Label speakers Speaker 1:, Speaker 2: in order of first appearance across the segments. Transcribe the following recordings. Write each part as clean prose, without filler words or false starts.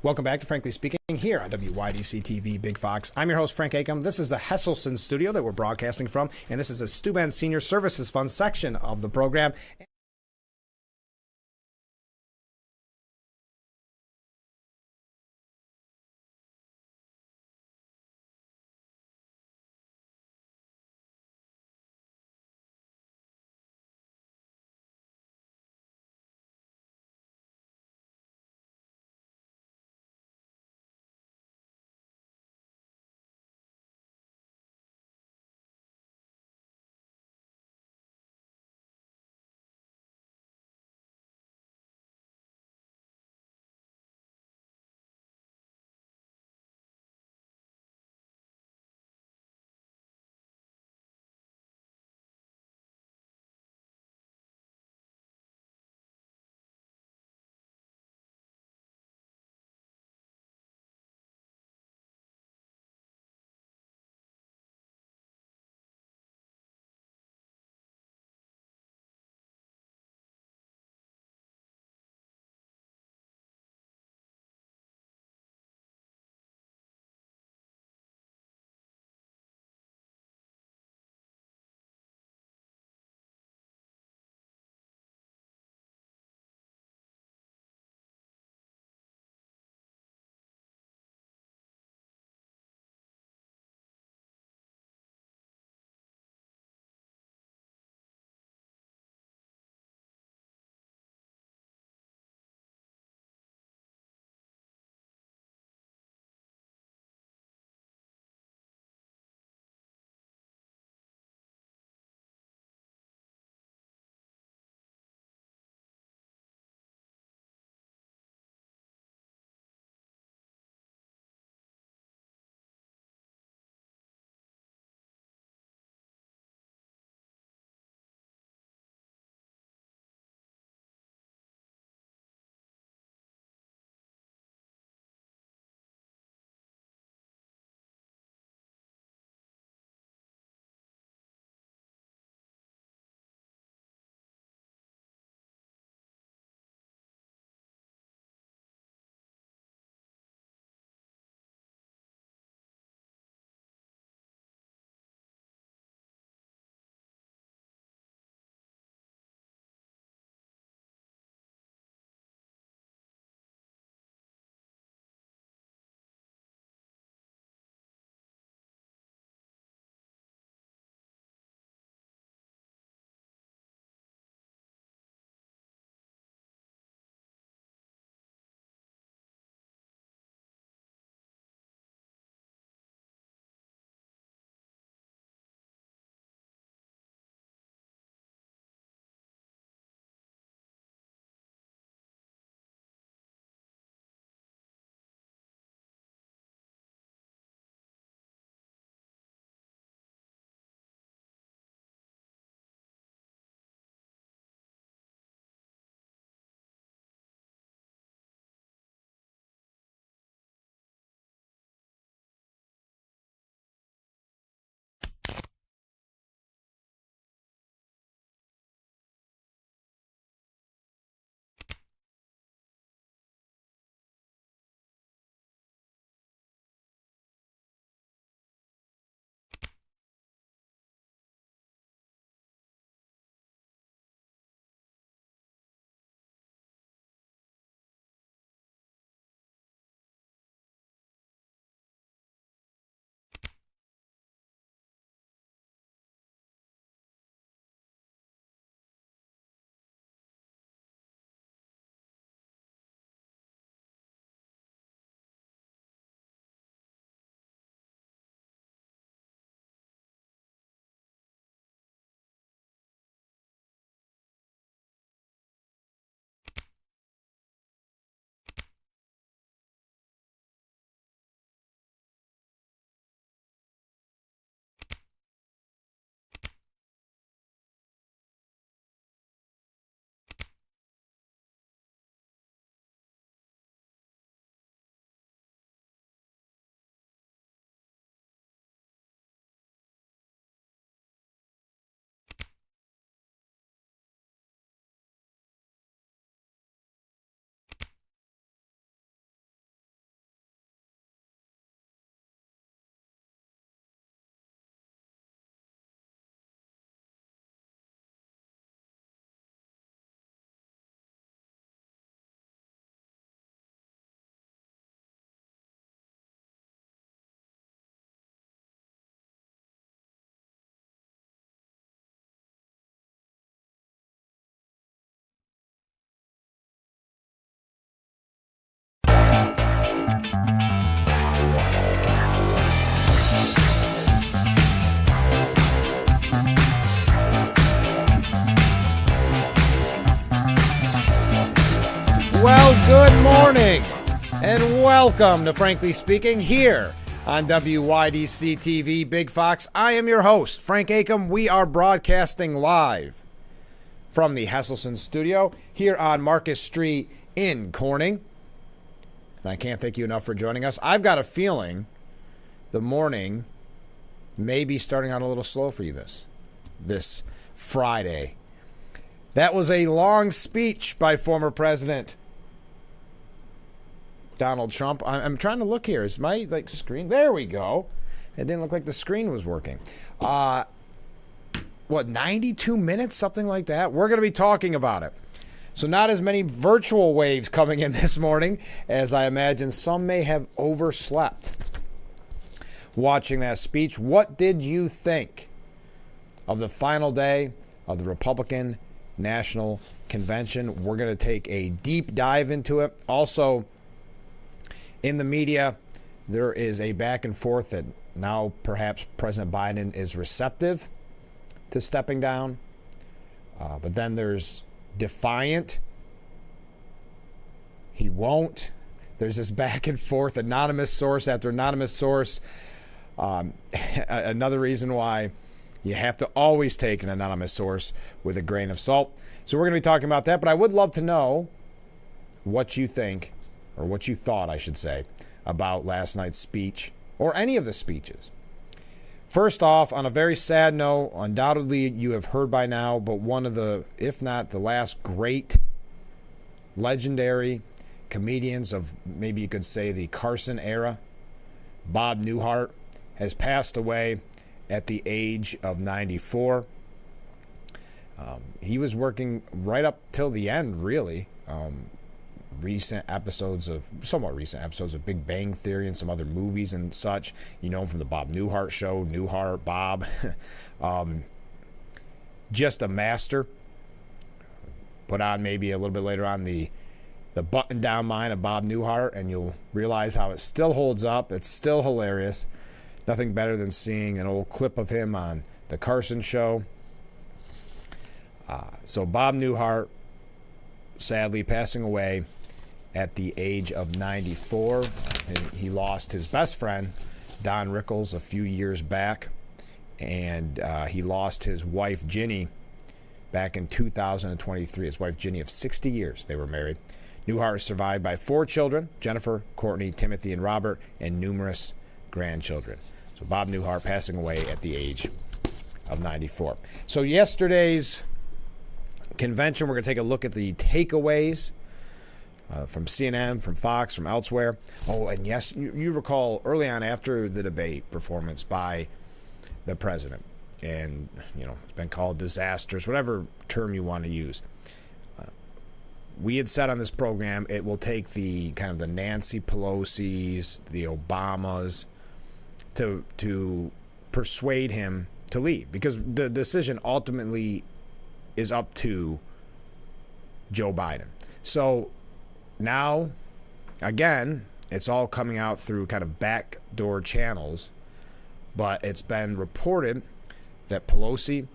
Speaker 1: Welcome back to Frankly Speaking here on WYDC TV Big Fox. I'm your host, Frank Akam. This is the Hesselson studio that we're broadcasting from, and this is the Steuben Senior Services Fund section of the program. Well, good morning and welcome to Frankly Speaking here on WYDC TV Big Fox. I am your host, Frank Acom. We are broadcasting live from the Hesselson studio here on Marcus Street in Corning. And I can't thank you enough for joining us. I've got a feeling the morning may be starting out a little slow for you this Friday. That was a long speech by former President Donald Trump. I'm trying to look here. Is my screen? There we go. It didn't look like the screen was working. 92 minutes, something like that? We're going to be talking about it. So not as many virtual waves coming in this morning as I imagine some may have overslept watching that speech. What did you think of the final day of the Republican National Convention? We're going to take a deep dive into it. Also, in the media, there is a back and forth that now perhaps President Biden is receptive to stepping down. But then there's defiant. He won't. There's this back and forth, anonymous source after anonymous source. Another reason why you have to always take an anonymous source with a grain of salt. So we're going to be talking about that, but I would love to know what you think, or what you thought, I should say, about last night's speech, or any of the speeches. First off, on a very sad note, undoubtedly you have heard by now, but one of the, if not the last great, legendary comedians of, maybe you could say, the Carson era, Bob Newhart, has passed away at the age of 94. He was working right up till the end, really. Somewhat recent episodes of Big Bang Theory and some other movies and such. You know him from the Bob Newhart Show, Newhart, Bob. Just a master. Put on maybe a little bit later on the button-down mind of Bob Newhart, and you'll realize how it still holds up. It's still hilarious. Nothing better than seeing an old clip of him on the Carson Show. So Bob Newhart, sadly passing away at the age of 94. He lost his best friend, Don Rickles, a few years back. And he lost his wife, Ginny, back in 2023. His wife, Ginny, of 60 years. They were married. Newhart is survived by 4 children, Jennifer, Courtney, Timothy, and Robert, and numerous grandchildren. So Bob Newhart passing away at the age of 94. So yesterday's convention, we're going to take a look at the takeaways from CNN, from Fox, from elsewhere. Oh, and yes, you recall early on after the debate performance by the president, and it's been called disastrous, whatever term you want to use. We had said on this program it will take the kind of the Nancy Pelosi's, the Obamas, to persuade him to leave, because the decision ultimately is up to Joe Biden. So now, again, it's all coming out through kind of backdoor channels, but it's been reported that Pelosi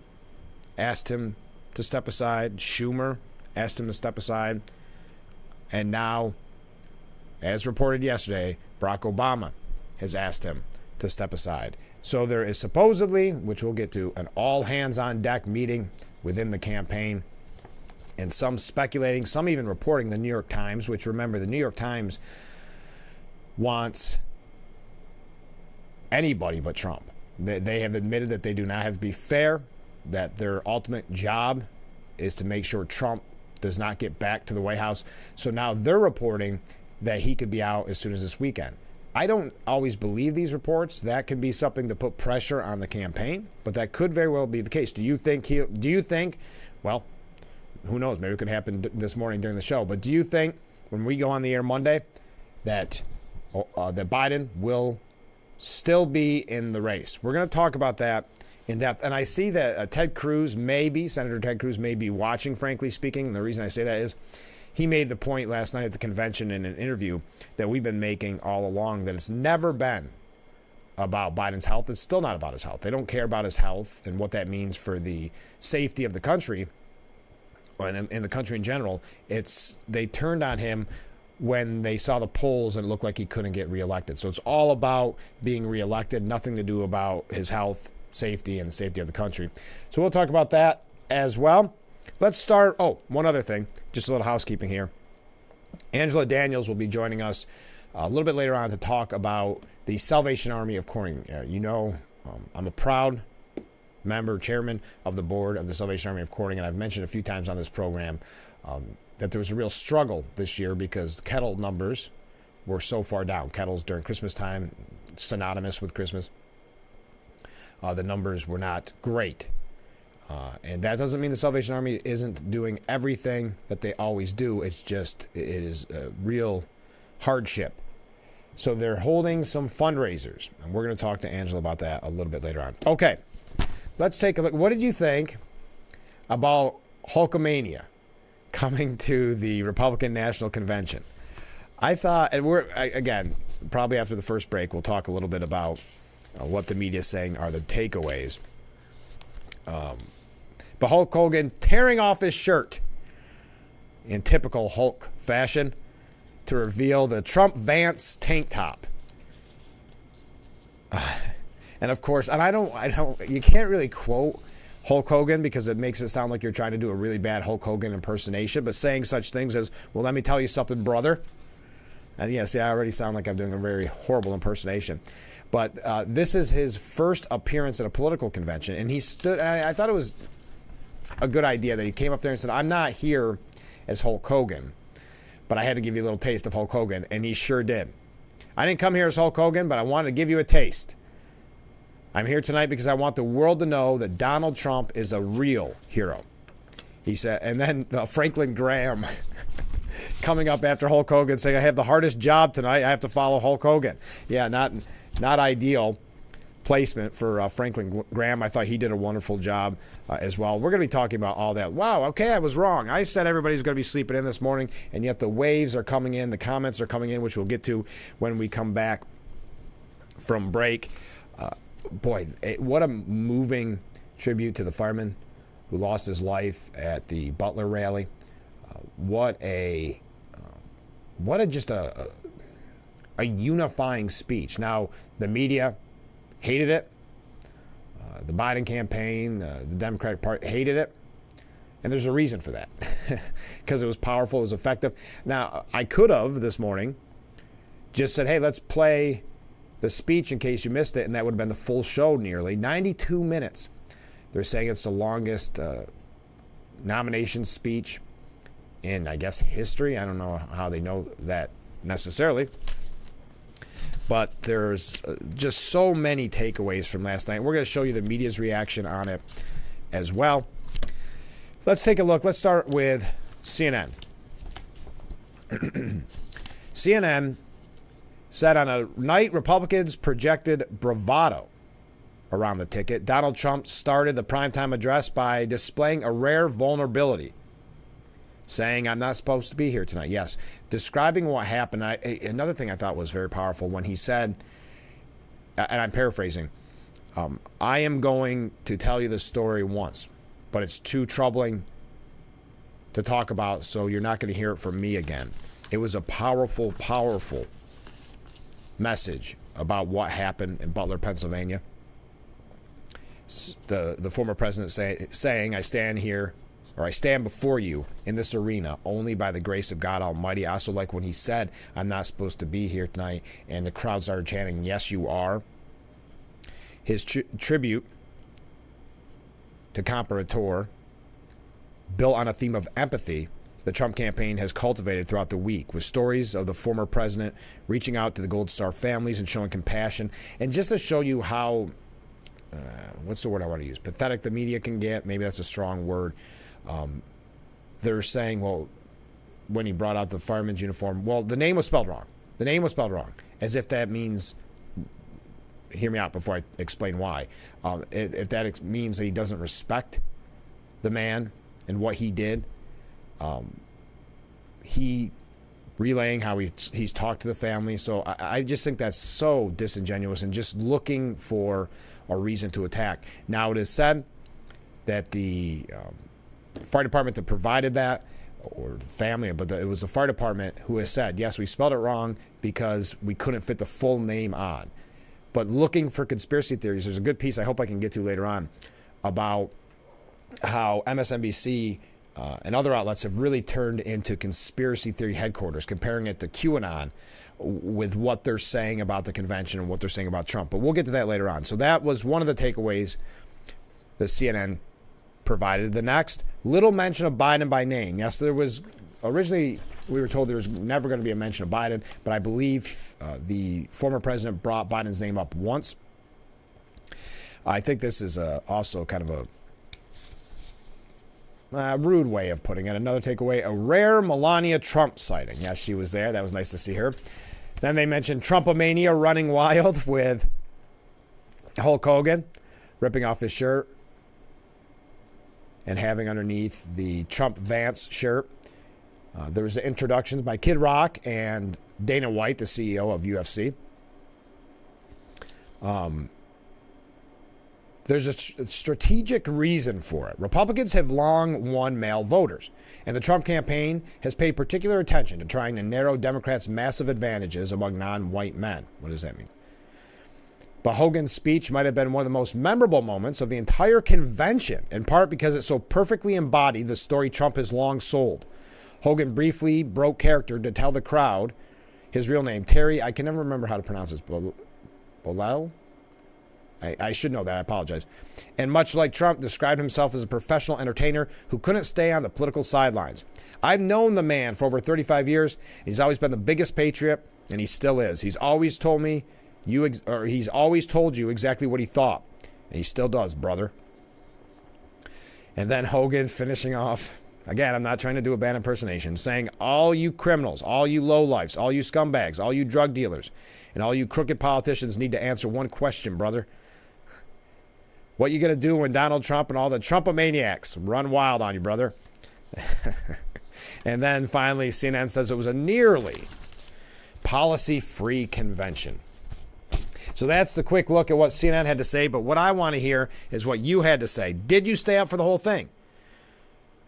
Speaker 1: asked him to step aside, Schumer asked him to step aside, and now, as reported yesterday, Barack Obama has asked him to step aside. So there is supposedly, which we'll get to, an all-hands-on-deck meeting within the campaign, and some speculating, some even reporting the New York Times, which, remember, the New York Times wants anybody but Trump. They have admitted that they do not have to be fair, that their ultimate job is to make sure Trump does not get back to the White House. So now they're reporting that he could be out as soon as this weekend. I don't always believe these reports. That could be something to put pressure on the campaign, but that could very well be the case. Do you think, well, who knows, maybe it could happen this morning during the show, but do you think when we go on the air Monday that Biden will still be in the race? We're going to talk about that in depth. And I see that Senator Ted Cruz may be watching, frankly speaking. And the reason I say that is he made the point last night at the convention in an interview that we've been making all along, that it's never been about Biden's health. It's still not about his health. They don't care about his health and what that means for the safety of the country and in the country in general, they turned on him when they saw the polls and it looked like he couldn't get reelected. So it's all about being reelected, nothing to do about his health, safety, and the safety of the country. So we'll talk about that as well. Let's start. Oh, one other thing, just a little housekeeping here. Angela Daniels will be joining us a little bit later on to talk about the Salvation Army of Corning. I'm a proud member, chairman of the board of the Salvation Army of Corning, and I've mentioned a few times on this program that there was a real struggle this year because kettle numbers were so far down. Kettles during Christmas time, synonymous with Christmas. The numbers were not great. And that doesn't mean the Salvation Army isn't doing everything that they always do. It's just, it is a real hardship. So they're holding some fundraisers, and we're going to talk to Angela about that a little bit later on. Okay, let's take a look. What did you think about Hulkamania coming to the Republican National Convention? I thought, and again, probably after the first break, we'll talk a little bit about what the media is saying are the takeaways. But Hulk Hogan tearing off his shirt in typical Hulk fashion to reveal the Trump Vance tank top. And of course, and I don't, you can't really quote Hulk Hogan because it makes it sound like you're trying to do a really bad Hulk Hogan impersonation, but saying such things as, well, let me tell you something, brother. And yeah, see, I already sound like I'm doing a very horrible impersonation. But this is his first appearance at a political convention. And he stood, and I thought it was a good idea that he came up there and said, I'm not here as Hulk Hogan, but I had to give you a little taste of Hulk Hogan. And he sure did. I didn't come here as Hulk Hogan, but I wanted to give you a taste. I'm here tonight because I want the world to know that Donald Trump is a real hero. He said, and then Franklin Graham coming up after Hulk Hogan saying, I have the hardest job tonight. I have to follow Hulk Hogan. Yeah, not ideal placement for Franklin Graham. I thought he did a wonderful job as well. We're going to be talking about all that. Wow, okay, I was wrong. I said everybody's going to be sleeping in this morning, and yet the waves are coming in, the comments are coming in, which we'll get to when we come back from break. Boy, what a moving tribute to the fireman who lost his life at the Butler rally. What a unifying speech. Now, the media hated it. The Biden campaign, the Democratic Party hated it. And there's a reason for that. Because it was powerful, it was effective. Now, I could have this morning just said, hey, let's play the speech in case you missed it, and that would have been the full show nearly. 92 minutes. They're saying it's the longest nomination speech in, I guess, history. I don't know how they know that necessarily. But there's just so many takeaways from last night. We're going to show you the media's reaction on it as well. Let's take a look. Let's start with CNN. CNN said on a night Republicans projected bravado around the ticket, Donald Trump started the primetime address by displaying a rare vulnerability, saying, I'm not supposed to be here tonight. Yes, describing what happened. Another thing I thought was very powerful when he said, and I'm paraphrasing, I am going to tell you this story once, but it's too troubling to talk about, so you're not going to hear it from me again. It was a powerful, powerful message about what happened in Butler, Pennsylvania. The former president saying, I stand here, or I stand before you in this arena only by the grace of God Almighty. I also like when he said, I'm not supposed to be here tonight, and the crowd started chanting, yes, you are. His tribute to Comparator, built on a theme of empathy, the Trump campaign has cultivated throughout the week, with stories of the former president reaching out to the Gold Star families and showing compassion. And just to show you how, what's the word I want to use? Pathetic the media can get. Maybe that's a strong word. They're saying, well, when he brought out the fireman's uniform, well, the name was spelled wrong. The name was spelled wrong. As if that means, hear me out before I explain why. If that means that he doesn't respect the man and what he did. He relaying how he's talked to the family. So I just think that's so disingenuous and just looking for a reason to attack. Now, it is said that the fire department that provided that, or the family, but it was the fire department who has said, yes, we spelled it wrong because we couldn't fit the full name on. But looking for conspiracy theories, there's a good piece I hope I can get to later on about how MSNBC and other outlets have really turned into conspiracy theory headquarters, comparing it to QAnon with what they're saying about the convention and what they're saying about Trump. But we'll get to that later on. So that was one of the takeaways that CNN provided. The next, little mention of Biden by name. Yes, there was originally, we were told there was never going to be a mention of Biden, but I believe the former president brought Biden's name up once. I think this is also kind of a rude way of putting it. Another takeaway, a rare Melania Trump sighting. Yes, she was there. That was nice to see her. Then they mentioned Trumpomania running wild with Hulk Hogan ripping off his shirt and having underneath the Trump Vance shirt. There was introductions by Kid Rock and Dana White, the CEO of UFC. There's a strategic reason for it. Republicans have long won male voters, and the Trump campaign has paid particular attention to trying to narrow Democrats' massive advantages among non-white men. What does that mean? But Hogan's speech might have been one of the most memorable moments of the entire convention, in part because it so perfectly embodied the story Trump has long sold. Hogan briefly broke character to tell the crowd his real name, Terry, I can never remember how to pronounce this, Bolleo? I should know that. I apologize. And much like Trump, described himself as a professional entertainer who couldn't stay on the political sidelines. I've known the man for over 35 years. He's always been the biggest patriot, and he still is. He's always told me he's always told you exactly what he thought, and he still does, brother. And then Hogan finishing off. Again, I'm not trying to do a bad impersonation, saying, all you criminals, all you lowlifes, all you scumbags, all you drug dealers, and all you crooked politicians need to answer one question, brother. What you going to do when Donald Trump and all the Trumpomaniacs run wild on you, brother? And then finally, CNN says it was a nearly policy-free convention. So that's the quick look at what CNN had to say, but what I want to hear is what you had to say. Did you stay up for the whole thing?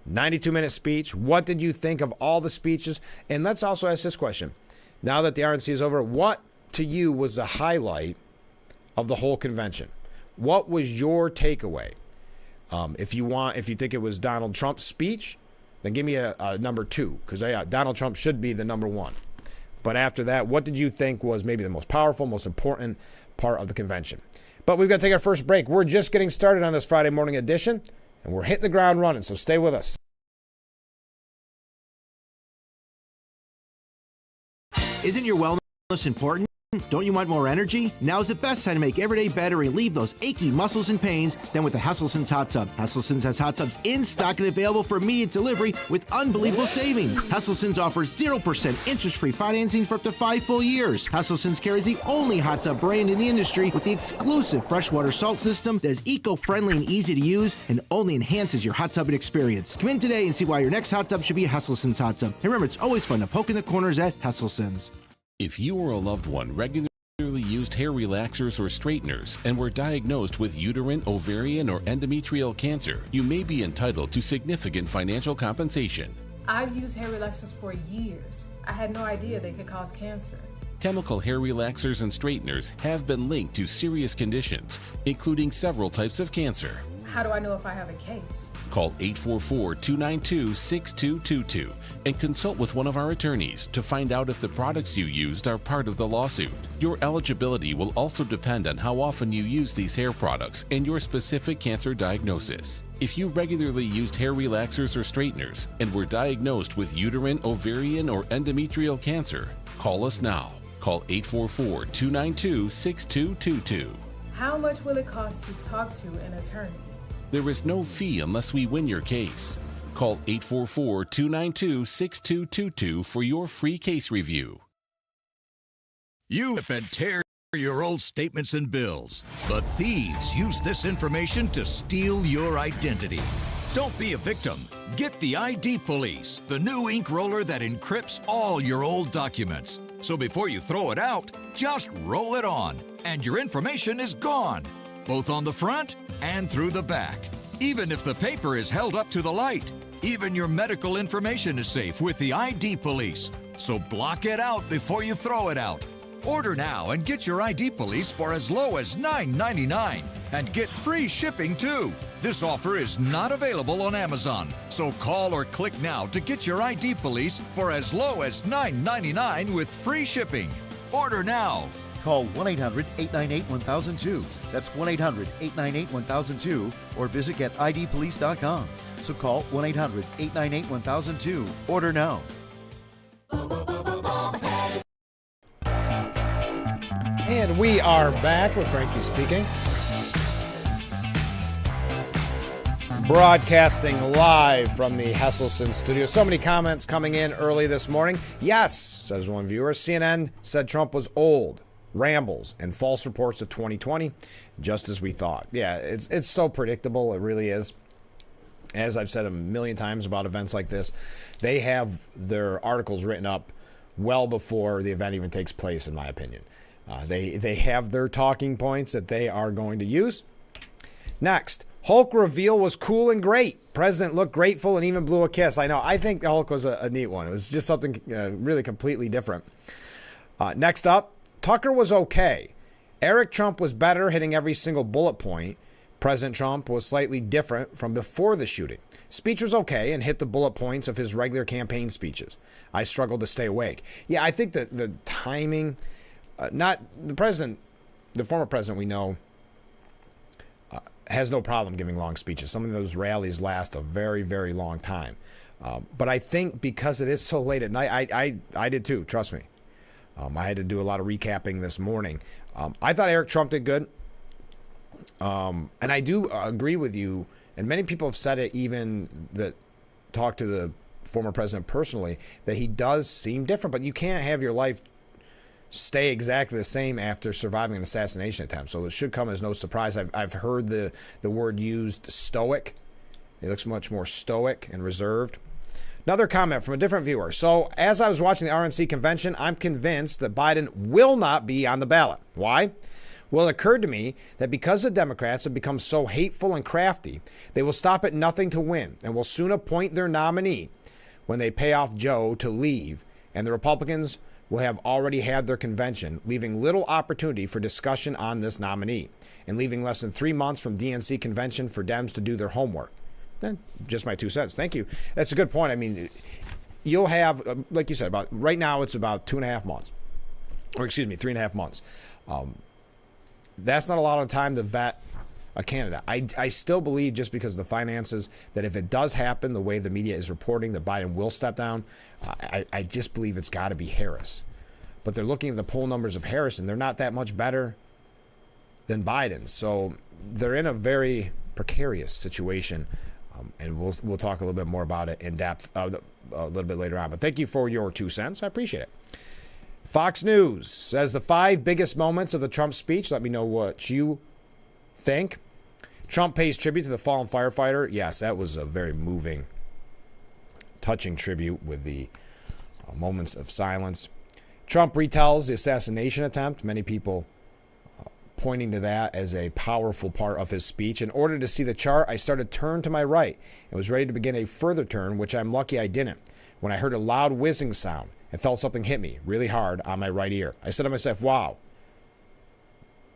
Speaker 1: 92-minute speech. What did you think of all the speeches? And let's also ask this question. Now that the RNC is over, what to you was the highlight of the whole convention? What was your takeaway? If you think it was Donald Trump's speech, then give me a number 2, because Donald Trump should be the number 1. But after that, what did you think was maybe the most powerful, most important part of the convention? But we've got to take our first break. We're just getting started on this Friday morning edition, and we're hitting the ground running, so stay with us.
Speaker 2: Isn't your wellness important? Don't you want more energy? Now's the best time to make every day better and relieve those achy muscles and pains than with the Hesselsen's Hot Tub. Hesselsen's has hot tubs in stock and available for immediate delivery with unbelievable savings. Hesselsen's offers 0% interest-free financing for up to 5 full years. Hesselsen's carries the only hot tub brand in the industry with the exclusive freshwater salt system that is eco-friendly and easy to use and only enhances your hot tubbing experience. Come in today and see why your next hot tub should be a Hesselsen's hot tub. And remember, it's always fun to poke in the corners at Hesselsen's.
Speaker 3: If you or a loved one regularly used hair relaxers or straighteners and were diagnosed with uterine, ovarian, or endometrial cancer, you may be entitled to significant financial compensation.
Speaker 4: I've used hair relaxers for years. I had no idea they could cause cancer.
Speaker 3: Chemical hair relaxers and straighteners have been linked to serious conditions, including several types of cancer.
Speaker 4: How do I know if I have a case?
Speaker 3: Call 844-292-6222 and consult with one of our attorneys to find out if the products you used are part of the lawsuit. Your eligibility will also depend on how often you use these hair products and your specific cancer diagnosis. If you regularly used hair relaxers or straighteners and were diagnosed with uterine, ovarian, or endometrial cancer, call us now. Call 844-292-6222.
Speaker 4: How much will it cost to talk to an attorney?
Speaker 3: There is no fee unless we win your case. Call 844-292-6222 for your free case review.
Speaker 5: You and tear your old statements and bills, but thieves use this information to steal your identity. Don't be a victim. Get the ID Police, the new ink roller that encrypts all your old documents. So before you throw it out, just roll it on, and your information is gone, both on the front and through the back. even if the paper is held up to the light. Even your medical information is safe with the ID Police. So block it out before you throw it out. Order now and get your ID Police for as low as $9.99 and get free shipping too. This offer is not available on Amazon, so call or click now to get your ID Police for as low as $9.99 with free shipping. Order now.
Speaker 6: Call 1-800-898-1002. That's 1-800-898-1002 or visit getidpolice.com. So call 1-800-898-1002. Order now.
Speaker 1: And we are back with Frankie Speaking. Broadcasting live from the Hesselson studio. So many comments coming in early this morning. Yes, says one viewer, CNN said Trump was old, rambles, and false reports of 2020, just as we thought. Yeah, it's so predictable. It really is. As I've said a million times about events like this, they have their articles written up well before the event even takes place, in my opinion. They have their talking points that they are going to use. Next, Hulk reveal was cool and great. President looked grateful and even blew a kiss. I know. I think the Hulk was a neat one. It was just something really completely different. Next up, Tucker was okay. Eric Trump was better, hitting every single bullet point. President Trump was slightly different from before the shooting. Speech was okay and hit the bullet points of his regular campaign speeches. I struggled to stay awake. Yeah, I think that the timing, not the president, the former president we know, has no problem giving long speeches. Some of those rallies last a very, very long time. But I think because it is so late at night, I did too, trust me. I had to do a lot of recapping this morning. I thought Eric Trump did good. And I do agree with you, and many people have said it, even that talk to the former president personally, that he does seem different, but you can't have your life stay exactly the same after surviving an assassination attempt. So it should come as no surprise. I've heard the word used, stoic. He looks much more stoic and reserved. Another comment from a different viewer. So as I was watching the RNC convention, I'm convinced that Biden will not be on the ballot. Why? Well, it occurred to me that because the Democrats have become so hateful and crafty, they will stop at nothing to win and will soon appoint their nominee when they pay off Joe to leave, and the Republicans will have already had their convention, leaving little opportunity for discussion on this nominee and leaving less than 3 months from DNC convention for Dems to do their homework. Just my 2 cents. Thank you. That's a good point. I mean, you'll have, like you said, about right now it's about 2.5 months, or excuse me, 3.5 months. That's not a lot of time to vet a candidate. I still believe, just because of the finances, that if it does happen the way the media is reporting, that Biden will step down. I just believe it's got to be Harris. But they're looking at the poll numbers of Harris, and they're not that much better than Biden. So they're in a very precarious situation, and we'll talk a little bit more about it in depth a little bit later on. But thank you for your 2 cents. I appreciate it. Fox News says the 5 biggest moments of the Trump speech. Let me know what you think. Trump pays tribute to the fallen firefighter. Yes, that was a very moving, touching tribute with the moments of silence. Trump retells the assassination attempt. Many people pointing to that as a powerful part of his speech. In order to see the chart, I started to turn to my right and was ready to begin a further turn, which I'm lucky I didn't, when I heard a loud whizzing sound and felt something hit me really hard on my right ear. I said to myself, wow,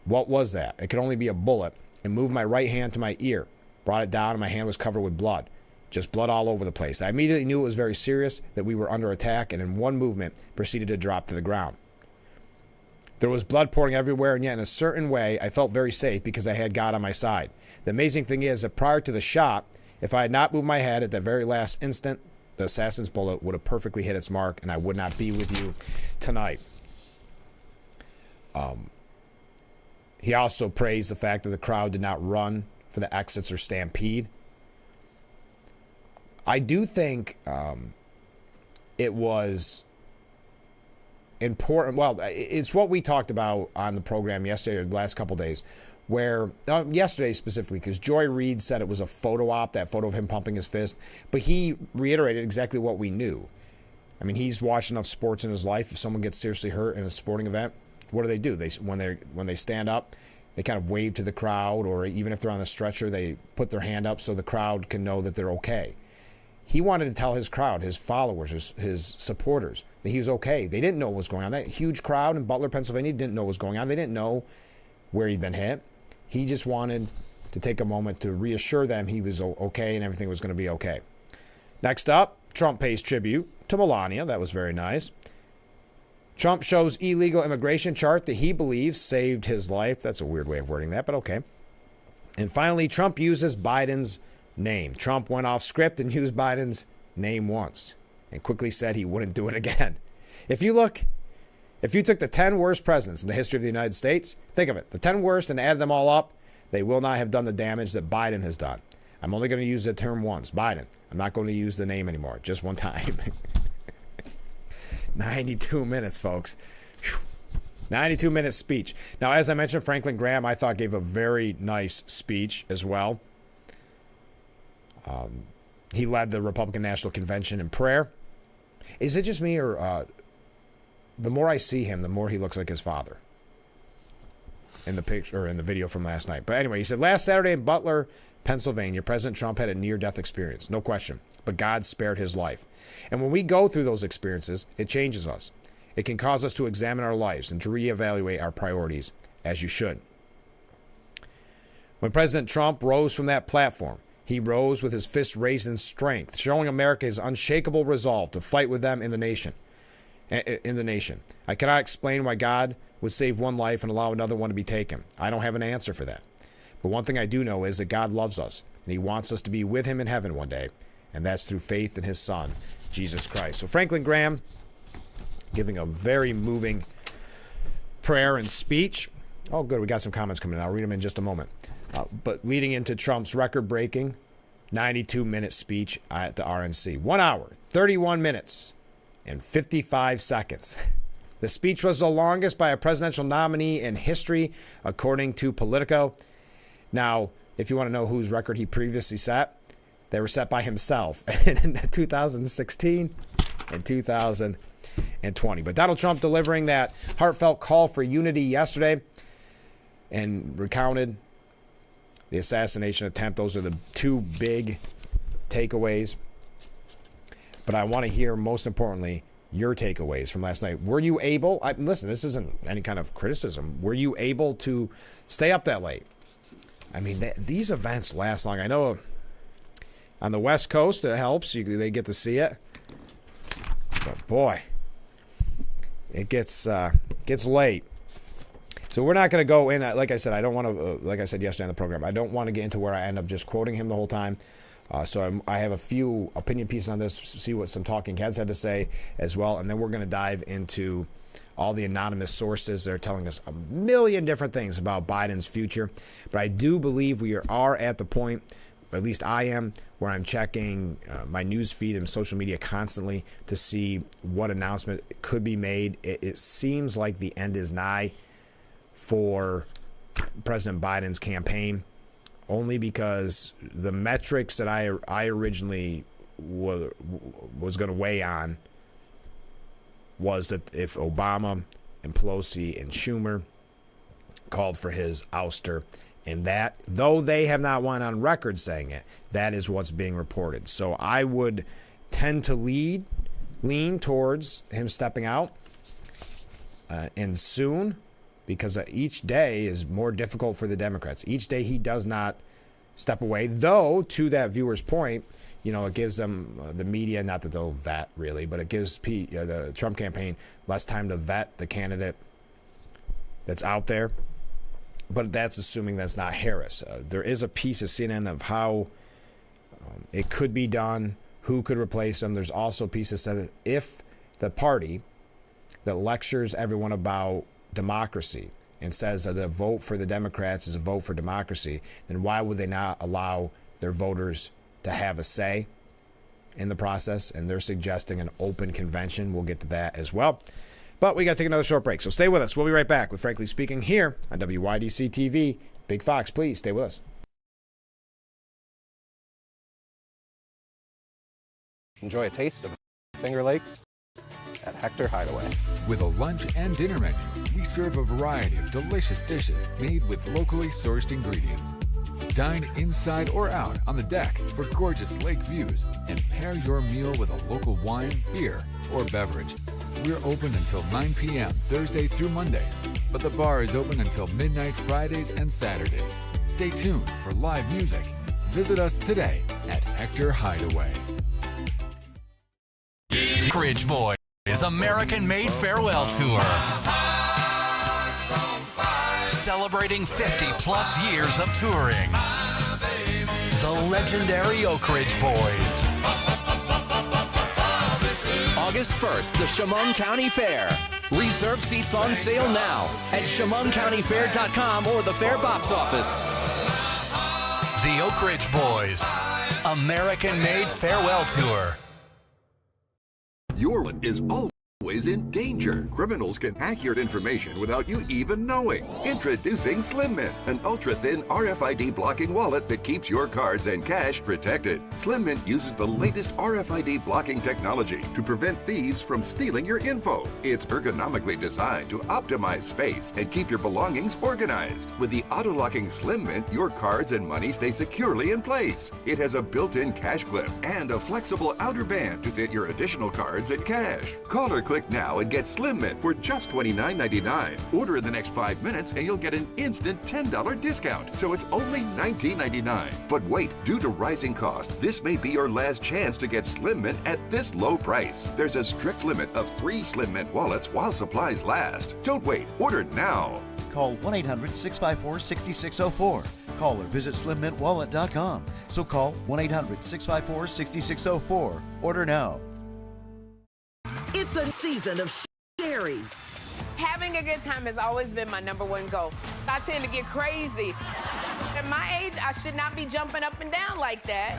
Speaker 1: what was that? It could only be a bullet, and moved my right hand to my ear, brought it down, and my hand was covered with blood. Just blood all over the place. I immediately knew it was very serious, that we were under attack, and in one movement proceeded to drop to the ground. There was blood pouring everywhere, and yet in a certain way, I felt very safe because I had God on my side. The amazing thing is that prior to the shot, if I had not moved my head at that very last instant, the assassin's bullet would have perfectly hit its mark, and I would not be with you tonight. He also praised the fact that the crowd did not run for the exits or stampede. I do think it was important. Well, it's what we talked about on the program yesterday or the last couple days, where yesterday specifically, because Joy Reid said it was a photo op, that photo of him pumping his fist, but he reiterated exactly what we knew. I mean, he's watched enough sports in his life. If someone gets seriously hurt in a sporting event, what do? When they stand up, they kind of wave to the crowd, or even if they're on the stretcher, they put their hand up so the crowd can know that they're okay. He wanted to tell his crowd, his followers, his supporters, that he was okay. They didn't know what was going on. That huge crowd in Butler, Pennsylvania didn't know what was going on. They didn't know where he'd been hit. He just wanted to take a moment to reassure them he was okay and everything was going to be okay. Next up, Trump pays tribute to Melania. That was very nice. Trump shows illegal immigration chart that he believes saved his life. That's a weird way of wording that, but okay. And finally, Trump uses Biden's name. Trump went off script and used Biden's name once and quickly said he wouldn't do it again. If you took the 10 worst presidents in the history of the United States, think of it, the 10 worst, and add them all up, they will not have done the damage that Biden has done. I'm only going to use the term once, Biden. I'm not going to use the name anymore, just one time. 92 minutes, folks. 92-minute speech. Now, as I mentioned, Franklin Graham, I thought, gave a very nice speech as well. He led the Republican National Convention in prayer. Is it just me, or the more I see him, the more he looks like his father in the picture, or in the video from last night? But anyway, he said, last Saturday in Butler, Pennsylvania, President Trump had a near-death experience. No question. But God spared his life. And when we go through those experiences, it changes us. It can cause us to examine our lives and to reevaluate our priorities, as you should. When President Trump rose from that platform, he rose with his fist raised in strength, showing America his unshakable resolve to fight with them in the nation. I cannot explain why God would save one life and allow another one to be taken. I don't have an answer for that. But one thing I do know is that God loves us, and he wants us to be with him in heaven one day, and that's through faith in his son, Jesus Christ. So Franklin Graham giving a very moving prayer and speech. Oh, good. We got some comments coming in. I'll read them in just a moment. But leading into Trump's record-breaking 92-minute speech at the RNC. 1 hour, 31 minutes, and 55 seconds. The speech was the longest by a presidential nominee in history, according to Politico. Now, if you want to know whose record he previously set, they were set by himself in 2016 and 2020. But Donald Trump delivering that heartfelt call for unity yesterday and recounted the assassination attempt. Those are the two big takeaways. But I want to hear, most importantly, your takeaways from last night. Were you able, listen, this isn't any kind of criticism, were you able to stay up that late? I mean, these events last long. I know on the West Coast it helps. They get to see it. But boy, it gets late. So we're not going to go in. Like I said, I don't want to, like I said yesterday on the program, I don't want to get into where I end up just quoting him the whole time. So I have a few opinion pieces on this, see what some talking heads had to say as well. And then we're going to dive into all the anonymous sources that are telling us a million different things about Biden's future. But I do believe we are at the point, at least I am, where I'm checking my news feed and social media constantly to see what announcement could be made. It seems like the end is nigh for President Biden's campaign, only because the metrics that I originally was going to weigh on was that if Obama and Pelosi and Schumer called for his ouster, and that, though they have not went on record saying it, that is what's being reported. So I would tend to lean towards him stepping out, and soon, because each day is more difficult for the Democrats. Each day he does not step away, though, to that viewer's point, it gives them, the media, not that they'll vet really, but it gives the Trump campaign less time to vet the candidate that's out there. But that's assuming that's not Harris. There is a piece of CNN of how it could be done, who could replace him. There's also pieces that if the party that lectures everyone about democracy and says that a vote for the Democrats is a vote for democracy, then why would they not allow their voters to have a say in the process? And they're suggesting an open convention. We'll get to that as well. But we got to take another short break, so stay with us. We'll be right back with Frankly Speaking here on WYDC TV. Big Fox, please stay with us.
Speaker 7: Enjoy a taste of Finger Lakes at Hector Hideaway.
Speaker 8: With a lunch and dinner menu, we serve a variety of delicious dishes made with locally sourced ingredients. Dine inside or out on the deck for gorgeous lake views and pair your meal with a local wine, beer, or beverage. We're open until 9 p.m. Thursday through Monday, but the bar is open until midnight Fridays and Saturdays. Stay tuned for live music. Visit us today at Hector Hideaway.
Speaker 9: Ridge Boys American-made farewell tour. Celebrating 50-plus years of touring. The legendary Oak Ridge Boys. August 1st, the Chemung County Fair. Reserve seats on sale now at ChemungCountyFair.com or the Fair box office. The Oak Ridge Boys, American-made farewell tour.
Speaker 10: Your wallet is always in danger. Criminals can hack your information without you even knowing. Introducing Slim Mint, an ultra-thin RFID blocking wallet that keeps your cards and cash protected. Slim Mint uses the latest RFID blocking technology to prevent thieves from stealing your info. It's ergonomically designed to optimize space and keep your belongings organized. With the auto-locking Slim Mint, your cards and money stay securely in place. It has a built-in cash clip and a flexible outer band to fit your additional cards and cash. Call or click now and get Slim Mint for just $29.99. Order in the next 5 minutes and you'll get an instant $10 discount. So it's only $19.99. But wait, due to rising costs, this may be your last chance to get Slim Mint at this low price. There's a strict limit of 3 Slim Mint wallets while supplies last. Don't wait, order now.
Speaker 6: Call 1-800-654-6604. Call or visit slimmintwallet.com. So call 1-800-654-6604. Order now.
Speaker 11: It's a season of Sherry.
Speaker 12: Having a good time has always been my #1 goal. I tend to get crazy. At my age, I should not be jumping up and down like that.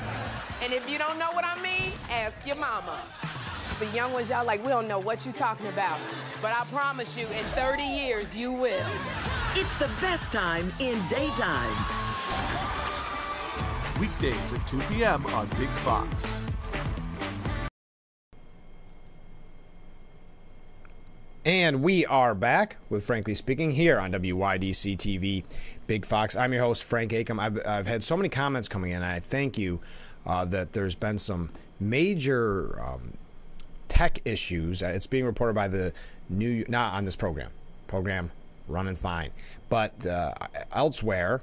Speaker 12: And if you don't know what I mean, ask your mama. The young ones, y'all like, we don't know what you're talking about. But I promise you, in 30 years, you will.
Speaker 11: It's the best time in daytime.
Speaker 13: Weekdays at 2 p.m. on Big Fox.
Speaker 1: And we are back with Frankly Speaking here on WYDC TV, Big Fox. I'm your host, Frank Acom. I've had so many comments coming in, and I thank you that there's been some major tech issues. It's being reported by the new, not on this program running fine, but elsewhere,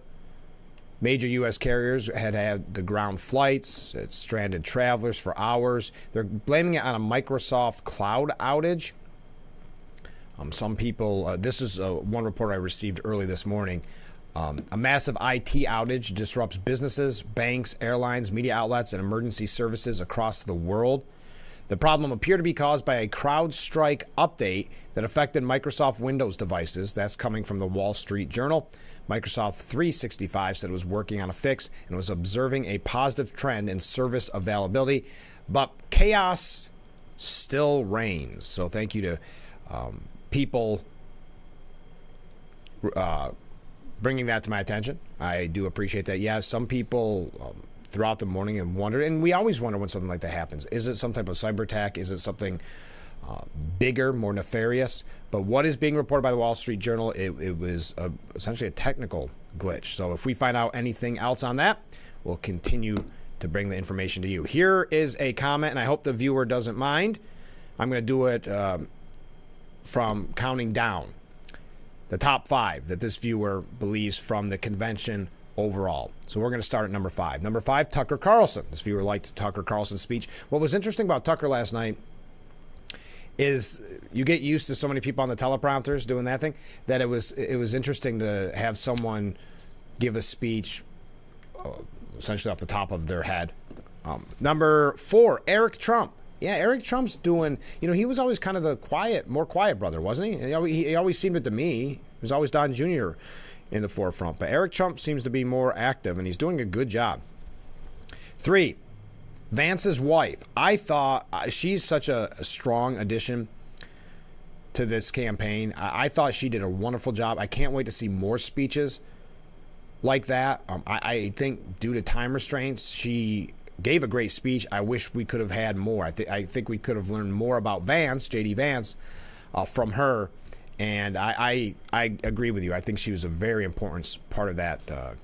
Speaker 1: major U.S. carriers had the ground flights. It's stranded travelers for hours. They're blaming it on a Microsoft cloud outage. Some people, this is one report I received early this morning. A massive IT outage disrupts businesses, banks, airlines, media outlets, and emergency services across the world. The problem appeared to be caused by a CrowdStrike update that affected Microsoft Windows devices. That's coming from the Wall Street Journal. Microsoft 365 said it was working on a fix and was observing a positive trend in service availability, but chaos still reigns. So thank you to people bringing that to my attention. I do appreciate that. Yeah, some people throughout the morning have wondered, and we always wonder when something like that happens. Is it some type of cyber attack? Is it something bigger, more nefarious? But what is being reported by the Wall Street Journal, it was essentially a technical glitch. So if we find out anything else on that, we'll continue to bring the information to you. Here is a comment, and I hope the viewer doesn't mind. I'm going to do it from counting down the top 5 that this viewer believes from the convention overall. So we're going to start at number 5. Number 5, Tucker Carlson. This viewer liked Tucker Carlson's speech. What was interesting about Tucker last night is you get used to so many people on the teleprompters doing that thing, that it was interesting to have someone give a speech essentially off the top of their head. Number 4, Eric Trump. Yeah, Eric Trump's doing, he was always kind of the more quiet brother, wasn't he? He always seemed it to me. He was always Don Jr. in the forefront. But Eric Trump seems to be more active, and he's doing a good job. 3, Vance's wife. I thought she's such a strong addition to this campaign. I thought she did a wonderful job. I can't wait to see more speeches like that. I think due to time restraints, she gave a great speech. I wish we could have had more. I think we could have learned more about Vance, J.D. Vance, from her. And I agree with you. I think she was a very important part of that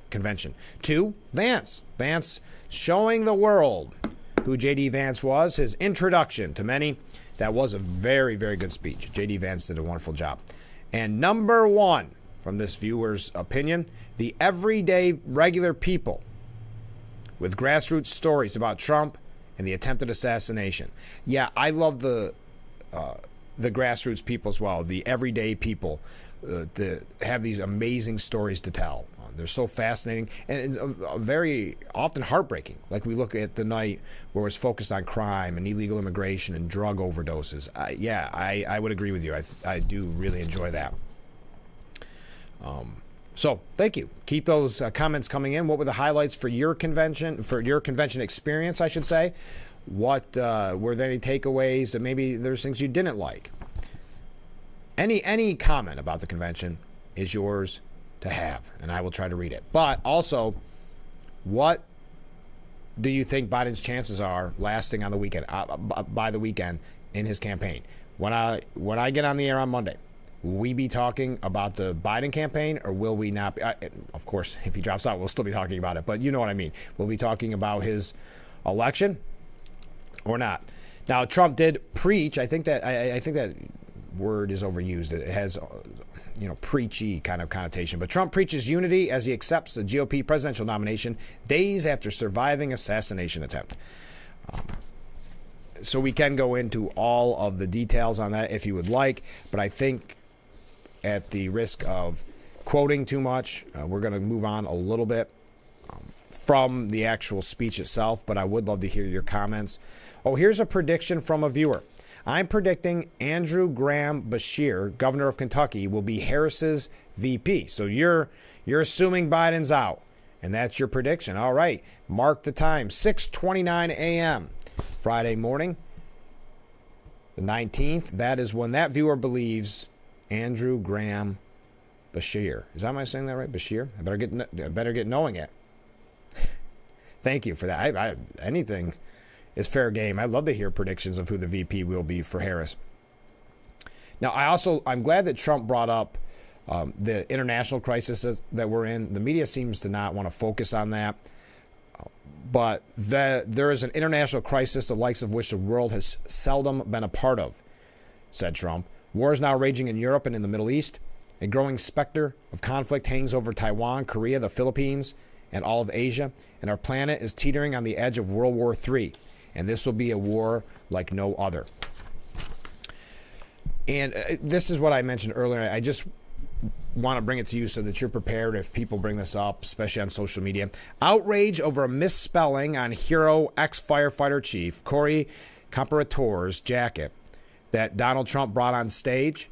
Speaker 1: convention. 2, Vance. Vance showing the world who J.D. Vance was, his introduction to many. That was a very, very good speech. J.D. Vance did a wonderful job. And number 1, from this viewer's opinion, the everyday regular people with grassroots stories about Trump and the attempted assassination. Yeah, I love the grassroots people as well, the everyday people that have these amazing stories to tell. They're so fascinating and very often heartbreaking. Like we look at the night where it was focused on crime and illegal immigration and drug overdoses. I would agree with you. I do really enjoy that. So thank you. Keep those comments coming in. What were the highlights for your convention experience, I should say? What were there any takeaways? Maybe there's things you didn't like. Any comment about the convention is yours to have, and I will try to read it. But also, what do you think Biden's chances are lasting on the weekend, by the weekend in his campaign? When I get on the air on Monday, will we be talking about the Biden campaign, or will we not be? Of course, if he drops out, we'll still be talking about it. But you know what I mean. We'll be talking about his election or not. Now, Trump did preach. I think that word is overused. It has, preachy kind of connotation. But Trump preaches unity as he accepts the GOP presidential nomination days after surviving assassination attempt. So we can go into all of the details on that if you would like. But I think at the risk of quoting too much, we're going to move on a little bit from the actual speech itself. But I would love to hear your comments. Oh, here's a prediction from a viewer. I'm predicting Andrew Graham Bashir, governor of Kentucky, will be Harris's VP. So you're assuming Biden's out, and that's your prediction. All right, mark the time, 6:29 a.m. Friday morning, the 19th. That is when that viewer believes Andrew Graham Bashir. Am I saying that right? Bashir? I better get knowing it. Thank you for that. Anything is fair game. I'd love to hear predictions of who the VP will be for Harris. Now, I'm glad that Trump brought up the international crisis that we're in. The media seems to not want to focus on that. But there is an international crisis the likes of which the world has seldom been a part of, said Trump. War is now raging in Europe and in the Middle East. A growing specter of conflict hangs over Taiwan, Korea, the Philippines, and all of Asia. And our planet is teetering on the edge of World War III. And this will be a war like no other. And this is what I mentioned earlier. I just want to bring it to you so that you're prepared if people bring this up, especially on social media. Outrage over a misspelling on hero ex-firefighter chief Corey Comparator's jacket that Donald Trump brought on stage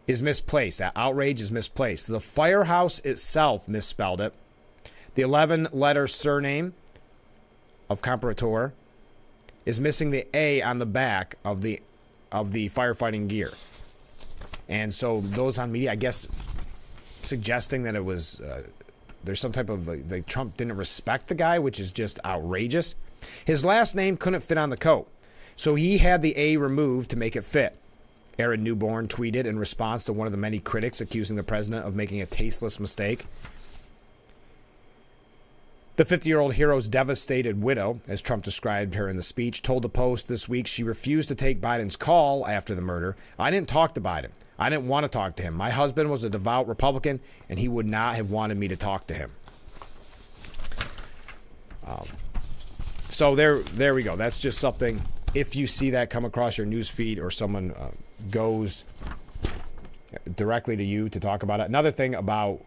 Speaker 1: is misplaced. That outrage is misplaced. The firehouse itself misspelled it. The 11-letter surname of Comparator is missing the A on the back of the firefighting gear. And so those on media, I guess, suggesting that it was there's some type of like Trump didn't respect the guy, which is just outrageous. His last name couldn't fit on the coat, so he had the A removed to make it fit. Aaron Newborn tweeted in response to one of the many critics accusing the president of making a tasteless mistake. The 50-year-old hero's devastated widow, as Trump described her in the speech, told the Post this week she refused to take Biden's call after the murder. I didn't talk to Biden. I didn't want to talk to him. My husband was a devout Republican, and he would not have wanted me to talk to him. So there we go. That's just something, if you see that come across your news feed or someone goes directly to you to talk about it. Another thing about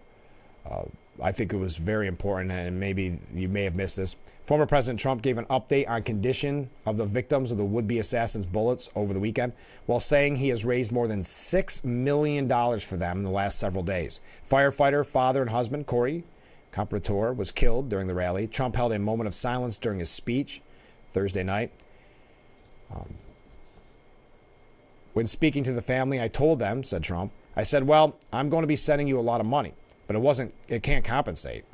Speaker 1: I think it was very important, and maybe you may have missed this. Former President Trump gave an update on condition of the victims of the would-be assassin's bullets over the weekend, while saying he has raised more than $6 million for them in the last several days. Firefighter, father, and husband Corey Comparator was killed during the rally. Trump held a moment of silence during his speech Thursday night. When speaking to the family, I told them, said Trump, I said, well, I'm going to be sending you a lot of money. But it can't compensate.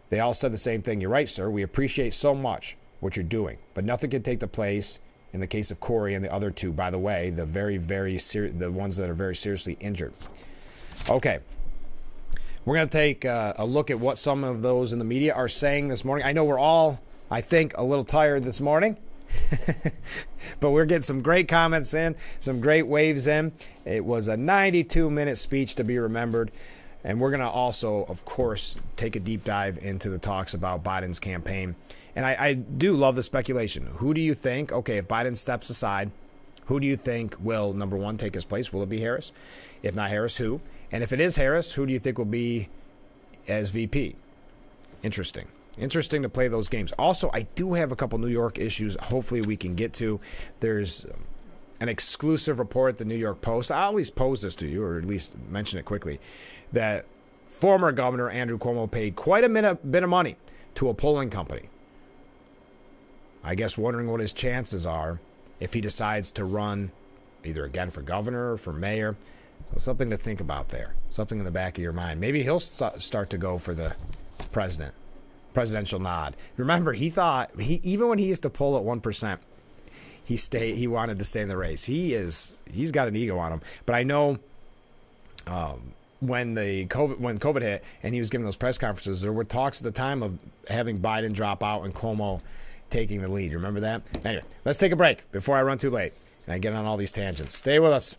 Speaker 1: They all said the same thing. You're right, sir. We appreciate so much what you're doing, but nothing can take the place in the case of Corey and the other two, by the way, the the ones that are very seriously injured. Okay. We're going to take a look at what some of those in the media are saying this morning. I know we're all, I think, a little tired this morning, but we're getting some great comments in, some great waves in. It was a 92-minute speech to be remembered. And we're going to also, of course, take a deep dive into the talks about Biden's campaign. And I do love the speculation. Who do you think, okay, if Biden steps aside, who do you think will, number one, take his place? Will it be Harris? If not Harris, who? And if it is Harris, who do you think will be as VP? Interesting. Interesting to play those games. Also, I do have a couple New York issues hopefully we can get to. There's an exclusive report at the New York Post. I'll at least pose this to you, or at least mention it quickly, that former Governor Andrew Cuomo paid quite a bit of money to a polling company. I guess wondering what his chances are if he decides to run either again for governor or for mayor. So something to think about there. Something in the back of your mind. Maybe he'll start to go for the presidential nod. Remember, he thought, even when he used to poll at 1%, he wanted to stay in the race. He's got an ego on him. But I know when COVID hit and he was giving those press conferences, there were talks at the time of having Biden drop out and Cuomo taking the lead. Remember that? Anyway, let's take a break before I run too late and I get on all these tangents. Stay with us.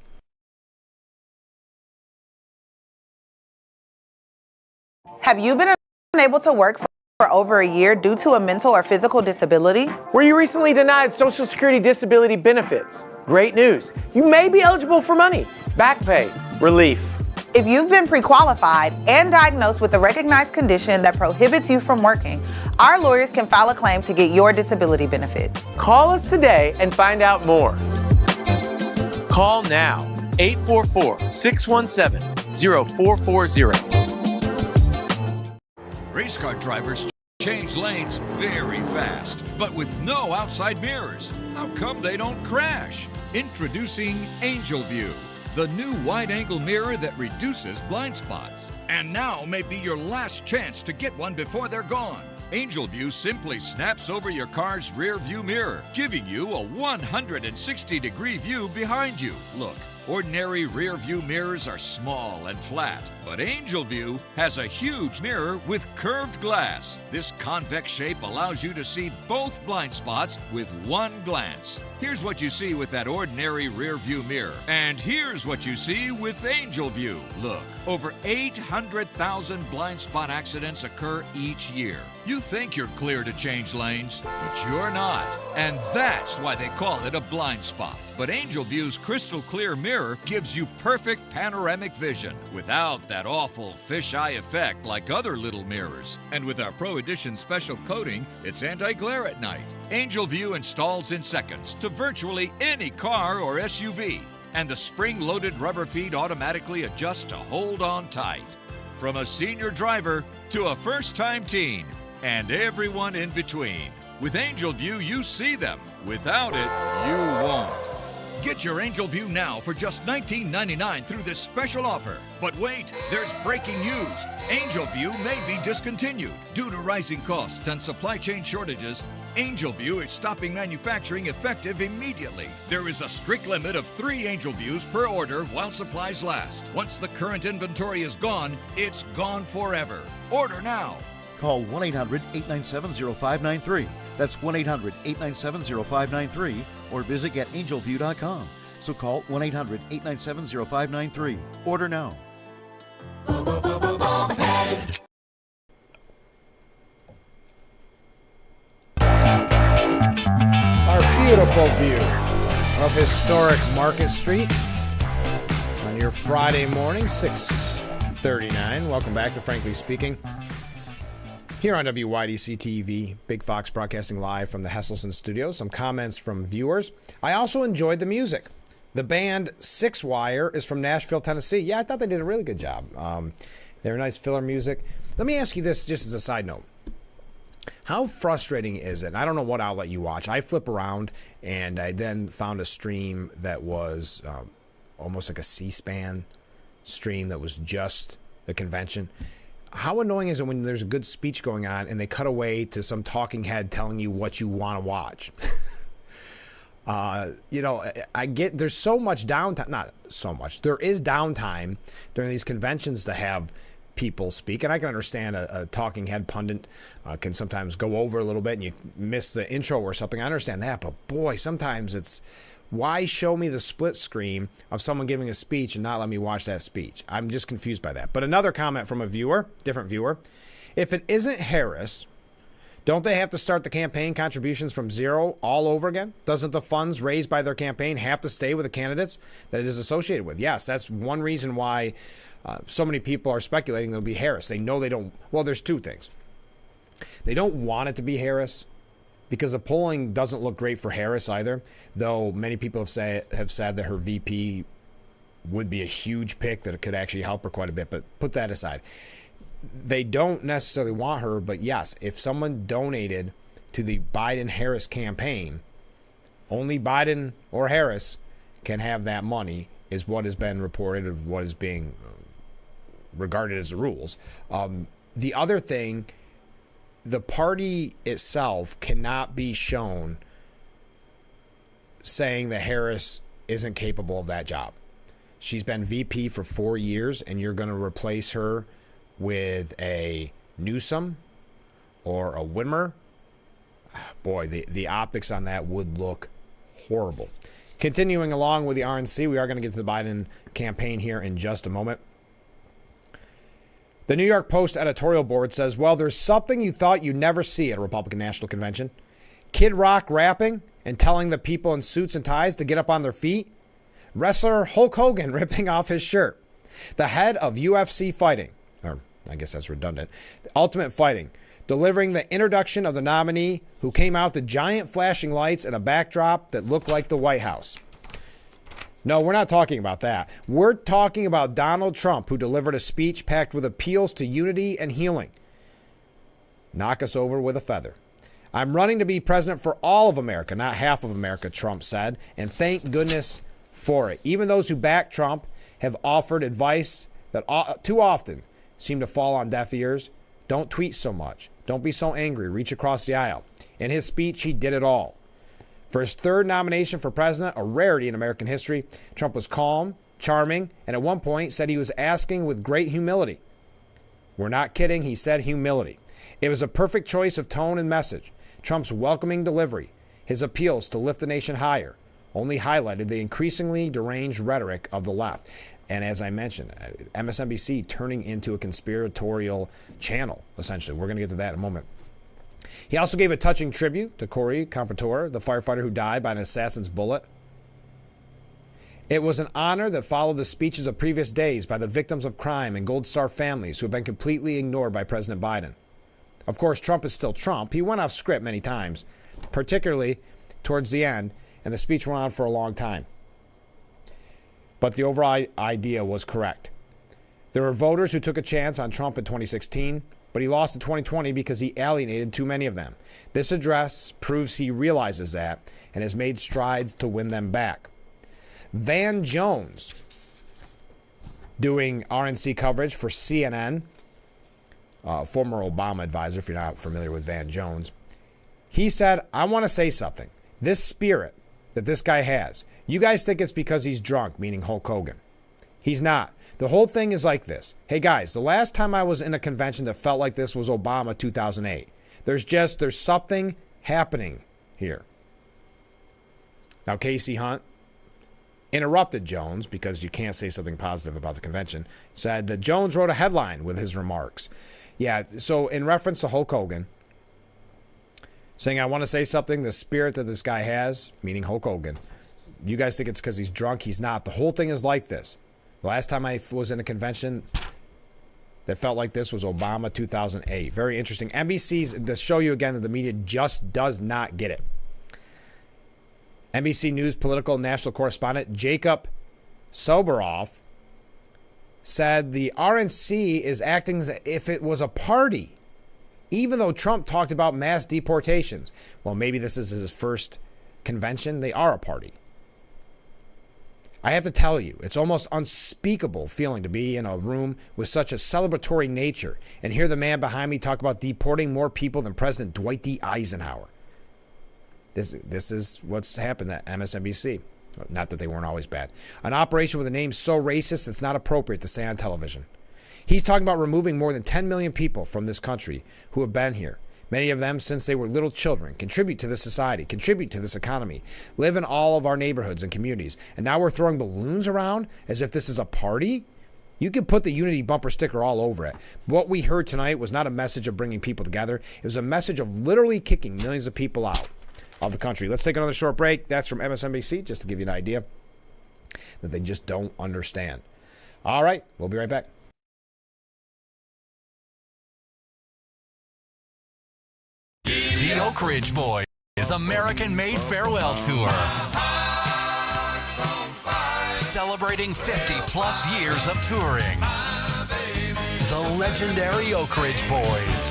Speaker 7: Have you been unable to work for over a year due to a mental or physical disability?
Speaker 14: Were you recently denied Social Security disability benefits? Great news. You may be eligible for money, back pay, relief.
Speaker 7: If you've been pre-qualified and diagnosed with a recognized condition that prohibits you from working, our lawyers can file a claim to get your disability benefit.
Speaker 14: Call us today and find out more.
Speaker 15: Call now, 844-617-0440.
Speaker 5: Race car drivers change lanes very fast, but with no outside mirrors. How come they don't crash? Introducing Angel View, the new wide-angle mirror that reduces blind spots. And now may be your last chance to get one before they're gone. Angel View simply snaps over your car's rear view mirror, giving you a 160-degree view behind you. Look, ordinary rear view mirrors are small and flat, but Angel View has a huge mirror with curved glass. This convex shape allows you to see both blind spots with one glance. Here's what you see with that ordinary rear view mirror, and here's what you see with Angel View. Look, over 800,000 blind spot accidents occur each year. You think you're clear to change lanes, but you're not. And that's why they call it a blind spot. But Angel View's crystal clear mirror gives you perfect panoramic vision without that awful fisheye effect like other little mirrors. And with our Pro Edition special coating, it's anti-glare at night. Angel View installs in seconds to virtually any car or SUV. And the spring-loaded rubber feet automatically adjust to hold on tight. From a senior driver to a first-time teen, and everyone in between. With Angel View, you see them. Without it, you won't. Get your Angel View now for just $19.99 through this special offer. But wait, there's breaking news. Angel View may be discontinued. Due to rising costs and supply chain shortages, Angel View is stopping manufacturing effective immediately. There is a strict limit of 3 Angel Views per order while supplies last. Once the current inventory is gone, it's gone forever. Order now.
Speaker 6: Call 1-800-897-0593. That's 1-800-897-0593 or visit getangelview.com. So call 1-800-897-0593. Order now.
Speaker 1: Our beautiful view of historic Market Street on your Friday morning, 6:39. Welcome back to Frankly Speaking. Here on WYDC TV, Big Fox broadcasting live from the Hesselson studios. Some comments from viewers. I also enjoyed the music. The band Six Wire is from Nashville, Tennessee. Yeah, I thought they did a really good job. They're nice filler music. Let me ask you this just as a side note. How frustrating is it? And I don't know what outlet you watch. I flip around and I then found a stream that was almost like a C-SPAN stream that was just the convention. how annoying is it when there's a good speech going on and they cut away to some talking head telling you what you want to watch? I get there's so much downtime. Not so much. There is downtime during these conventions to have people speak, and I can understand a talking head pundit can sometimes go over a little bit and you miss the intro or something. I understand that, but boy, sometimes it's why show me the split screen of someone giving a speech and not let me watch that speech? I'm just confused by that. But another comment from a viewer, different viewer, if it isn't Harris, don't they have to start the campaign contributions from zero all over again? Doesn't the funds raised by their campaign have to stay with the candidates that it is associated with? Yes, that's one reason why so many people are speculating it'll be Harris. They know they don't. Well, there's two things. They don't want it to be Harris because the polling doesn't look great for Harris either, though many people have said that her VP would be a huge pick, that it could actually help her quite a bit. But put that aside. They don't necessarily want her, but yes, if someone donated to the Biden-Harris campaign, only Biden or Harris can have that money, is what has been reported, of what is being regarded as the rules. The other thing, the party itself cannot be shown saying that Harris isn't capable of that job. She's been VP for 4 years, and you're going to replace her with a Newsom or a Whitmer. Boy, the optics on that would look horrible. Continuing along with the RNC, we are going to get to the Biden campaign here in just a moment. The New York Post editorial board says, well, there's something you thought you'd never see at a Republican National Convention. Kid Rock rapping and telling the people in suits and ties to get up on their feet. Wrestler Hulk Hogan ripping off his shirt. The head of UFC fighting, or I guess that's redundant, Ultimate Fighting, delivering the introduction of the nominee who came out to giant flashing lights and a backdrop that looked like the White House. No, we're not talking about that. We're talking about Donald Trump, who delivered a speech packed with appeals to unity and healing. Knock us over with a feather. I'm running to be president for all of America, not half of America, Trump said, and thank goodness for it. Even those who back Trump have offered advice that too often seem to fall on deaf ears. Don't tweet so much. Don't be so angry. Reach across the aisle. In his speech, he did it all. For his third nomination for president, a rarity in American history, Trump was calm, charming, and at one point said he was asking with great humility. We're not kidding, he said humility. It was a perfect choice of tone and message. Trump's welcoming delivery, his appeals to lift the nation higher, only highlighted the increasingly deranged rhetoric of the left. And as I mentioned, MSNBC turning into a conspiratorial channel, essentially. We're going to get to that in a moment. He also gave a touching tribute to Corey Compatore, the firefighter who died by an assassin's bullet. It was an honor that followed the speeches of previous days by the victims of crime and Gold Star families who have been completely ignored by President Biden. Of course, Trump is still Trump. He went off script many times, particularly towards the end, and the speech went on for a long time. But the overall idea was correct. There were voters who took a chance on Trump in 2016, but he lost in 2020 because he alienated too many of them. This address proves he realizes that and has made strides to win them back. Van Jones, doing RNC coverage for CNN, former Obama advisor, if you're not familiar with Van Jones, he said, I want to say something. This spirit that this guy has, you guys think it's because he's drunk, meaning Hulk Hogan. He's not. The whole thing is like this. Hey guys, the last time I was in a convention that felt like this was Obama 2008. There's something happening here. Now Casey Hunt interrupted Jones, because you can't say something positive about the convention, said that Jones wrote a headline with his remarks. Yeah, so in reference to Hulk Hogan, saying I want to say something, the spirit that this guy has, meaning Hulk Hogan, you guys think it's because he's drunk. He's not. The whole thing is like this. The last time I was in a convention that felt like this was Obama 2008. Very interesting. NBC's, to show you again that the media just does not get it. NBC News political national correspondent Jacob Soboroff said the RNC is acting as if it was a party, even though Trump talked about mass deportations. Well, maybe this is his first convention. They are a party. I have to tell you, it's almost unspeakable feeling to be in a room with such a celebratory nature and hear the man behind me talk about deporting more people than President Dwight D. Eisenhower. This is what's happened at MSNBC. Not that they weren't always bad. An operation with a name so racist it's not appropriate to say on television. He's talking about removing more than 10 million people from this country who have been here. Many of them, since they were little children, contribute to this society, contribute to this economy, live in all of our neighborhoods and communities. And now we're throwing balloons around as if this is a party? You can put the unity bumper sticker all over it. What we heard tonight was not a message of bringing people together. It was a message of literally kicking millions of people out of the country. Let's take another short break. That's from MSNBC, just to give you an idea that they just don't understand. All right, we'll be right back.
Speaker 9: The Oak Ridge Boys American-made farewell tour. Celebrating 50-plus years of touring. The legendary Oak Ridge Boys.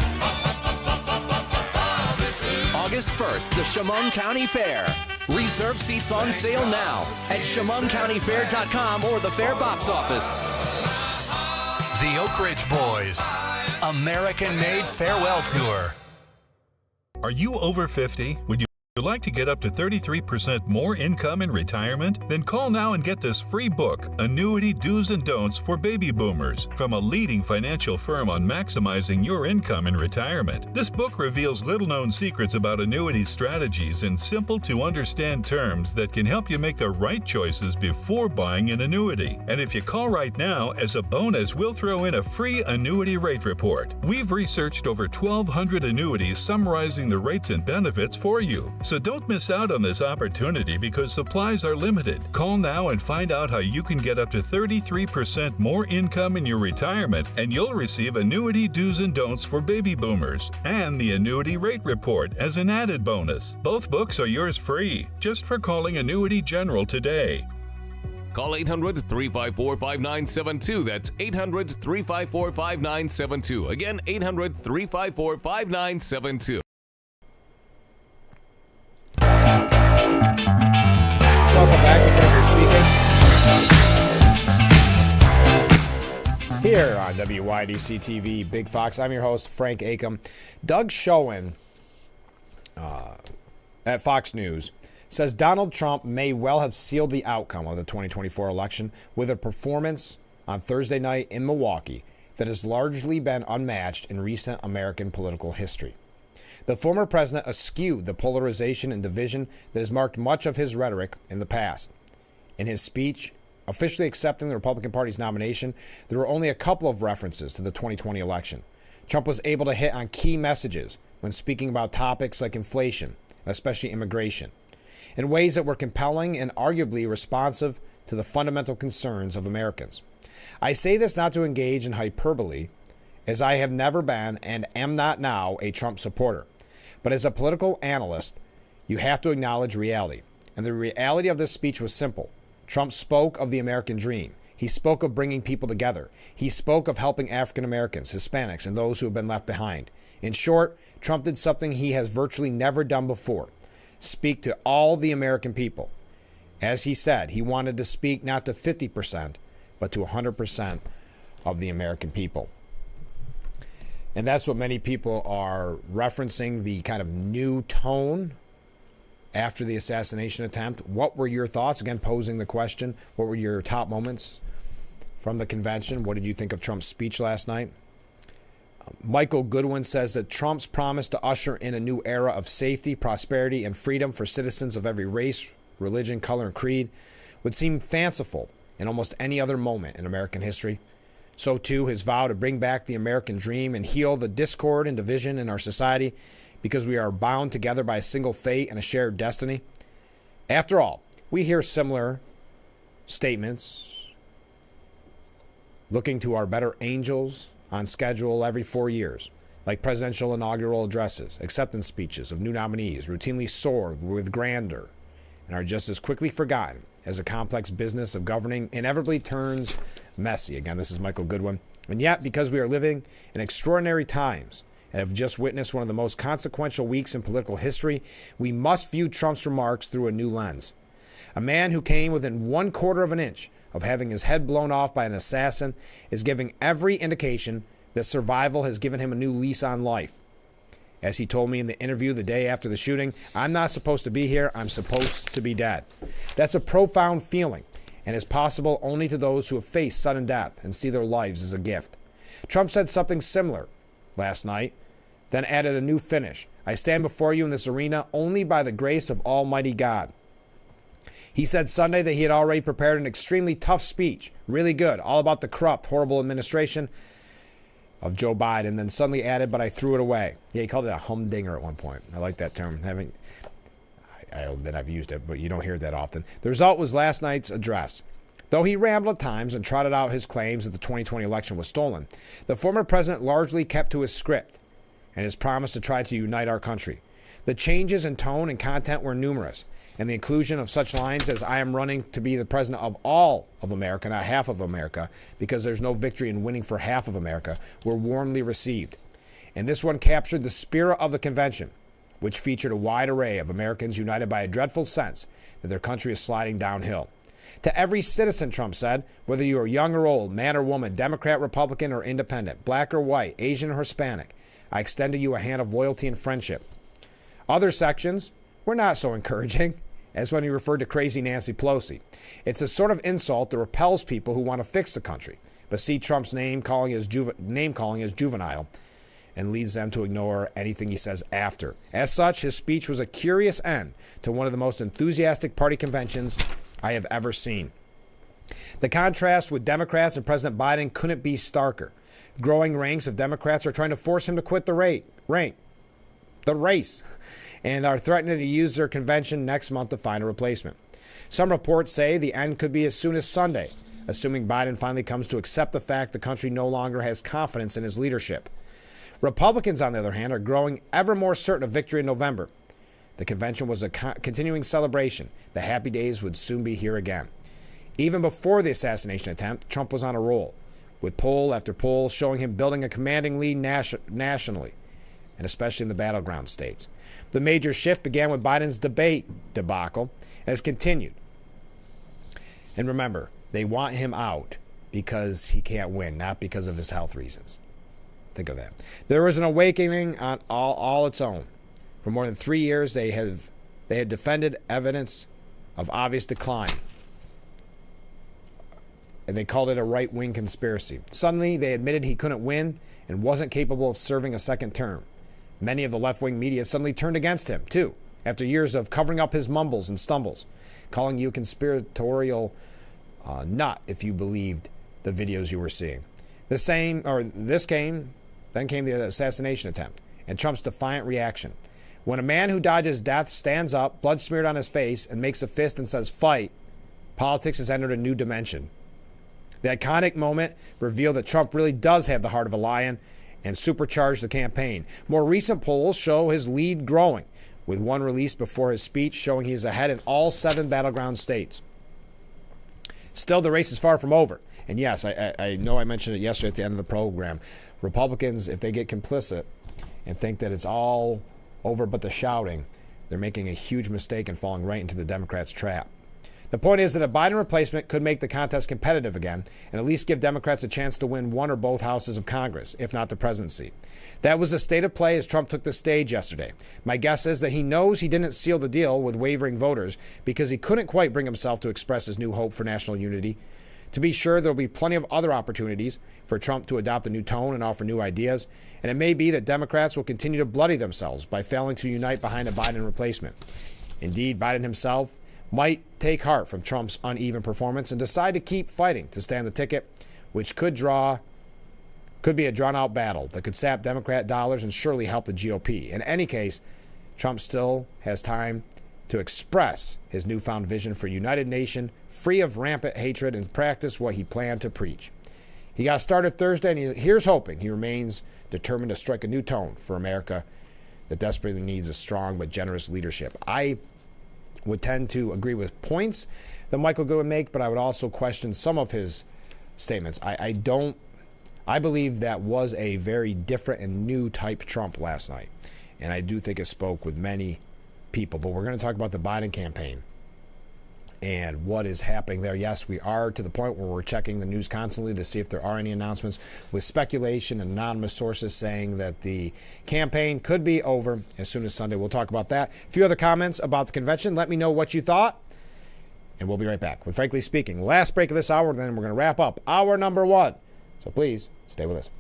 Speaker 9: August 1st, the Chemung County Fair. Reserve seats on sale now at ChemungCountyFair.com or the Fair box office. The Oak Ridge Boys American-made farewell tour.
Speaker 16: Are you over 50? Would you like to get up to 33% more income in retirement? Then call now and get this free book, Annuity Do's and Don'ts for Baby Boomers, from a leading financial firm on maximizing your income in retirement. This book reveals little-known secrets about annuity strategies in simple-to-understand terms that can help you make the right choices before buying an annuity. And if you call right now, as a bonus, we'll throw in a free annuity rate report. We've researched over 1,200 annuities summarizing the rates and benefits for you. So don't miss out on this opportunity because supplies are limited. Call now and find out how you can get up to 33% more income in your retirement, and you'll receive Annuity Do's and Don'ts for Baby Boomers and the Annuity Rate Report as an added bonus. Both books are yours free, just for calling Annuity General today.
Speaker 17: Call 800-354-5972. That's 800-354-5972. Again, 800-354-5972.
Speaker 1: Welcome back to Frank speaking. Here on WYDC TV, Big Fox. I'm your host, Frank Acom. Doug Schoen at Fox News says Donald Trump may well have sealed the outcome of the 2024 election with a performance on Thursday night in Milwaukee that has largely been unmatched in recent American political history. The former president eschewed the polarization and division that has marked much of his rhetoric in the past. In his speech officially accepting the Republican Party's nomination, there were only a couple of references to the 2020 election. Trump was able to hit on key messages when speaking about topics like inflation, especially immigration, in ways that were compelling and arguably responsive to the fundamental concerns of Americans. I say this not to engage in hyperbole, as I have never been and am not now a Trump supporter. But as a political analyst, you have to acknowledge reality. And the reality of this speech was simple. Trump spoke of the American dream. He spoke of bringing people together. He spoke of helping African Americans, Hispanics, and those who have been left behind. In short, Trump did something he has virtually never done before. Speak to all the American people. As he said, he wanted to speak not to 50%, but to 100% of the American people. And that's what many people are referencing, the kind of new tone after the assassination attempt. What were your thoughts? Again, posing the question, what were your top moments from the convention? What did you think of Trump's speech last night? Michael Goodwin says that Trump's promise to usher in a new era of safety, prosperity, and freedom for citizens of every race, religion, color, and creed would seem fanciful in almost any other moment in American history. So too, his vow to bring back the American dream and heal the discord and division in our society because we are bound together by a single fate and a shared destiny. After all, we hear similar statements looking to our better angels on schedule every 4 years, like presidential inaugural addresses, acceptance speeches of new nominees routinely soar with grandeur and are just as quickly forgotten as the complex business of governing inevitably turns messy. Again, this is Michael Goodwin. And yet, because we are living in extraordinary times and have just witnessed one of the most consequential weeks in political history, we must view Trump's remarks through a new lens. A man who came within 1/4 of an inch of having his head blown off by an assassin is giving every indication that survival has given him a new lease on life. As he told me in the interview the day after the shooting, I'm not supposed to be here, I'm supposed to be dead. That's a profound feeling, and is possible only to those who have faced sudden death and see their lives as a gift. Trump said something similar last night, then added a new finish. I stand before you in this arena only by the grace of Almighty God. He said Sunday that he had already prepared an extremely tough speech, really good, all about the corrupt, horrible administration of Joe Biden, then suddenly added, but I threw it away. Yeah, he called it a humdinger at one point. I like that term. I admit I've used it, but you don't hear that often. The result was last night's address. Though he rambled at times and trotted out his claims that the 2020 election was stolen, the former president largely kept to his script and his promise to try to unite our country. The changes in tone and content were numerous, and the inclusion of such lines as I am running to be the president of all of America, not half of America, because there's no victory in winning for half of America, were warmly received. And this one captured the spirit of the convention, which featured a wide array of Americans united by a dreadful sense that their country is sliding downhill. To every citizen, Trump said, whether you are young or old, man or woman, Democrat, Republican, or independent, black or white, Asian or Hispanic, I extend to you a hand of loyalty and friendship. Other sections were not so encouraging, as when he referred to crazy Nancy Pelosi. It's a sort of insult that repels people who want to fix the country, but see Trump's name-calling as juvenile and leads them to ignore anything he says after. As such, his speech was a curious end to one of the most enthusiastic party conventions I have ever seen. The contrast with Democrats and President Biden couldn't be starker. Growing ranks of Democrats are trying to force him to quit the race, and are threatening to use their convention next month to find a replacement. Some reports say the end could be as soon as Sunday, assuming Biden finally comes to accept the fact the country no longer has confidence in his leadership. Republicans, on the other hand, are growing ever more certain of victory in November. The convention was a continuing celebration. The happy days would soon be here again. Even before the assassination attempt, Trump was on a roll, with poll after poll showing him building a commanding lead nationally, and especially in the battleground states. The major shift began with Biden's debate debacle and has continued. And remember, they want him out because he can't win, not because of his health reasons. Think of that. There was an awakening on all its own. For more than 3 years, they had defended evidence of obvious decline, and they called it a right-wing conspiracy. Suddenly, they admitted he couldn't win and wasn't capable of serving a second term. Many of the left-wing media suddenly turned against him, too, after years of covering up his mumbles and stumbles, calling you a conspiratorial nut if you believed the videos you were seeing. Then came the assassination attempt and Trump's defiant reaction. When a man who dodges death stands up, blood smeared on his face, and makes a fist and says, fight, politics has entered a new dimension. The iconic moment revealed that Trump really does have the heart of a lion and supercharged the campaign. More recent polls show his lead growing, with one released before his speech showing he is ahead in all 7 battleground states. Still, the race is far from over. And yes, I know I mentioned it yesterday at the end of the program. Republicans, if they get complicit and think that it's all over but the shouting, they're making a huge mistake and falling right into the Democrats' trap. The point is that a Biden replacement could make the contest competitive again and at least give Democrats a chance to win one or both houses of Congress, if not the presidency. That was the state of play as Trump took the stage yesterday. My guess is that he knows he didn't seal the deal with wavering voters because he couldn't quite bring himself to express his new hope for national unity. To be sure, there will be plenty of other opportunities for Trump to adopt a new tone and offer new ideas, and it may be that Democrats will continue to bloody themselves by failing to unite behind a Biden replacement. Indeed, Biden himself might take heart from Trump's uneven performance and decide to keep fighting to stay on the ticket, which could be a drawn-out battle that could sap Democrat dollars and surely help the GOP. In any case, Trump still has time to express his newfound vision for a united nation, free of rampant hatred, and practice what he planned to preach. He got started Thursday, and here's hoping he remains determined to strike a new tone for America that desperately needs a strong but generous leadership. I would tend to agree with points that Michael Good would make, but I would also question some of his statements. I believe that was a very different and new type Trump last night, and I do think it spoke with many people. But we're going to talk about the Biden campaign and what is happening there. Yes, we are to the point where we're checking the news constantly to see if there are any announcements, with speculation and anonymous sources saying that the campaign could be over as soon as Sunday. We'll talk about that. A few other comments about the convention. Let me know what you thought, and we'll be right back with Frankly Speaking. Last break of this hour, then we're going to wrap up hour number 1. So please stay with us.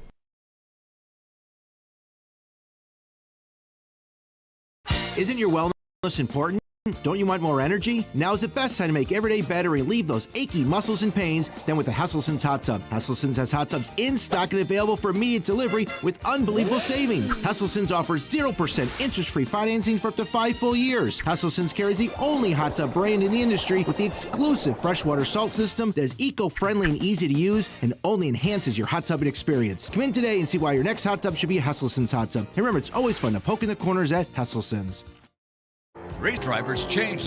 Speaker 2: Isn't your wellness important? Don't you want more energy? Now's the best time to make every day better and relieve those achy muscles and pains than with the Hesselsen's Hot Tub. Hesselsen's has hot tubs in stock and available for immediate delivery with unbelievable savings. Hesselsen's offers 0% interest-free financing for up to 5 full years. Hesselsen's carries the only hot tub brand in the industry with the exclusive freshwater salt system that is eco-friendly and easy to use and only enhances your hot tubbing experience. Come in today and see why your next hot tub should be a Hesselsen's hot tub. And remember, it's always fun to poke in the corners at Hesselsen's.
Speaker 5: Race drivers change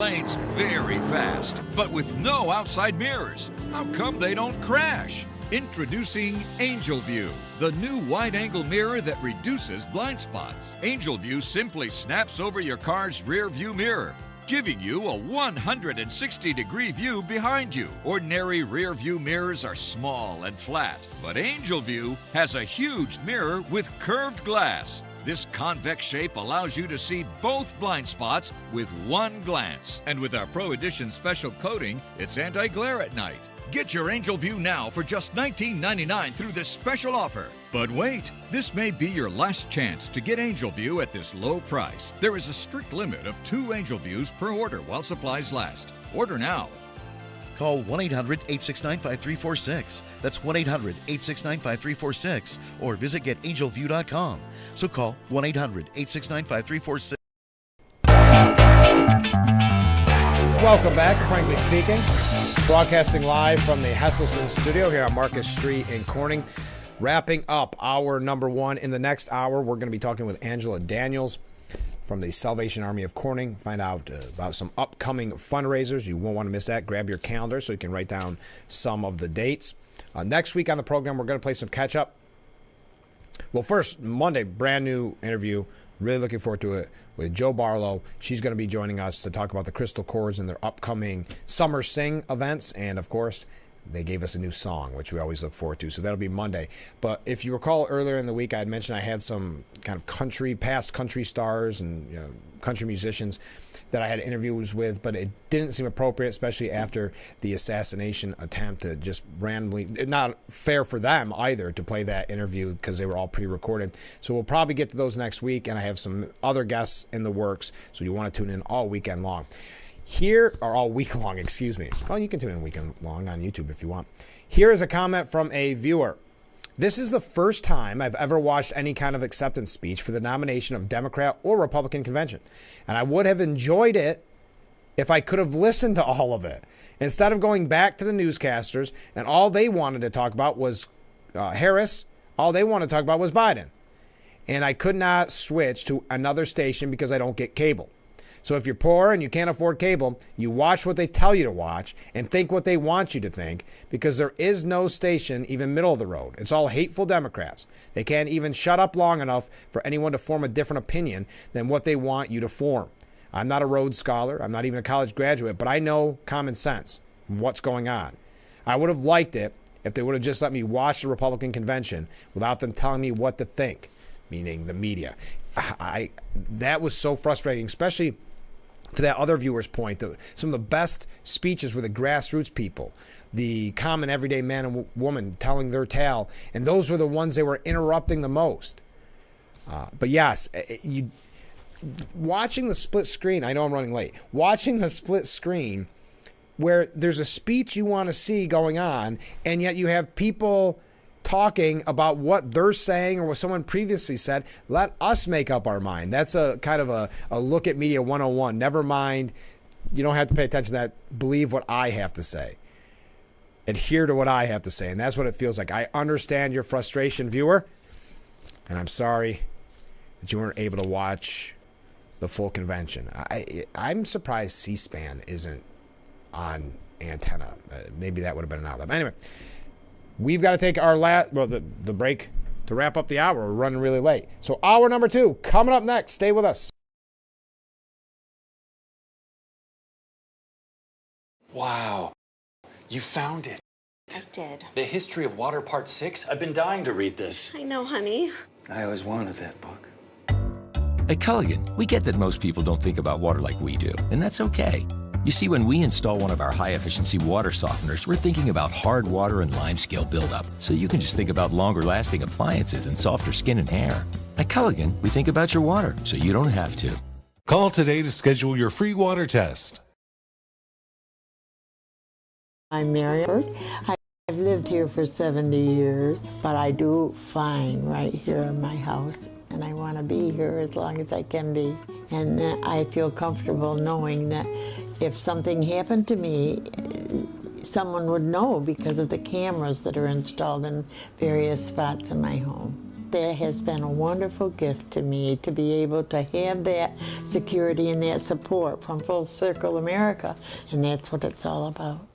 Speaker 5: lanes very fast, but with no outside mirrors. How come they don't crash? Introducing Angel View, the new wide-angle mirror that reduces blind spots. Angel View simply snaps over your car's rear view mirror, giving you a 160-degree view behind you. Ordinary rear view mirrors are small and flat, but Angel View has a huge mirror with curved glass. This convex shape allows you to see both blind spots with one glance. And with our Pro Edition special coating, it's anti-glare at night. Get your Angel View now for just $19.99 through this special offer. But wait, this may be your last chance to get Angel View at this low price. There is a strict limit of 2 Angel Views per order while supplies last. Order now.
Speaker 6: Call 1-800-869-5346. That's 1-800-869-5346. Or visit getangelview.com. So call 1-800-869-5346.
Speaker 1: Welcome back to Frankly Speaking. Broadcasting live from the Hesselsen studio here on Marcus Street in Corning. Wrapping up hour number 1. In the next hour, we're going to be talking with Angela Daniels from the Salvation Army of Corning. Find out about some upcoming fundraisers. You won't want to miss that. Grab your calendar so you can write down some of the dates. Next week on the program, we're going to play some catch-up. Well, first, Monday, brand new interview. Really looking forward to it with Joe Barlow. She's going to be joining us to talk about the Crystal Chords and their upcoming Summer Sing events. And, of course, they gave us a new song, which we always look forward to. So that'll be Monday. But if you recall earlier in the week, I had mentioned I had some kind of past country stars and country musicians that I had interviews with, but it didn't seem appropriate, especially after the assassination attempt, to just randomly, not fair for them either to play that interview because they were all pre-recorded. So we'll probably get to those next week, and I have some other guests in the works, so you want to tune in all weekend long. Here, or all week long, excuse me. Well, you can tune in weekend long on YouTube if you want. Here is a comment from a viewer. This is the first time I've ever watched any kind of acceptance speech for the nomination of Democrat or Republican convention. And I would have enjoyed it if I could have listened to all of it. Instead of going back to the newscasters and all they wanted to talk about was Harris, all they wanted to talk about was Biden. And I could not switch to another station because I don't get cable. So if you're poor and you can't afford cable, you watch what they tell you to watch and think what they want you to think, because there is no station even middle of the road. It's all hateful Democrats. They can't even shut up long enough for anyone to form a different opinion than what they want you to form. I'm not a Rhodes Scholar. I'm not even a college graduate, but I know common sense and what's going on. I would have liked it if they would have just let me watch the Republican convention without them telling me what to think, meaning the media. That was so frustrating, especially to that other viewer's point. Some of the best speeches were the grassroots people, the common everyday man and woman telling their tale, and those were the ones they were interrupting the most. But yes, watching the split screen, I know I'm running late, watching the split screen where there's a speech you want to see going on, and yet you have people talking about what they're saying or what someone previously said. Let us make up our mind. That's a kind of a look at media 101. Never mind, you don't have to pay attention to that. Believe what I have to say. Adhere to what I have to say. And that's what it feels like. I understand your frustration, viewer, and I'm sorry that you weren't able to watch the full convention. I'm surprised C-SPAN isn't on antenna. Maybe that would have been an outlet. But anyway, we've got to take our the break to wrap up the hour. We're running really late. So hour number 2 coming up next. Stay with us.
Speaker 18: You found it.
Speaker 19: I did.
Speaker 18: The History of Water Part 6? I've been dying to read this.
Speaker 19: I know, honey.
Speaker 18: I always wanted that book.
Speaker 20: At Culligan, we get that most people don't think about water like we do, and that's okay. You see, when we install one of our high-efficiency water softeners, we're thinking about hard water and limescale buildup, so you can just think about longer-lasting appliances and softer skin and hair. At Culligan, we think about your water, so you don't have to.
Speaker 21: Call today to schedule your free water test.
Speaker 22: I'm Mary. I've lived here for 70 years, but I do fine right here in my house, and I want to be here as long as I can be. And I feel comfortable knowing that if something happened to me, someone would know because of the cameras that are installed in various spots in my home. That has been a wonderful gift to me to be able to have that security and that support from Full Circle America, and that's what it's all about.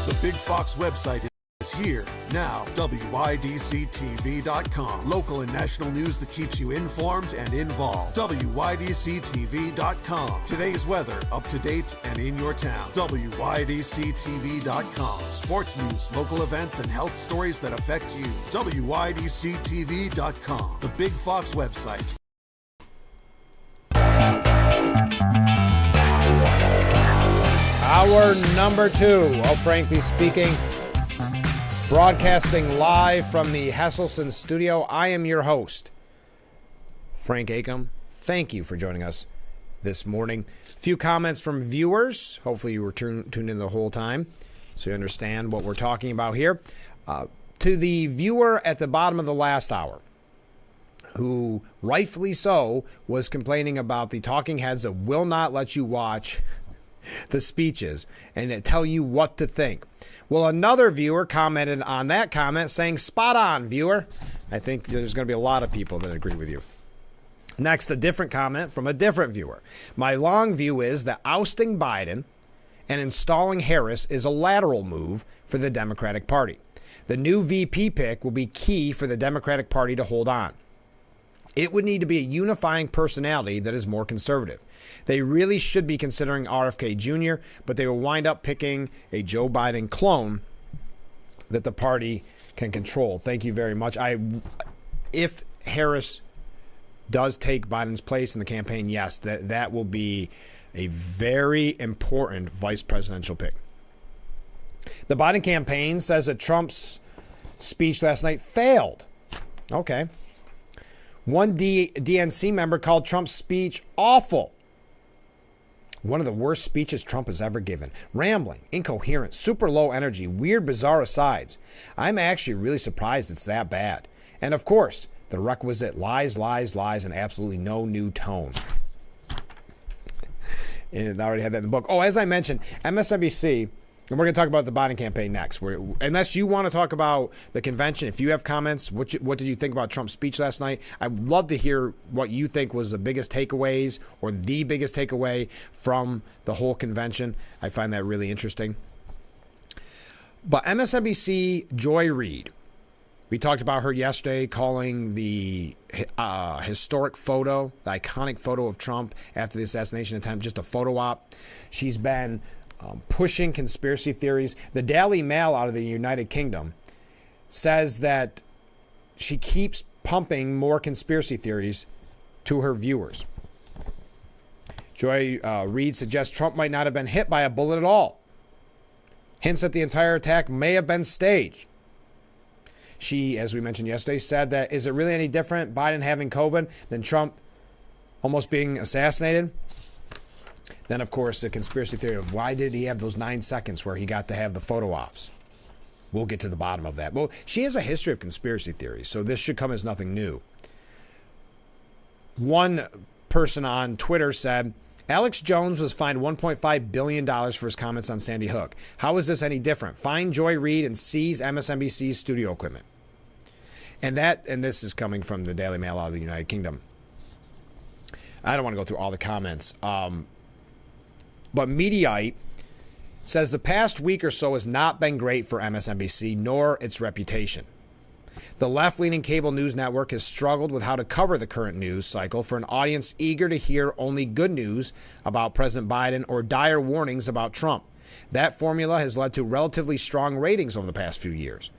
Speaker 13: The Big Fox website is here now. WYDCTV.com. Local and national news that keeps you informed and involved. WYDCTV.com. Today's weather, up to date and in your town. WYDCTV.com. Sports news, local events, and health stories that affect you. WYDCTV.com. The Big Fox website.
Speaker 1: Hour number 2 of Frankly Speaking, broadcasting live from the Hesselson studio. I am your host, Frank Acom. Thank you for joining us this morning. A few comments from viewers. Hopefully you were tuned in the whole time so you understand what we're talking about here. To the viewer at the bottom of the last hour, who rightfully so was complaining about the talking heads that will not let you watch the speeches and tell you what to think. Well, another viewer commented on that comment saying, spot on, viewer. I think there's going to be a lot of people that agree with you. Next, a different comment from a different viewer. My long view is that ousting Biden and installing Harris is a lateral move for the Democratic Party. The new VP pick will be key for the Democratic Party to hold on. It would need to be a unifying personality that is more conservative. They really should be considering RFK Jr., but they will wind up picking a Joe Biden clone that the party can control. Thank you very much. If Harris does take Biden's place in the campaign, yes, that will be a very important vice presidential pick. The Biden campaign says that Trump's speech last night failed. Okay. One DNC member called Trump's speech awful. One of the worst speeches Trump has ever given. Rambling, incoherent, super low energy, weird, bizarre asides. I'm actually really surprised it's that bad. And of course, the requisite lies, lies, lies, and absolutely no new tone. And I already had that in the book. Oh, as I mentioned, MSNBC, and we're going to talk about the Biden campaign next. Unless you want to talk about the convention, if you have comments, what did you think about Trump's speech last night? I'd love to hear what you think was the biggest takeaways or the biggest takeaway from the whole convention. I find that really interesting. But MSNBC Joy Reid, we talked about her yesterday, calling the historic photo, the iconic photo of Trump after the assassination attempt, just a photo op. She's been pushing conspiracy theories. The Daily Mail out of the United Kingdom says that she keeps pumping more conspiracy theories to her viewers. Joy Reid suggests Trump might not have been hit by a bullet at all. Hints that the entire attack may have been staged. She, as we mentioned yesterday, said that, is it really any different, Biden having COVID, than Trump almost being assassinated? Then, of course, the conspiracy theory of why did he have those 9 seconds where he got to have the photo ops? We'll get to the bottom of that. Well, she has a history of conspiracy theories, so this should come as nothing new. One person on Twitter said, Alex Jones was fined $1.5 billion for his comments on Sandy Hook. How is this any different? Find Joy Reid and seize MSNBC's studio equipment. And this is coming from the Daily Mail out of the United Kingdom. I don't want to go through all the comments. But Mediaite says the past week or so has not been great for MSNBC nor its reputation. The left-leaning cable news network has struggled with how to cover the current news cycle for an audience eager to hear only good news about President Biden or dire warnings about Trump. That formula has led to relatively strong ratings over the past few years.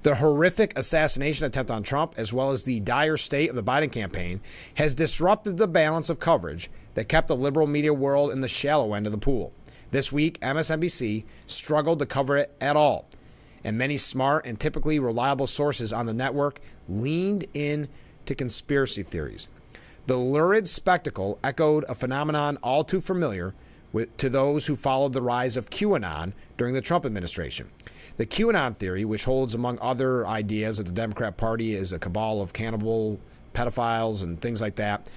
Speaker 1: The horrific assassination attempt on Trump, as well as the dire state of the Biden campaign, has disrupted the balance of coverage that kept the liberal media world in the shallow end of the pool. This week, MSNBC struggled to cover it at all, and many smart and typically reliable sources on the network leaned in to conspiracy theories. The lurid spectacle echoed a phenomenon all too familiar to those who followed the rise of QAnon during the Trump administration. The QAnon theory, which holds among other ideas that the Democrat Party is a cabal of cannibal pedophiles and things like that.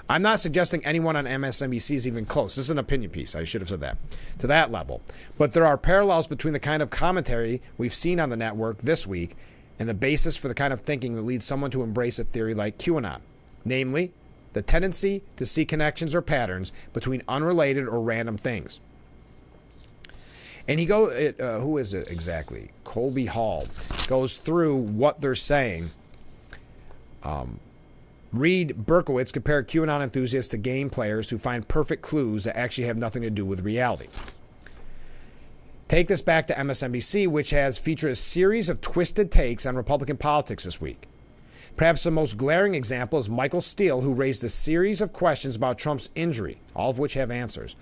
Speaker 1: I'm not suggesting anyone on MSNBC is even close. This is an opinion piece. I should have said that. To that level. But there are parallels between the kind of commentary we've seen on the network this week and the basis for the kind of thinking that leads someone to embrace a theory like QAnon. Namely, the tendency to see connections or patterns between unrelated or random things. And who is it exactly? Colby Hall goes through what they're saying. Reed Berkowitz compared QAnon enthusiasts to game players who find perfect clues that actually have nothing to do with reality. Take this back to MSNBC, which has featured a series of twisted takes on Republican politics this week. Perhaps the most glaring example is Michael Steele, who raised a series of questions about Trump's injury, all of which have answers,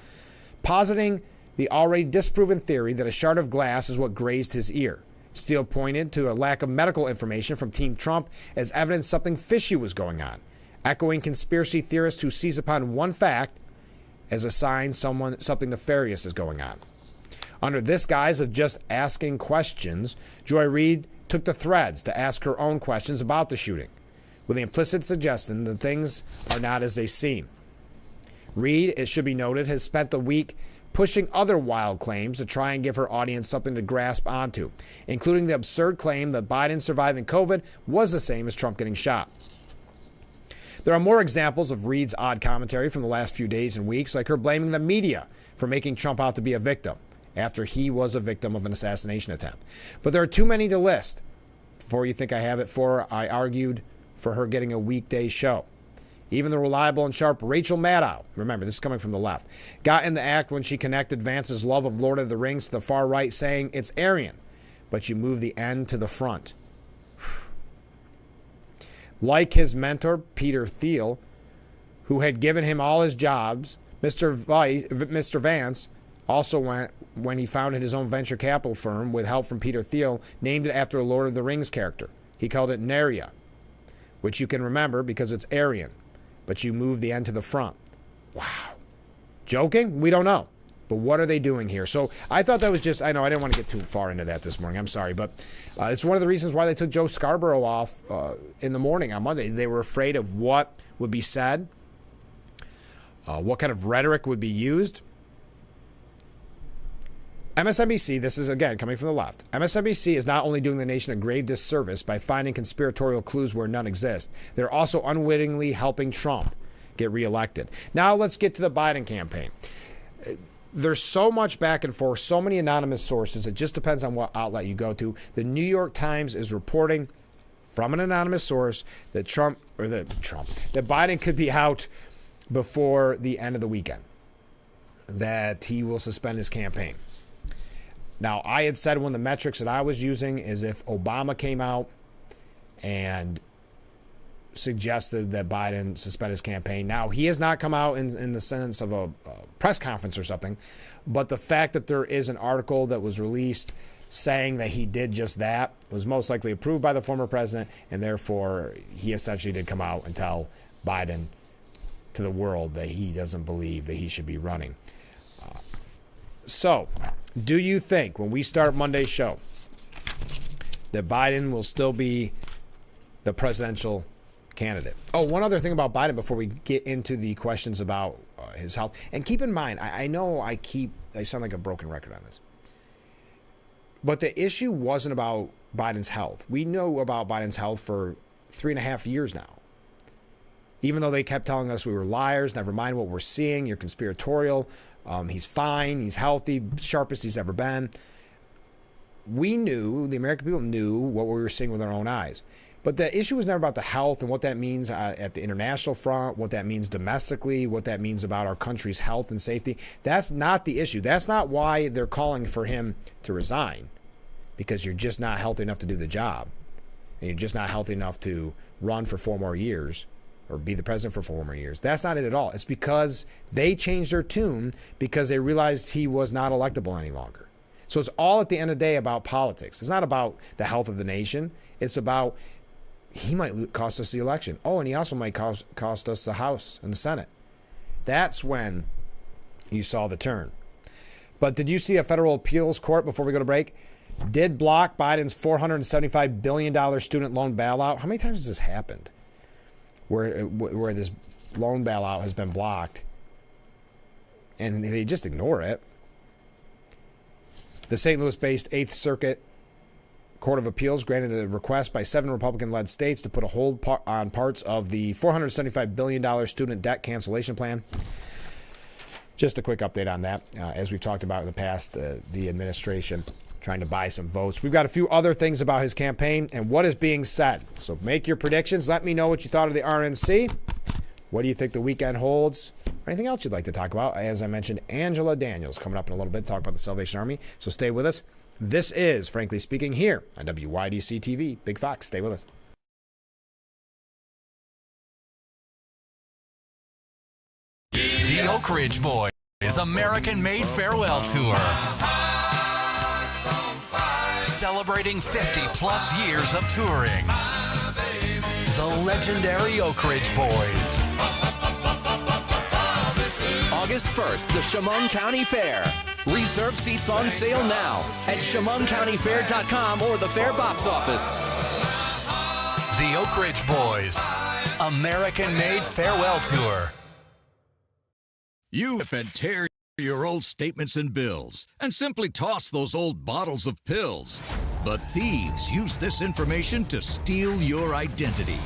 Speaker 1: positing the already disproven theory that a shard of glass is what grazed his ear. Steele pointed to a lack of medical information from Team Trump as evidence something fishy was going on, echoing conspiracy theorists who seize upon one fact as a sign something nefarious is going on. Under this guise of just asking questions, Joy Reid took to threads to ask her own questions about the shooting, with the implicit suggestion that things are not as they seem. Reid, it should be noted, has spent the week pushing other wild claims to try and give her audience something to grasp onto, including the absurd claim that Biden surviving COVID was the same as Trump getting shot. There are more examples of Reid's odd commentary from the last few days and weeks, like her blaming the media for making Trump out to be a victim, after he was a victim of an assassination attempt. But there are too many to list. Before you think I have it for, I argued for her getting a weekday show. Even the reliable and sharp Rachel Maddow, remember this is coming from the left, got in the act when she connected Vance's love of Lord of the Rings to the far right, saying it's Aryan, but you move the end to the front. Like his mentor, Peter Thiel, who had given him all his jobs, Mr. Vance also went when he founded his own venture capital firm with help from Peter Thiel, named it after a Lord of the Rings character. He called it Narya, which you can remember because it's Aryan, but you move the end to the front. Wow. Joking? We don't know. But what are they doing here? So I thought that was just, I know I didn't want to get too far into that this morning. I'm sorry, but it's one of the reasons why they took Joe Scarborough off in the morning on Monday. They were afraid of what would be said, what kind of rhetoric would be used. MSNBC, this is again coming from the left, MSNBC is not only doing the nation a grave disservice by finding conspiratorial clues where none exist, they're also unwittingly helping Trump get reelected. Now let's get to the Biden campaign. There's so much back and forth, so many anonymous sources. It just depends on what outlet you go to. The New York Times is reporting from an anonymous source that that Biden could be out before the end of the weekend, that he will suspend his campaign. Now, I had said one of the metrics that I was using is if Obama came out and suggested that Biden suspend his campaign. Now, he has not come out in the sense of a press conference or something, but the fact that there is an article that was released saying that he did just that was most likely approved by the former president, and therefore he essentially did come out and tell Biden to the world that he doesn't believe that he should be running. So, do you think when we start Monday's show that Biden will still be the presidential candidate? Oh, one other thing about Biden before we get into the questions about his health. And keep in mind, I know I sound like a broken record on this, but the issue wasn't about Biden's health. We know about Biden's health for 3.5 years now. Even though they kept telling us we were liars, never mind what we're seeing, you're conspiratorial, he's fine, he's healthy, sharpest he's ever been. we knew, the American people knew what we were seeing with our own eyes. But the issue was never about the health and what that means at the international front, what that means domestically, what that means about our country's health and safety. That's not the issue. That's not why they're calling for him to resign, because you're just not healthy enough to do the job. And you're just not healthy enough to run for 4 more years or be the president for 4 more years. That's not it at all. It's because they changed their tune because they realized he was not electable any longer. So it's all at the end of the day about politics. It's not about the health of the nation. It's about he might cost us the election. Oh, and he also might cost us the House and the Senate. That's when you saw the turn. But did you see a federal appeals court, before we go to break, did block Biden's $475 billion student loan bailout? How many times has this happened where this loan bailout has been blocked and they just ignore it? The St. Louis-based 8th Circuit Court of Appeals granted a request by 7 Republican-led states to put a hold on parts of the $475 billion student debt cancellation plan. Just a quick update on that. As we've talked about in the past, the administration trying to buy some votes. We've got a few other things about his campaign and what is being said. So make your predictions. Let me know what you thought of the RNC. What do you think the weekend holds? Or anything else you'd like to talk about? As I mentioned, Angela Daniels coming up in a little bit to talk about the Salvation Army. So stay with us. This is Frankly Speaking here on WYDC TV. Big Fox, stay with us.
Speaker 9: The Oak Ridge Boys American-made farewell tour. Celebrating 50-plus years of touring. The legendary Oak Ridge Boys. August 1st, the Chemung County Fair. Reserve seats on sale now at ChemungCountyFair.com or the Fair box office. The Oak Ridge Boys, American-made farewell tour.
Speaker 5: You and tear your old statements and bills and simply toss those old bottles of pills. But thieves use this information to steal your identity.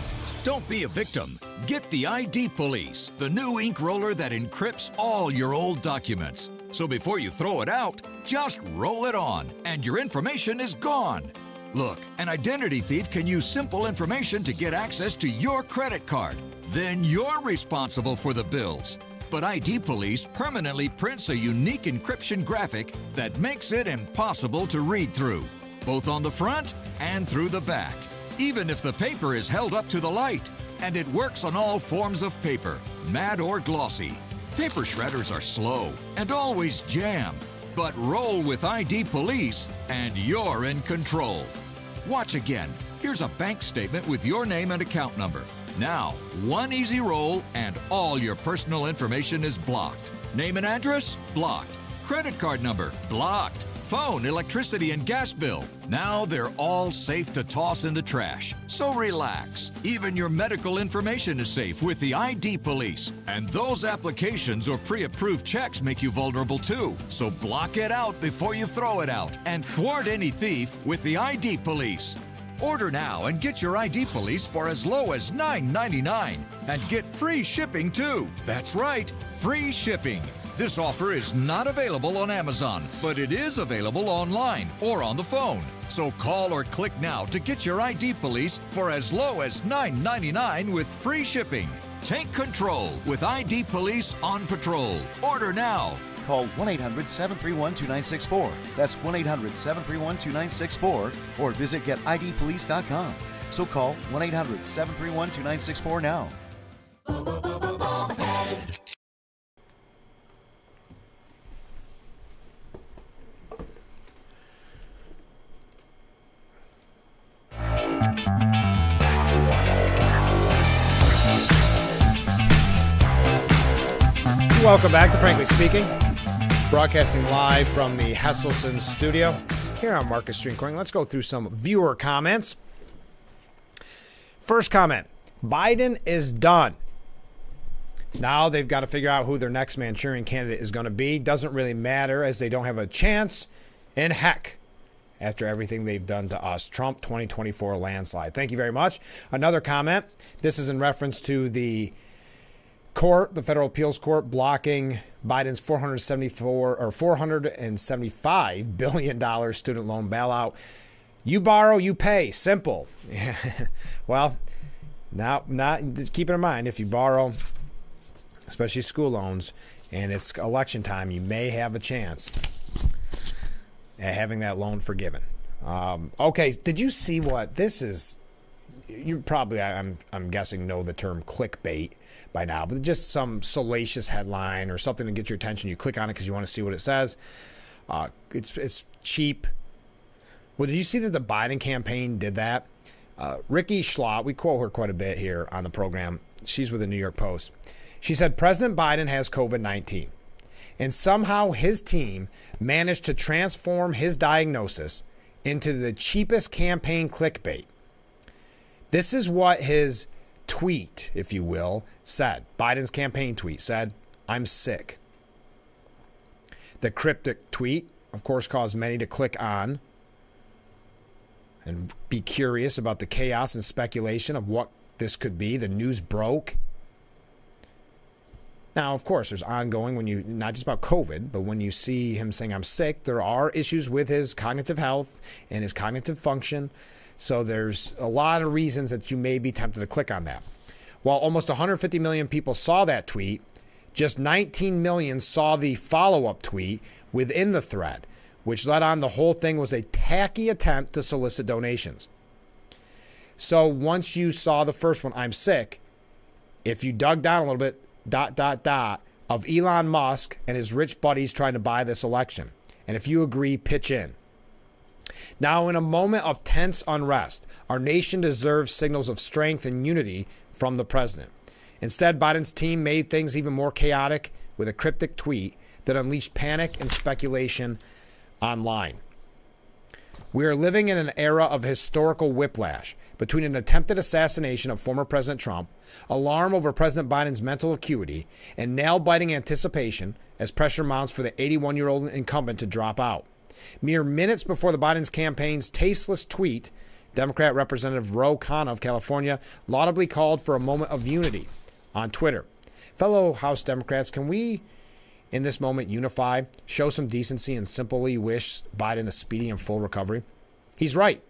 Speaker 5: Don't be a victim. Get the ID Police, the new ink roller that encrypts all your old documents. So before you throw it out, just roll it on and your information is gone. Look, an identity thief can use simple information to get access to your credit card. Then you're responsible for the bills. But ID Police permanently prints a unique encryption graphic that makes it impossible to read through, both on the front and through the back, even if the paper is held up to the light. And it works on all forms of paper, matte or glossy. Paper shredders are slow and always jam, but roll with ID Police and you're in control. Watch again. Here's a bank statement with your name and account number. Now, one easy roll and all your personal information is blocked. Name and address? Blocked. Credit card number? Blocked. Phone, electricity, and gas bill. Now they're all safe to toss in the trash. So relax. Even your medical information is safe with the ID Police. And those applications or pre-approved checks make you vulnerable too. So block it out before you throw it out. And thwart any thief with the ID Police. Order now and get your ID Police for as low as $9.99. And get free shipping too. That's right, free shipping. This offer is not available on Amazon, but it is available online or on the phone. So call or click now to get your ID Police for as low as $9.99 with free shipping. Take control with ID Police on patrol. Order now.
Speaker 6: Call 1-800-731-2964. That's 1-800-731-2964. Or visit getidpolice.com. So call 1-800-731-2964 now.
Speaker 1: Welcome back to Frankly Speaking, broadcasting live from the Hesselson studio here on Market Street Coin. Let's go through some viewer comments. First comment, Biden is done. Now they've got to figure out who their next Manchurian candidate is going to be. Doesn't really matter as they don't have a chance. And heck, after everything they've done to us. Trump 2024 landslide. Thank you very much. Another comment. This is in reference to the The federal appeals court, blocking Biden's $475 billion student loan bailout. You borrow, you pay. Simple. Well, now, keep in mind, if you borrow, especially school loans, and it's election time, you may have a chance at having that loan forgiven. Okay, did you see what this is? You probably, I'm guessing, know the term clickbait by now, but just some salacious headline or something to get your attention. You click on it because you want to see what it says. It's cheap. Well, did you see that the Biden campaign did that? Ricky Schlott, we quote her quite a bit here on the program. She's with the New York Post. She said, President Biden has COVID-19, and somehow his team managed to transform his diagnosis into the cheapest campaign clickbait. This is what his tweet, if you will, said. Biden's campaign tweet said, I'm sick. The cryptic tweet, of course, caused many to click on and be curious about the chaos and speculation of what this could be. The news broke. Now, of course, there's ongoing when you, not just about COVID, but when you see him saying I'm sick, there are issues with his cognitive health and his cognitive function. So there's a lot of reasons that you may be tempted to click on that. While almost 150 million people saw that tweet, just 19 million saw the follow-up tweet within the thread, which led on the whole thing was a tacky attempt to solicit donations. So once you saw the first one, I'm sick, if you dug down a little bit, of Elon Musk and his rich buddies trying to buy this election. And if you agree, pitch in. Now, in a moment of tense unrest, our nation deserves signals of strength and unity from the president. Instead, Biden's team made things even more chaotic with a cryptic tweet that unleashed panic and speculation online. We are living in an era of historical whiplash between an attempted assassination of former President Trump, alarm over President Biden's mental acuity, and nail-biting anticipation as pressure mounts for the 81-year-old incumbent to drop out. Mere minutes before the Biden's campaign's tasteless tweet, Democrat Representative Ro Khanna of California laudably called for a moment of unity on Twitter. Fellow House Democrats, can we, in this moment, unify, show some decency, and simply wish Biden a speedy and full recovery? He's right.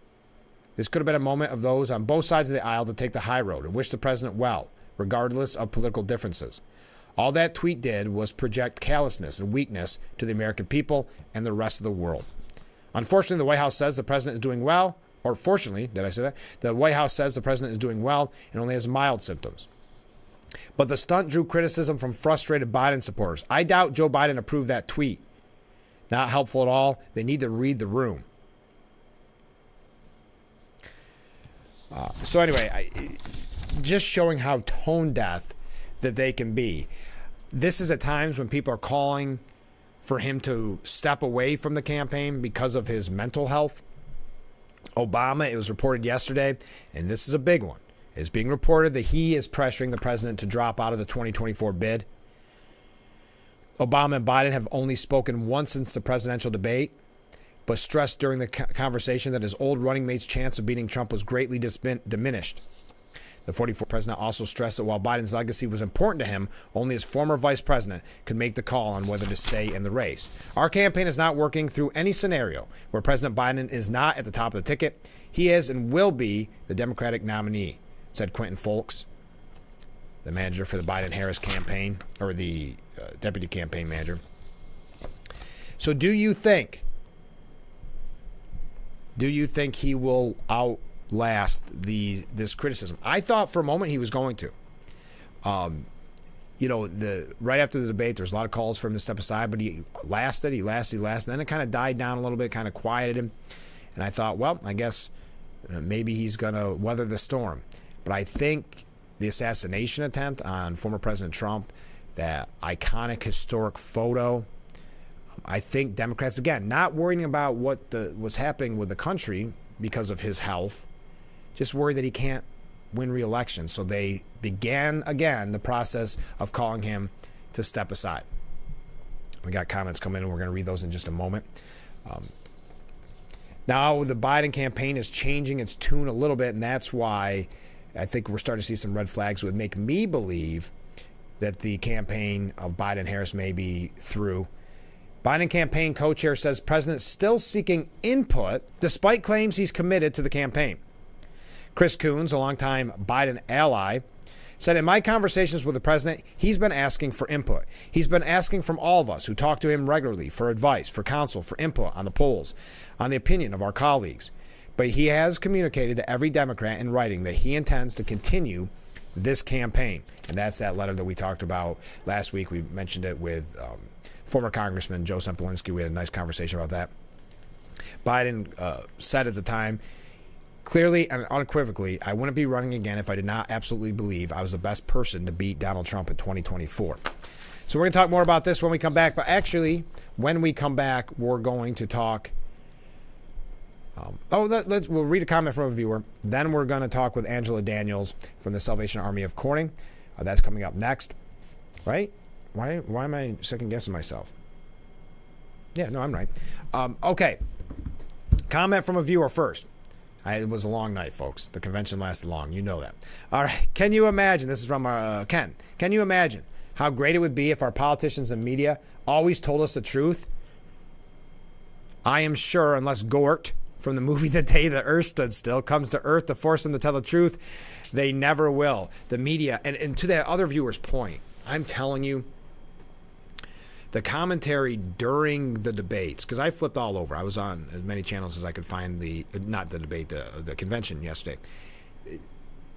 Speaker 1: This could have been a moment of those on both sides of the aisle to take the high road and wish the president well, regardless of political differences. All that tweet did was project callousness and weakness to the American people and the rest of the world. Unfortunately, the White House says the president is doing well, or fortunately, did I say that? The White House says the president is doing well and only has mild symptoms. But the stunt drew criticism from frustrated Biden supporters. I doubt Joe Biden approved that tweet. Not helpful at all. They need to read the room. So anyway, just showing how tone deaf that they can be. This is at times when people are calling for him to step away from the campaign because of his mental health. Obama, it was reported yesterday, and this is a big one. It's being reported that he is pressuring the president to drop out of the 2024 bid. Obama and Biden have only spoken once since the presidential debate, but stressed during the conversation that his old running mate's chance of beating Trump was greatly diminished. The 44th president also stressed that while Biden's legacy was important to him, only his former vice president could make the call on whether to stay in the race. Our campaign is not working through any scenario where President Biden is not at the top of the ticket. He is and will be the Democratic nominee, said Quentin Folks, the manager for the Biden-Harris campaign, or the deputy campaign manager. So do you think he will outlast this criticism? I thought for a moment he was going to. Right after the debate, there's a lot of calls for him to step aside, but he lasted. And then it kind of died down a little bit, kind of quieted him. And I thought, well, I guess maybe he's going to weather the storm. But I think the assassination attempt on former President Trump, that iconic historic photo, I think Democrats, again, not worrying about what's happening with the country because of his health, just worried that he can't win re-election. So they began, again, the process of calling him to step aside. We got comments coming in, and we're going to read those in just a moment. Now the Biden campaign is changing its tune a little bit, and that's why I think we're starting to see some red flags that would make me believe that the campaign of Biden-Harris may be through. Biden campaign co-chair says president still seeking input despite claims he's committed to the campaign. Chris Coons, a longtime Biden ally, said, in my conversations with the president, he's been asking for input. He's been asking from all of us who talk to him regularly for advice, for counsel, for input on the polls, on the opinion of our colleagues. But he has communicated to every Democrat in writing that he intends to continue this campaign. And that's that letter that we talked about last week. We mentioned it with former Congressman Joe Sempolinski. We had a nice conversation about that. Biden said at the time, clearly and unequivocally, I wouldn't be running again if I did not absolutely believe I was the best person to beat Donald Trump in 2024. So we're going to talk more about this when we come back. But actually, when we come back, we're going to talk. We'll read a comment from a viewer. Then we're going to talk with Angela Daniels from the Salvation Army of Corning. That's coming up next. Right? Why am I second guessing myself? Yeah, no, I'm right. Okay. Comment from a viewer first. It was a long night, folks. The convention lasted long. You know that. All right. Can you imagine? This is from Ken. Can you imagine how great it would be if our politicians and media always told us the truth? I am sure, unless Gort from the movie The Day the Earth Stood Still comes to Earth to force them to tell the truth, they never will. The media, and to that other viewer's point, I'm telling you, the commentary during the debates, because I flipped all over. I was on as many channels as I could find the convention yesterday.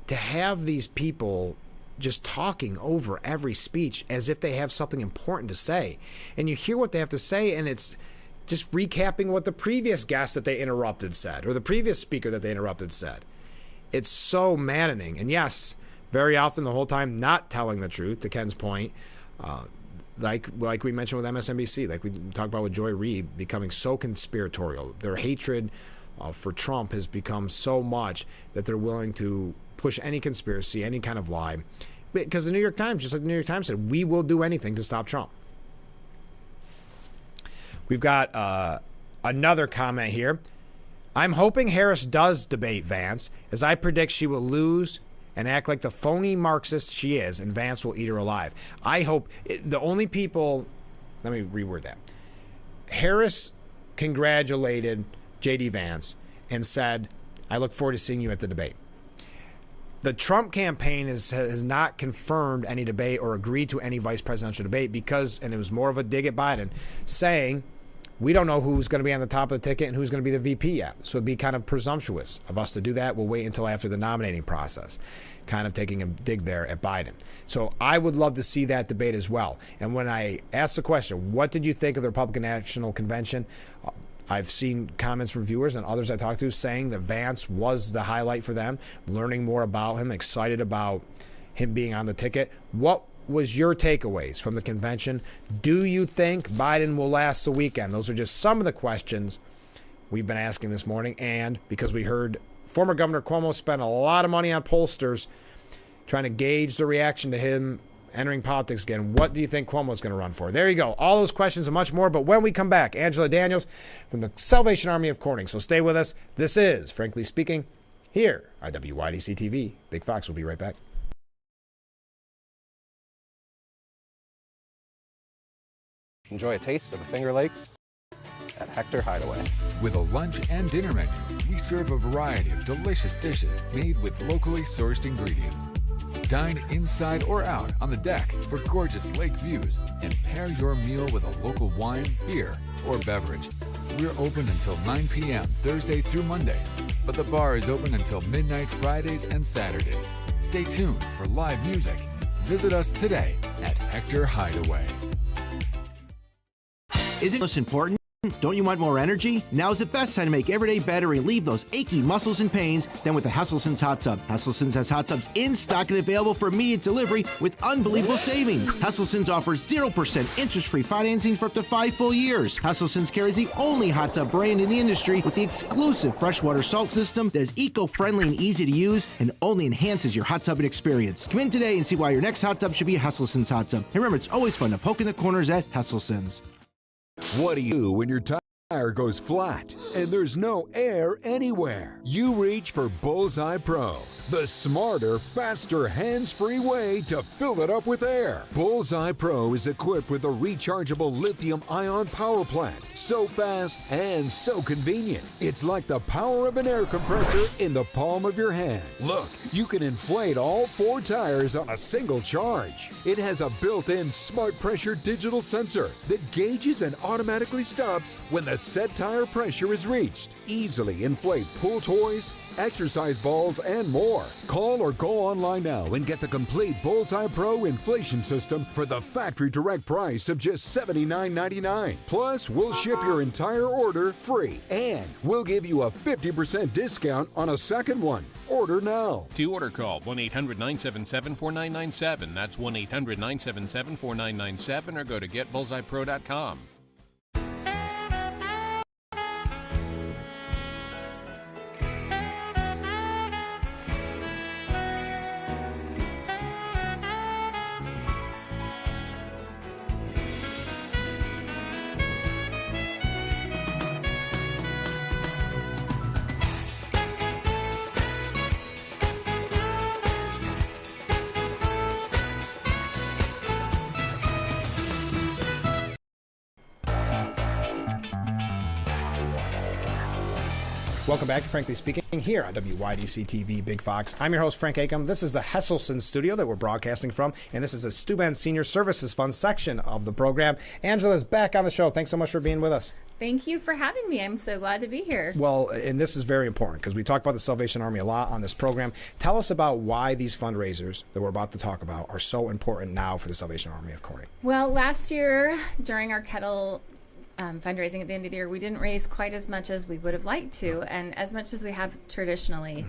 Speaker 1: To have these people just talking over every speech as if they have something important to say. And you hear what they have to say, and it's just recapping what the previous guest that they interrupted said, or the previous speaker that they interrupted said. It's so maddening. And yes, very often the whole time not telling the truth, to Ken's point. Like we mentioned with MSNBC, like we talked about with Joy Reid, becoming so conspiratorial. Their hatred for Trump has become so much that they're willing to push any conspiracy, any kind of lie. Because the New York Times, just like the New York Times said, we will do anything to stop Trump. We've got another comment here. I'm hoping Harris does debate Vance, as I predict she will lose and act like the phony Marxist she is, and Vance will eat her alive. I hope the only people, let me reword that. Harris congratulated J.D. Vance and said, I look forward to seeing you at the debate. The Trump campaign has not confirmed any debate or agreed to any vice presidential debate because, and it was more of a dig at Biden, saying, we don't know who's going to be on the top of the ticket and who's going to be the VP yet. So it'd be kind of presumptuous of us to do that. We'll wait until after the nominating process, kind of taking a dig there at Biden. So I would love to see that debate as well. And when I asked the question, what did you think of the Republican National Convention? I've seen comments from viewers and others I talked to saying that Vance was the highlight for them, learning more about him, excited about him being on the ticket. What was your takeaways from the convention? Do you think Biden will last the weekend? Those are just some of the questions we've been asking this morning. And because we heard former Governor Cuomo spend a lot of money on pollsters trying to gauge the reaction to him entering politics again, what do you think Cuomo's going to run for? There you go. All those questions and much more. But when we come back, Angela Daniels from the Salvation Army of Corning. So stay with us. This is Frankly Speaking here on WYDC TV. Big Fox will be right back.
Speaker 4: Enjoy a taste of the Finger Lakes at Hector Hideaway.
Speaker 8: With a lunch and dinner menu, we serve a variety of delicious dishes made with locally sourced ingredients. Dine inside or out on the deck for gorgeous lake views and pair your meal with a local wine, beer, or beverage. We're open until 9 p.m. Thursday through Monday, but the bar is open until midnight Fridays and Saturdays. Stay tuned for live music. Visit us today at Hector Hideaway.
Speaker 2: Isn't this important? Don't you want more energy? Now's the best time to make every day better and relieve those achy muscles and pains than with the Hesselsen's Hot Tub. Hesselsen's has hot tubs in stock and available for immediate delivery with unbelievable savings. Hesselsen's offers 0% interest-free financing for up to 5 full years. Hesselsen's carries the only hot tub brand in the industry with the exclusive freshwater salt system that is eco-friendly and easy to use and only enhances your hot tubbing experience. Come in today and see why your next hot tub should be a Hesselsen's hot tub. And remember, it's always fun to poke in the corners at Hesselsen's.
Speaker 19: What do you do when your tire goes flat and there's no air anywhere? You reach for Bullseye Pro. the smarter, faster, hands-free way to fill it up with air. Bullseye Pro is equipped with a rechargeable lithium-ion power plant. So fast and so convenient. It's like the power of an air compressor in the palm of your hand. Look, you can inflate all 4 tires on a single charge. It has a built-in smart pressure digital sensor that gauges and automatically stops when the set tire pressure is reached. Easily inflate pool toys, exercise balls, and more. Call or go online now and get the complete Bullseye Pro inflation system for the factory direct price of just $79.99. Plus, we'll ship your entire order free, and we'll give you a 50% discount on a second one. Order now.
Speaker 3: To order, call 1-800-977-4997. That's 1-800-977-4997, or go to getbullseyepro.com.
Speaker 1: Welcome back to Frankly Speaking here on WYDC TV Big Fox. I'm your host, Frank Acom. This is the Hesselson studio that we're broadcasting from, and this is the Steuben Senior Services Fund section of the program. Angela's back on the show. Thanks so much for being with us.
Speaker 10: Thank you for having me. I'm so glad to be here.
Speaker 1: Well, and this is very important because we talk about the Salvation Army a lot on this program. Tell us about why these fundraisers that we're about to talk about are so important now for the Salvation Army of Corning.
Speaker 10: Well, last year during our kettle fundraising at the end of the year, we didn't raise quite as much as we would have liked to, and as much as we have traditionally.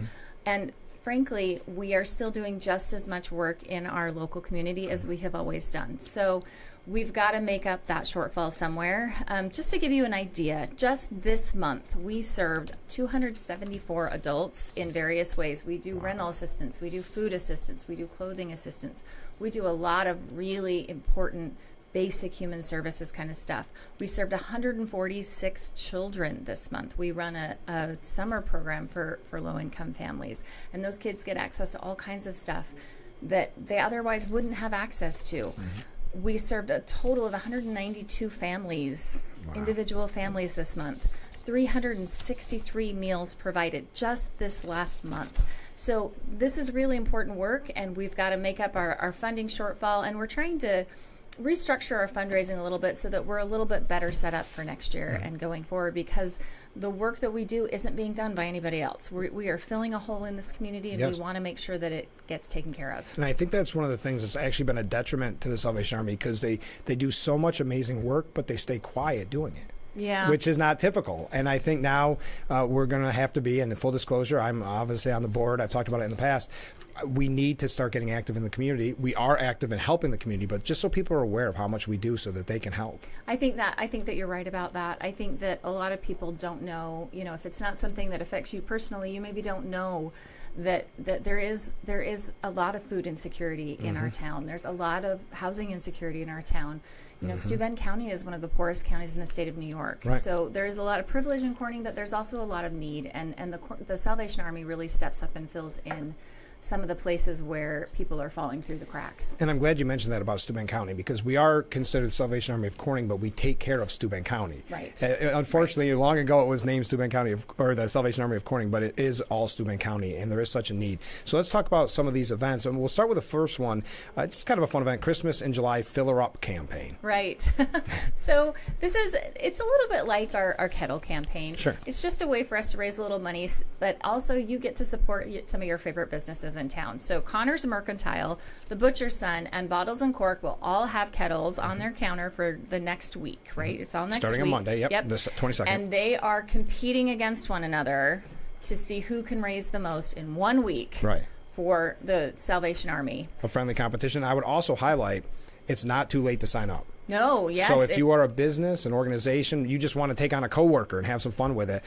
Speaker 10: And frankly, we are still doing just as much work in our local community as we have always done. So we've got to make up that shortfall somewhere. Just to give you an idea, just this month, we served 274 adults in various ways. We do rental assistance, we do food assistance, we do clothing assistance. We do a lot of really important basic human services kind of stuff. We served 146 children this month. We run a summer program for low-income families, and those kids get access to all kinds of stuff that they otherwise wouldn't have access to. We served a total of 192 families, individual families this month. 363 meals provided just this last month. So this is really important work, and we've got to make up our funding shortfall, and we're trying to restructure our fundraising a little bit so that we're a little bit better set up for next year and going forward, because the work that we do isn't being done by anybody else. We are filling a hole in this community, and we want to make sure that it gets taken care of.
Speaker 1: And I think that's one of the things that's actually been a detriment to the Salvation Army, because they do so much amazing work, but they stay quiet doing it.
Speaker 10: Yeah.
Speaker 1: Which is not typical. And I think now we're going to have to be, and in full disclosure, I'm obviously on the board. I've talked about it in the past. We need to start getting active in the community. We are active in helping the community, but just so people are aware of how much we do so that they can help.
Speaker 10: I think that you're right about that. I think that a lot of people don't know, if it's not something that affects you personally, you maybe don't know that there is a lot of food insecurity in our town. There's a lot of housing insecurity in our town. Steuben County is one of the poorest counties in the state of New York.
Speaker 1: Right.
Speaker 10: So there's a lot of privilege in Corning, but there's also a lot of need, and the Salvation Army really steps up and fills in some of the places where people are falling through the cracks.
Speaker 1: And I'm glad you mentioned that about Steuben County, because we are considered the Salvation Army of Corning, but we take care of Steuben County.
Speaker 10: Right.
Speaker 1: Unfortunately, long ago it was named Steuben County or the Salvation Army of Corning, but it is all Steuben County, and there is such a need. So let's talk about some of these events, and we'll start with the first one. It's kind of a fun event, Christmas in July Fill Her Up campaign.
Speaker 10: Right. So it's a little bit like our kettle campaign.
Speaker 1: Sure.
Speaker 10: It's just a way for us to raise a little money, but also you get to support some of your favorite businesses in town. So Connor's Mercantile, the Butcher's Son, and Bottles and Cork will all have kettles on their counter for the next week, right? It's all next
Speaker 1: Starting
Speaker 10: week.
Speaker 1: on Monday, yep. The 22nd.
Speaker 10: And they are competing against one another to see who can raise the most in 1 week for the Salvation Army.
Speaker 1: A friendly competition. I would also highlight, it's not too late to sign up.
Speaker 10: No, yes.
Speaker 1: So if you are a business, an organization, you just want to take on a coworker and have some fun with it,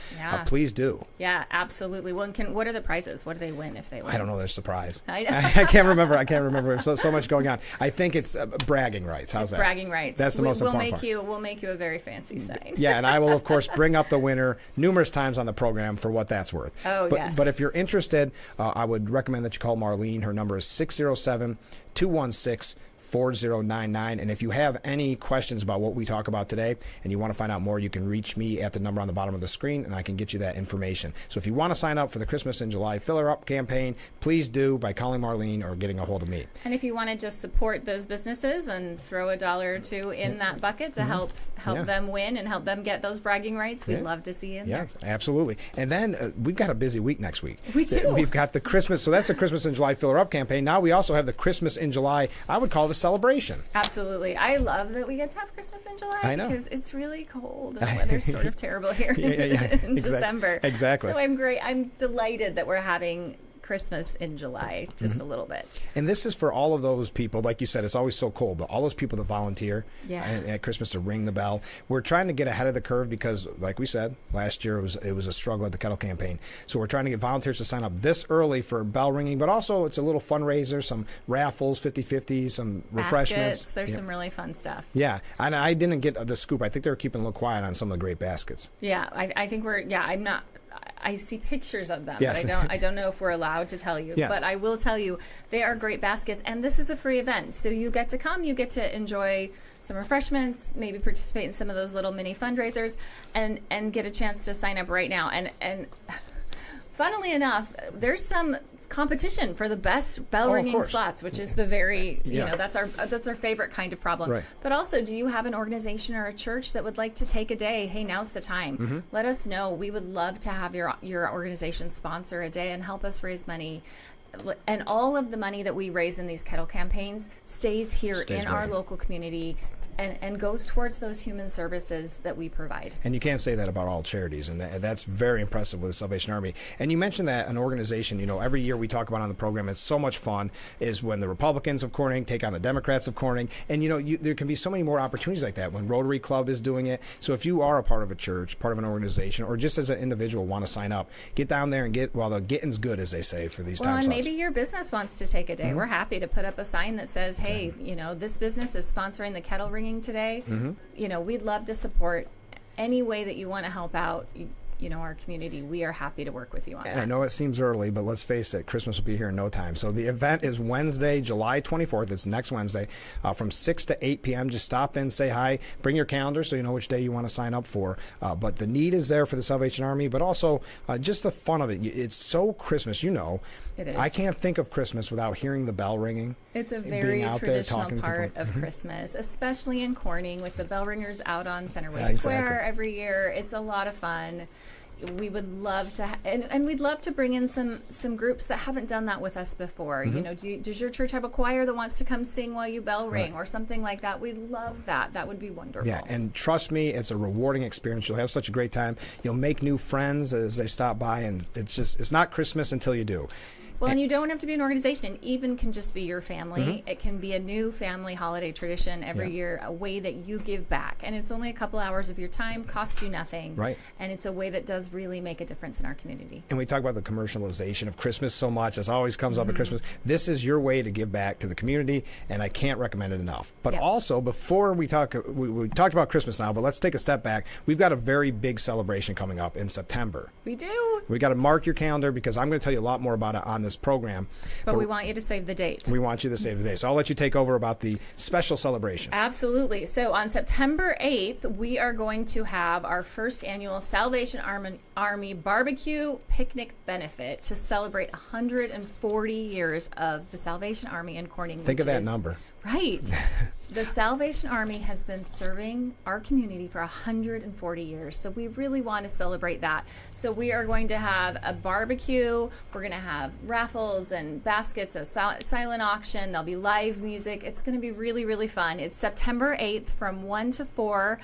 Speaker 1: please do.
Speaker 10: Yeah, absolutely. Well, what are the prizes? What do they win if they win?
Speaker 1: I don't know. There's surprise.
Speaker 10: I know.
Speaker 1: I can't remember. There's so much going on. I think it's bragging rights. How's that?
Speaker 10: Bragging rights.
Speaker 1: That's the most important part.
Speaker 10: We'll make you a very fancy sign.
Speaker 1: Yeah, and I will, of course, bring up the winner numerous times on the program for what that's worth.
Speaker 10: Oh, yes.
Speaker 1: But if you're interested, I would recommend that you call Marlene. Her number is 607-216-4099. And if you have any questions about what we talk about today and you want to find out more, you can reach me at the number on the bottom of the screen and I can get you that information. So if you want to sign up for the Christmas in July Fill Her Up campaign, please do by calling Marlene or getting a hold of me.
Speaker 10: And if you want to just support those businesses and throw $1 or $2 in that bucket to help them win and help them get those bragging rights, we'd love to see you in there.
Speaker 1: Yes, absolutely. And then we've got a busy week next week.
Speaker 10: We do.
Speaker 1: We've got the Christmas, so that's the Christmas in July Fill Her Up campaign. Now we also have the Christmas in July, I would call it a celebration.
Speaker 10: Absolutely. I love that we get to have Christmas in July because it's really cold and the weather's sort of terrible here in December.
Speaker 1: Exactly.
Speaker 10: So I'm delighted that we're having Christmas in July just a little bit.
Speaker 1: And this is for all of those people, like you said, it's always so cold, but all those people that volunteer at Christmas to ring the bell. We're trying to get ahead of the curve because, like we said, last year it was a struggle at the kettle campaign. So we're trying to get volunteers to sign up this early for bell ringing, but also it's a little fundraiser, some raffles, 50-50, some refreshments.
Speaker 10: There's some really fun stuff.
Speaker 1: Yeah, and I didn't get the scoop. I think they were keeping a little quiet on some of the great baskets.
Speaker 10: Yeah, I think I'm not. I see pictures of them,
Speaker 1: yes.
Speaker 10: but I don't know if we're allowed to tell you.
Speaker 1: Yes.
Speaker 10: But I will tell you, they are great baskets, and this is a free event. So you get to come, you get to enjoy some refreshments, maybe participate in some of those little mini fundraisers, and get a chance to sign up right now. And funnily enough, there's some competition for the best bell ringing slots, which is the very that's our favorite kind of problem.
Speaker 1: Right.
Speaker 10: But also, do you have an organization or a church that would like to take a day? Hey, now's the time. Let us know. We would love to have your organization sponsor a day and help us raise money. And all of the money that we raise in these kettle campaigns stays our local community and goes towards those human services that we provide. And
Speaker 1: you can't say that about all charities, and that's very impressive with the Salvation Army. And you mentioned that an organization, every year we talk about on the program, it's so much fun, is when the Republicans of Corning take on the Democrats of Corning. And, there can be so many more opportunities like that when Rotary Club is doing it. So if you are a part of a church, part of an organization, or just as an individual want to sign up, get down there and the getting's good, as they say, for these time slots.
Speaker 10: Well, and maybe your business wants to take a day. We're happy to put up a sign that says, hey, this business is sponsoring the kettle ringing today. We'd love to support any way that you want to help out our community. We are happy to work with you on that.
Speaker 1: I know it seems early, but let's face it, Christmas will be here in no time. So the event is Wednesday, July 24th. It's next Wednesday from 6 to 8 p.m. Just stop in, say hi, bring your calendar so you know which day you want to sign up for. But the need is there for the Salvation Army, but also just the fun of it. It's so Christmas,
Speaker 10: It is.
Speaker 1: I can't think of Christmas without hearing the bell ringing.
Speaker 10: It's a very traditional part of Christmas, especially in Corning with the bell ringers out on Centerway Square every year. It's a lot of fun. We would love to, and we'd love to bring in some groups that haven't done that with us before. Does your church have a choir that wants to come sing while you bell ring or something like that? We'd love that. That would be wonderful.
Speaker 1: Yeah, and trust me, it's a rewarding experience. You'll have such a great time. You'll make new friends as they stop by, and it's not Christmas until you do.
Speaker 10: Well, and you don't have to be an organization. It even can just be your family. It can be a new family holiday tradition every year, a way that you give back. And it's only a couple hours of your time, costs you nothing.
Speaker 1: Right.
Speaker 10: And it's a way that does really make a difference in our community.
Speaker 1: And we talk about the commercialization of Christmas so much. This always comes up at Christmas. This is your way to give back to the community, and I can't recommend it enough. But also, before we talked about Christmas now, but let's take a step back. We've got a very big celebration coming up in September.
Speaker 10: We do.
Speaker 1: We got to mark your calendar because I'm going to tell you a lot more about it on this program.
Speaker 10: But we want you to save the date.
Speaker 1: We want you to save the date. So I'll let you take over about the special celebration.
Speaker 10: Absolutely. So on September 8th, we are going to have our first annual Salvation Army Barbecue Picnic Benefit to celebrate 140 years of the Salvation Army in Corning.
Speaker 1: Think of that number.
Speaker 10: Right. The Salvation Army has been serving our community for 140 years, so we really want to celebrate that. So we are going to have a barbecue, we're going to have raffles and baskets, a silent auction, there'll be live music. It's going to be really, really fun. It's September 8th from 1 to 4.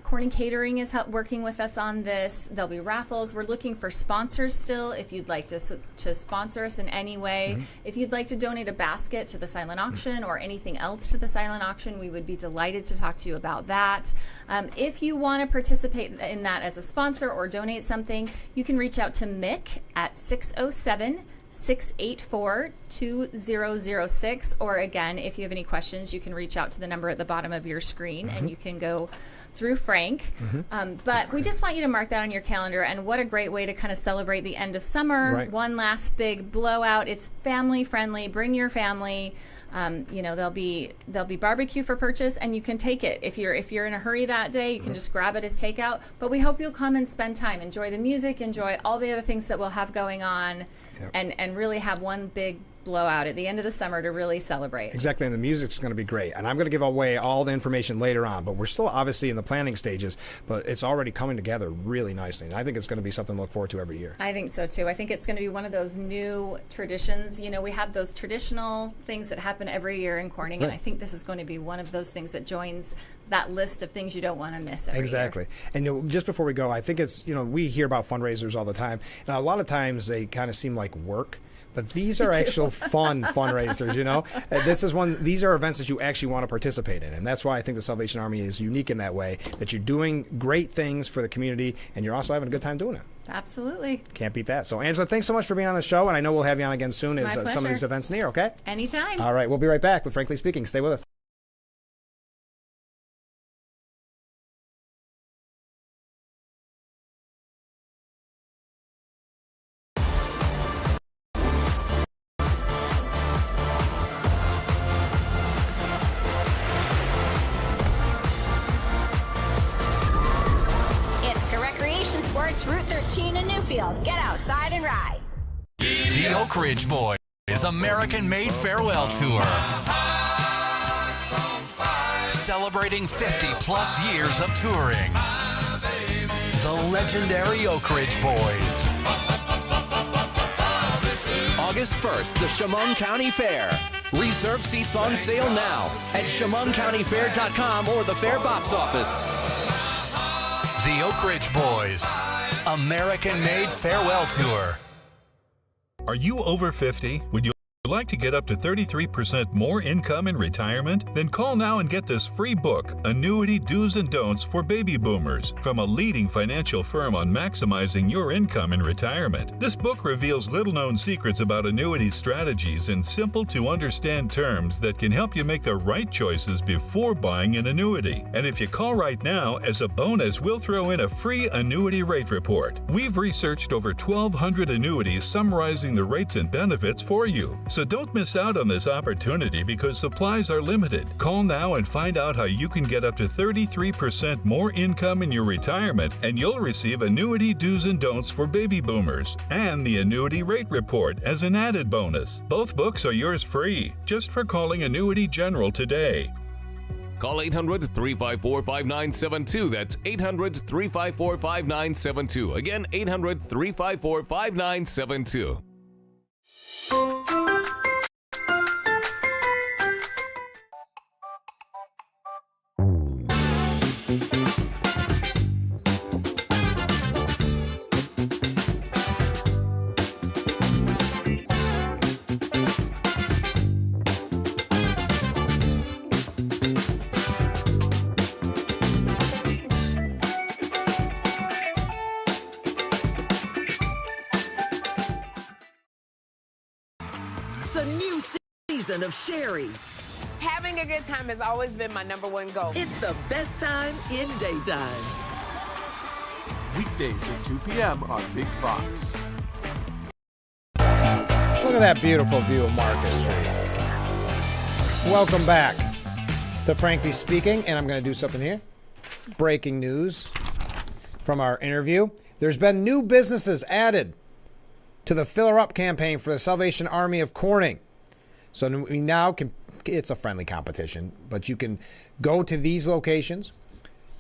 Speaker 10: Corning Catering is working with us on this. There'll be raffles. We're looking for sponsors still. If you'd like to sponsor us in any way, if you'd like to donate a basket to the silent auction or anything else to the silent auction, we would be delighted to talk to you about that. If you want to participate in that as a sponsor or donate something, you can reach out to Mick at 607-684-2006, or again, if you have any questions, you can reach out to the number at the bottom of your screen and you can go through Frank. But we just want you to mark that on your calendar, and what a great way to kind of celebrate the end of summer.
Speaker 1: Right.
Speaker 10: One last big blowout. It's family friendly. Bring your family. There'll be barbecue for purchase, and you can take it. If you're in a hurry that day, you can just grab it as takeout. But we hope you'll come and spend time, enjoy the music, enjoy all the other things that we'll have going on, and really have one big blowout at the end of the summer to really celebrate.
Speaker 1: Exactly, and the music's going to be great. And I'm going to give away all the information later on, but we're still obviously in the planning stages, but it's already coming together really nicely. And I think it's going to be something to look forward to every year.
Speaker 10: I think so too. I think it's going to be one of those new traditions. We have those traditional things that happen every year in Corning, and I think this is going to be one of those things that joins that list of things you don't want to miss every
Speaker 1: Exactly.
Speaker 10: year.
Speaker 1: And just before we go, I think it's, we hear about fundraisers all the time, and a lot of times they kind of seem like work. But these are actual fun fundraisers, These are events that you actually want to participate in. And that's why I think the Salvation Army is unique in that way, that you're doing great things for the community and you're also having a good time doing it.
Speaker 10: Absolutely.
Speaker 1: Can't beat that. So, Angela, thanks so much for being on the show. And I know we'll have you on again soon as some of these events near, okay?
Speaker 10: Anytime.
Speaker 1: All right. We'll be right back with Frankly Speaking. Stay with us.
Speaker 11: Route 13 in Newfield. Get outside and ride.
Speaker 9: The Oak Ridge Boys American-made farewell tour. Celebrating 50-plus years of touring. The legendary Oak Ridge Boys. August 1st, the Chemung County Fair. Reserve seats on sale now at ChemungCountyFair.com or the Fair box office. The Oak Ridge Boys American-made farewell tour.
Speaker 16: Are you over 50? Would you like to get up to 33% more income in retirement? Then call now and get this free book, Annuity Do's and Don'ts for Baby Boomers, from a leading financial firm on maximizing your income in retirement. This book reveals little-known secrets about annuity strategies in simple-to-understand terms that can help you make the right choices before buying an annuity. And if you call right now, as a bonus, we'll throw in a free annuity rate report. We've researched over 1,200 annuities summarizing the rates and benefits for you. So don't miss out on this opportunity because supplies are limited. Call now and find out how you can get up to 33% more income in your retirement, and you'll receive Annuity Do's and Don'ts for Baby Boomers and the Annuity Rate Report as an added bonus. Both books are yours free, just for calling Annuity General today.
Speaker 17: Call 800-354-5972. That's 800-354-5972. Again, 800-354-5972.
Speaker 12: Of Sherry.
Speaker 23: Having a good time has always been my number one goal.
Speaker 12: It's the best time in daytime.
Speaker 13: Weekdays at 2 p.m. on Big Fox.
Speaker 1: Look at that beautiful view of Market Street. Welcome back to Frankly Speaking, and I'm going to do something here. Breaking news from our interview. There's been new businesses added to the Fill Her Up campaign for the Salvation Army of Corning. So we now can, it's a friendly competition, but you can go to these locations,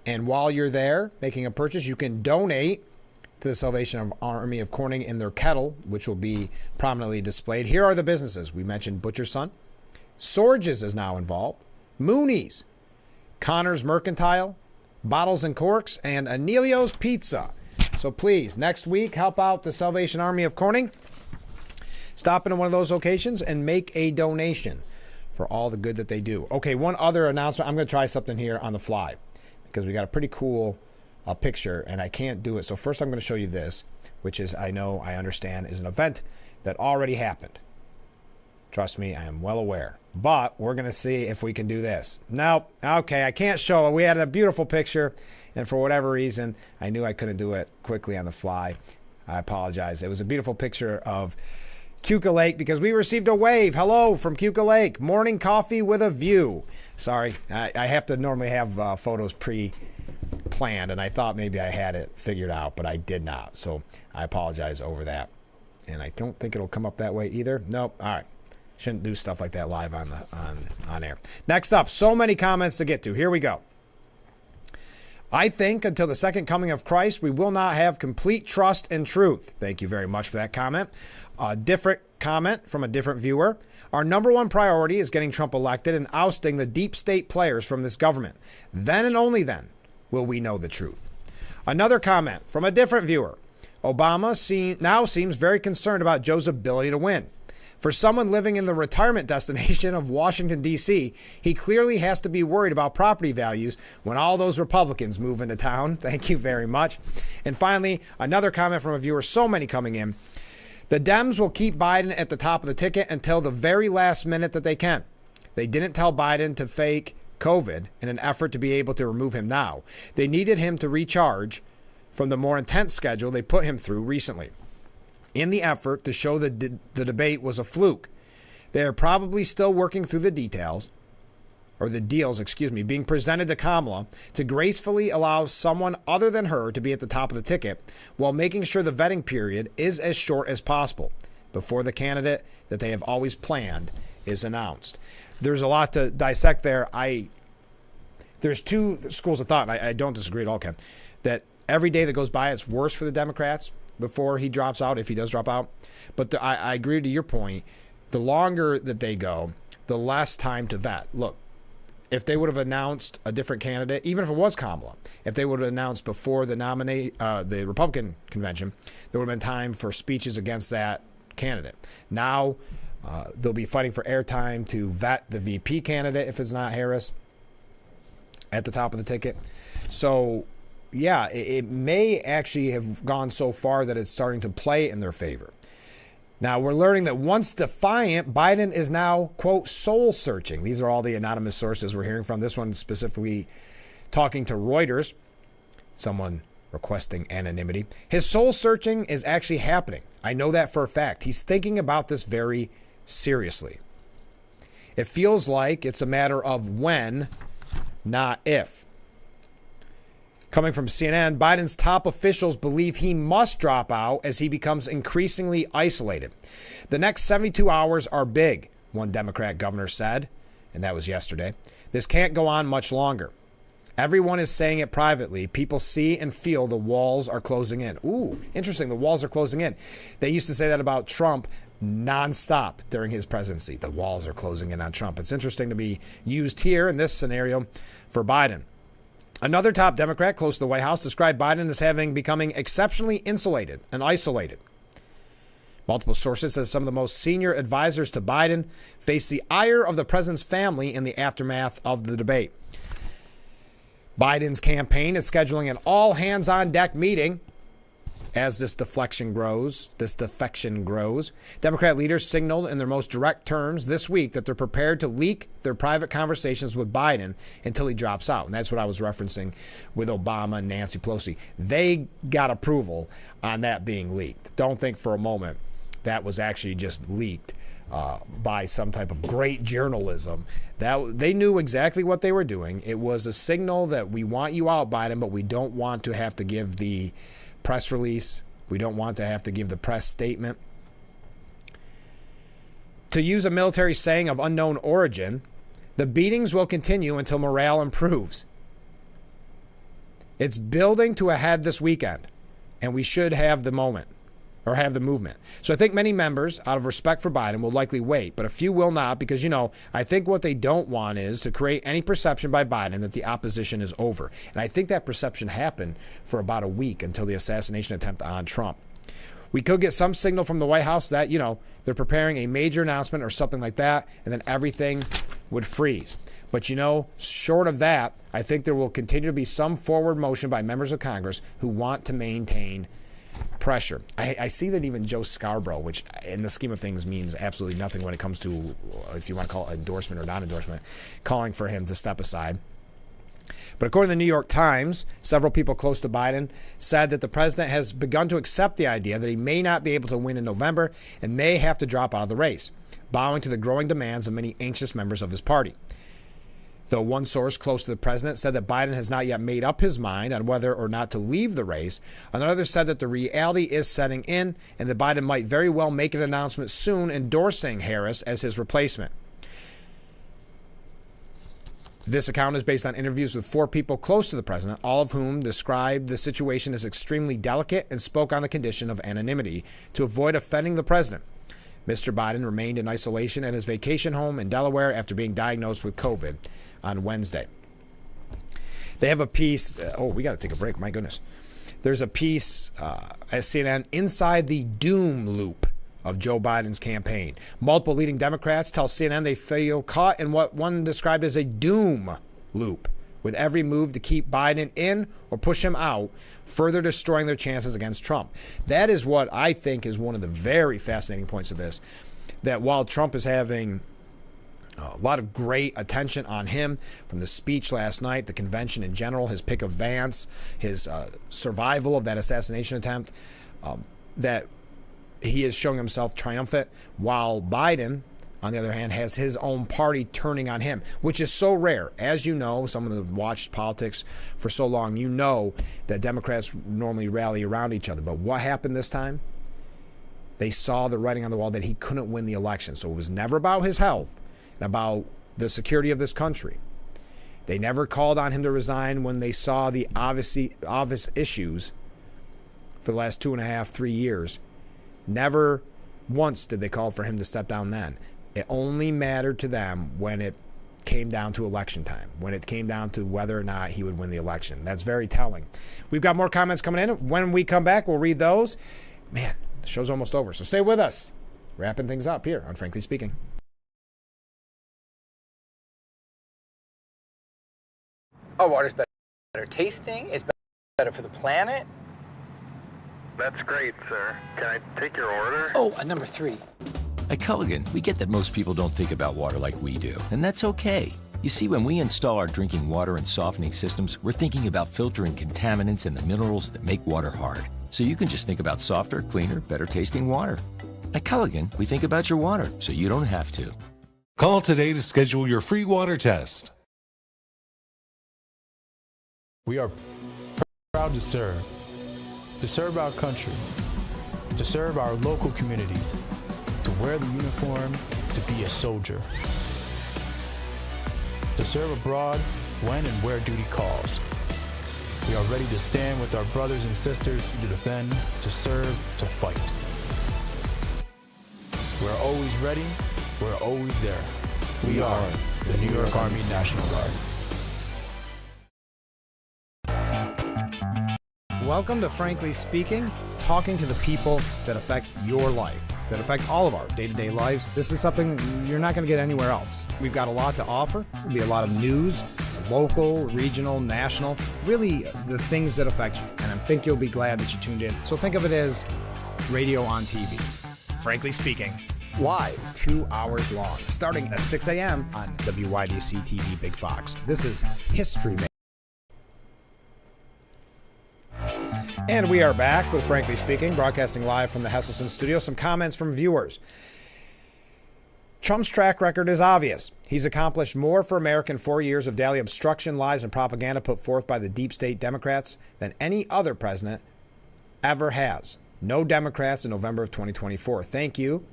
Speaker 1: and while you're there making a purchase, you can donate to the Salvation Army of Corning in their kettle, which will be prominently displayed. Here are the businesses. We mentioned Butcher's Son. Sorges is now involved. Mooney's. Connor's Mercantile. Bottles and Corks, and Anelio's Pizza. So please, next week, help out the Salvation Army of Corning. Stop into one of those locations and make a donation for all the good that they do. Okay, one other announcement. I'm going to try something here on the fly because we got a pretty cool picture, and I can't do it. So first I'm going to show you this, which is, I understand, is an event that already happened. Trust me, I am well aware. But we're going to see if we can do this. No, okay, I can't show it. We had a beautiful picture, and for whatever reason, I knew I couldn't do it quickly on the fly. I apologize. It was a beautiful picture of Keuka Lake because we received a wave. Hello from Keuka Lake. Morning coffee with a view. Sorry, I have to normally have photos pre-planned, and I thought maybe I had it figured out, but I did not. So I apologize over that. And I don't think it'll come up that way either. Nope. All right. Shouldn't do stuff like that live on air. Next up, so many comments to get to. Here we go. I think until the second coming of Christ, we will not have complete trust and truth. Thank you very much for that comment. A different comment from a different viewer. Our number one priority is getting Trump elected and ousting the deep state players from this government. Then and only then will we know the truth. Another comment from a different viewer. Obama now seems very concerned about Joe's ability to win. For someone living in the retirement destination of Washington, D.C., he clearly has to be worried about property values when all those Republicans move into town. Thank you very much. And finally, another comment from a viewer, so many coming in. The Dems will keep Biden at the top of the ticket until the very last minute that they can. They didn't tell Biden to fake COVID in an effort to be able to remove him now. They needed him to recharge from the more intense schedule they put him through recently. In the effort to show that the debate was a fluke, they are probably still working through the deals, being presented to Kamala to gracefully allow someone other than her to be at the top of the ticket while making sure the vetting period is as short as possible before the candidate that they have always planned is announced. There's a lot to dissect there. There's two schools of thought, and I don't disagree at all, Ken, that every day that goes by, it's worse for the Democrats before he drops out, if he does drop out. But I agree to your point. The longer that they go, the less time to vet. Look, if they would have announced a different candidate, even if it was Kamala, if they would have announced before the Republican convention, there would have been time for speeches against that candidate. Now, they'll be fighting for airtime to vet the VP candidate if it's not Harris at the top of the ticket. So, yeah, it may actually have gone so far that it's starting to play in their favor. Now, we're learning that once defiant, Biden is now, quote, soul searching. These are all the anonymous sources we're hearing from. This one specifically talking to Reuters, someone requesting anonymity. His soul searching is actually happening. I know that for a fact. He's thinking about this very seriously. It feels like it's a matter of when, not if. Coming from CNN, Biden's top officials believe he must drop out as he becomes increasingly isolated. The next 72 hours are big, one Democrat governor said, and that was yesterday. This can't go on much longer. Everyone is saying it privately. People see and feel the walls are closing in. Ooh, interesting. The walls are closing in. They used to say that about Trump nonstop during his presidency. The walls are closing in on Trump. It's interesting to be used here in this scenario for Biden. Another top Democrat close to the White House described Biden as becoming exceptionally insulated and isolated. Multiple sources said some of the most senior advisors to Biden face the ire of the president's family in the aftermath of the debate. Biden's campaign is scheduling an all-hands-on-deck meeting as this defection grows. Democrat leaders signaled in their most direct terms this week that they're prepared to leak their private conversations with Biden until he drops out. And that's what I was referencing with Obama and Nancy Pelosi. They got approval on that being leaked. Don't think for a moment that was actually just leaked by some type of great journalism. That they knew exactly what they were doing. It was a signal that we want you out, Biden, but we don't want to have to give the press release. We don't want to have to give the press statement. To use a military saying of unknown origin, the beatings will continue until morale improves. It's building to a head this weekend, and we should have the moment. or have the movement. So I think many members, out of respect for Biden, will likely wait, but a few will not because, I think what they don't want is to create any perception by Biden that the opposition is over. And I think that perception happened for about a week until the assassination attempt on Trump. We could get some signal from the White House that, they're preparing a major announcement or something like that, and then everything would freeze. But, short of that, I think there will continue to be some forward motion by members of Congress who want to maintain pressure. I see that even Joe Scarborough, which in the scheme of things means absolutely nothing when it comes to, if you want to call it endorsement or non-endorsement, calling for him to step aside. But according to the New York Times, several people close to Biden said that the president has begun to accept the idea that he may not be able to win in November and may have to drop out of the race, bowing to the growing demands of many anxious members of his party. Though one source close to the president said that Biden has not yet made up his mind on whether or not to leave the race, another said that the reality is setting in and that Biden might very well make an announcement soon endorsing Harris as his replacement. This account is based on interviews with 4 people close to the president, all of whom described the situation as extremely delicate and spoke on the condition of anonymity to avoid offending the president. Mr. Biden remained in isolation at his vacation home in Delaware after being diagnosed with COVID on Wednesday. They have a piece. We got to take a break. My goodness. There's a piece at CNN, Inside the Doom Loop of Joe Biden's campaign. Multiple leading Democrats tell CNN they feel caught in what one described as a doom loop, with every move to keep Biden in or push him out, further destroying their chances against Trump. That is what I think is one of the very fascinating points of this, that while Trump is having a lot of great attention on him from the speech last night, the convention in general, his pick of Vance, his survival of that assassination attempt, that he is showing himself triumphant, while Biden, on the other hand, has his own party turning on him, which is so rare. As you know, some of the watched politics for so long, you know that Democrats normally rally around each other. But what happened this time? They saw the writing on the wall that he couldn't win the election. So it was never about his health and about the security of this country. They never called on him to resign when they saw the obvious issues for the last 2.5, 3 years. Never once did they call for him to step down then. It only mattered to them when it came down to election time, when it came down to whether or not he would win the election. That's very telling. We've got more comments coming in. When we come back, we'll read those. Man, the show's almost over, so stay with us. Wrapping things up here on Frankly Speaking.
Speaker 7: Our water's better tasting. It's better for the planet.
Speaker 14: That's great, sir. Can I take your order?
Speaker 7: Oh, number 3.
Speaker 20: At Culligan, we get that most people don't think about water like we do, and that's okay. You see, when we install our drinking water and softening systems, we're thinking about filtering contaminants and the minerals that make water hard. So you can just think about softer, cleaner, better tasting water. At Culligan, we think about your water, so you don't have to.
Speaker 21: Call today to schedule your free water test.
Speaker 15: We are proud to serve our country, to serve our local communities, to wear the uniform, to be a soldier, to serve abroad when and where duty calls. We are ready to stand with our brothers and sisters to defend, to serve, to fight. We're always ready, we're always there. We are the New York Army National Guard.
Speaker 1: Welcome to Frankly Speaking, talking to the people that affect your life, that affect all of our day-to-day lives. This is something you're not going to get anywhere else. We've got a lot to offer. There'll be a lot of news, local, regional, national, really the things that affect you. And I think you'll be glad that you tuned in. So think of it as radio on TV. Frankly Speaking, live, 2 hours long, starting at 6 a.m. on WYDC TV Big Fox. This is History Making. And we are back with Frankly Speaking, broadcasting live from the Hesselson studio. Some comments from viewers. Trump's track record is obvious. He's accomplished more for America in 4 years of daily obstruction, lies, and propaganda put forth by the deep state Democrats than any other president ever has. No Democrats in November of 2024. Thank you,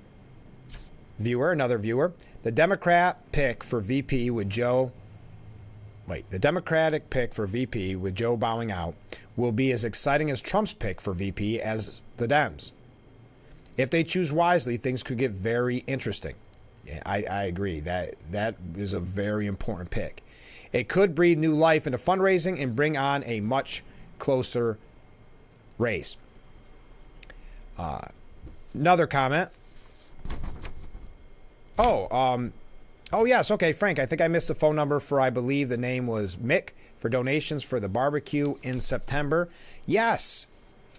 Speaker 1: viewer, another viewer. The Democratic pick for VP with Joe bowing out will be as exciting as Trump's pick for VP as the Dems. If they choose wisely, things could get very interesting. Yeah, I agree. That is a very important pick. It could breathe new life into fundraising and bring on a much closer race. Another comment. Oh, yes. Okay, Frank, I think I missed the phone number for, I believe the name was Mick, for donations for the barbecue in September. Yes,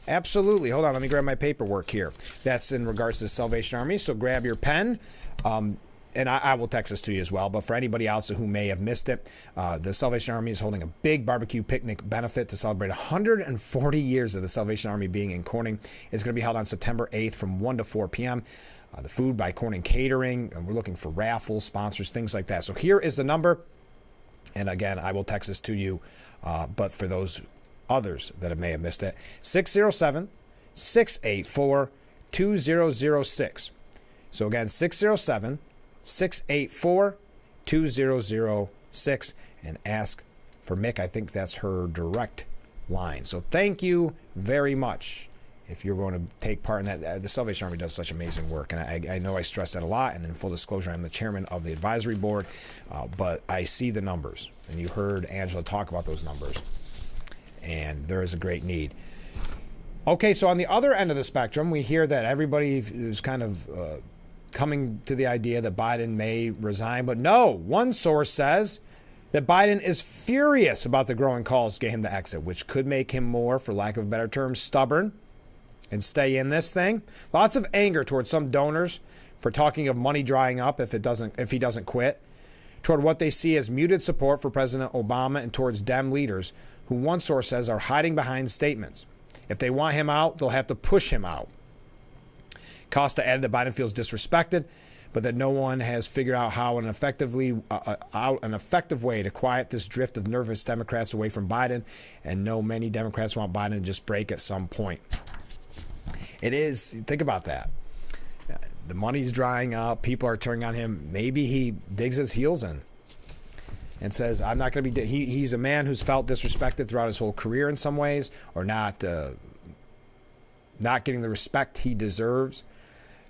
Speaker 1: absolutely. Hold on, let me grab my paperwork here. That's in regards to the Salvation Army, so grab your pen. And I will text this to you as well. But for anybody else who may have missed it, the Salvation Army is holding a big barbecue picnic benefit to celebrate 140 years of the Salvation Army being in Corning. It's going to be held on September 8th from 1 to 4 p.m. The food by Corning Catering. And we're looking for raffles, sponsors, things like that. So here is the number. And again, I will text this to you. But for those others that may have missed it, 607-684-2006. So again, 607-684-2006, and ask for Mick. I think that's her direct line. So thank you very much if you're going to take part in that. The Salvation Army does such amazing work, and I know I stress that a lot, and in full disclosure, I'm the chairman of the advisory board, but I see the numbers, and you heard Angela talk about those numbers, and there is a great need. Okay, so on the other end of the spectrum, we hear that everybody is kind of coming to the idea that Biden may resign. But no, one source says that Biden is furious about the growing calls to get him to exit, which could make him more, for lack of a better term, stubborn and stay in this thing. Lots of anger towards some donors for talking of money drying up if he doesn't quit, toward what they see as muted support for President Obama, and towards Dem leaders who, one source says, are hiding behind statements. If they want him out, they'll have to push him out. Costa added that Biden feels disrespected, but that no one has figured out how an effective way to quiet this drift of nervous Democrats away from Biden, and know many Democrats want Biden to just break at some point. It is, think about that. The money's drying up. People are turning on him. Maybe he digs his heels in and says, I'm not going to be... He's a man who's felt disrespected throughout his whole career in some ways, or not getting the respect he deserves.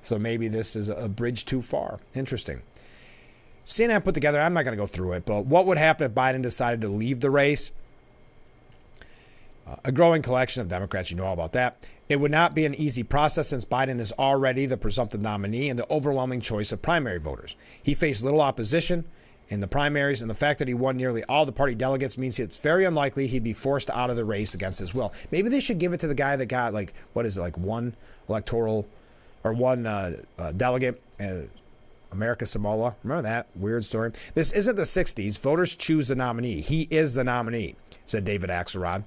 Speaker 1: So maybe this is a bridge too far. Interesting. CNN put together, I'm not going to go through it, but what would happen if Biden decided to leave the race? A growing collection of Democrats, you know all about that. It would not be an easy process, since Biden is already the presumptive nominee and the overwhelming choice of primary voters. He faced little opposition in the primaries, and the fact that he won nearly all the party delegates means it's very unlikely he'd be forced out of the race against his will. Maybe they should give it to the guy that got, one electoral or one delegate, America Samoa. Remember that weird story? This isn't the 60s. Voters choose the nominee. He is the nominee, said David Axelrod.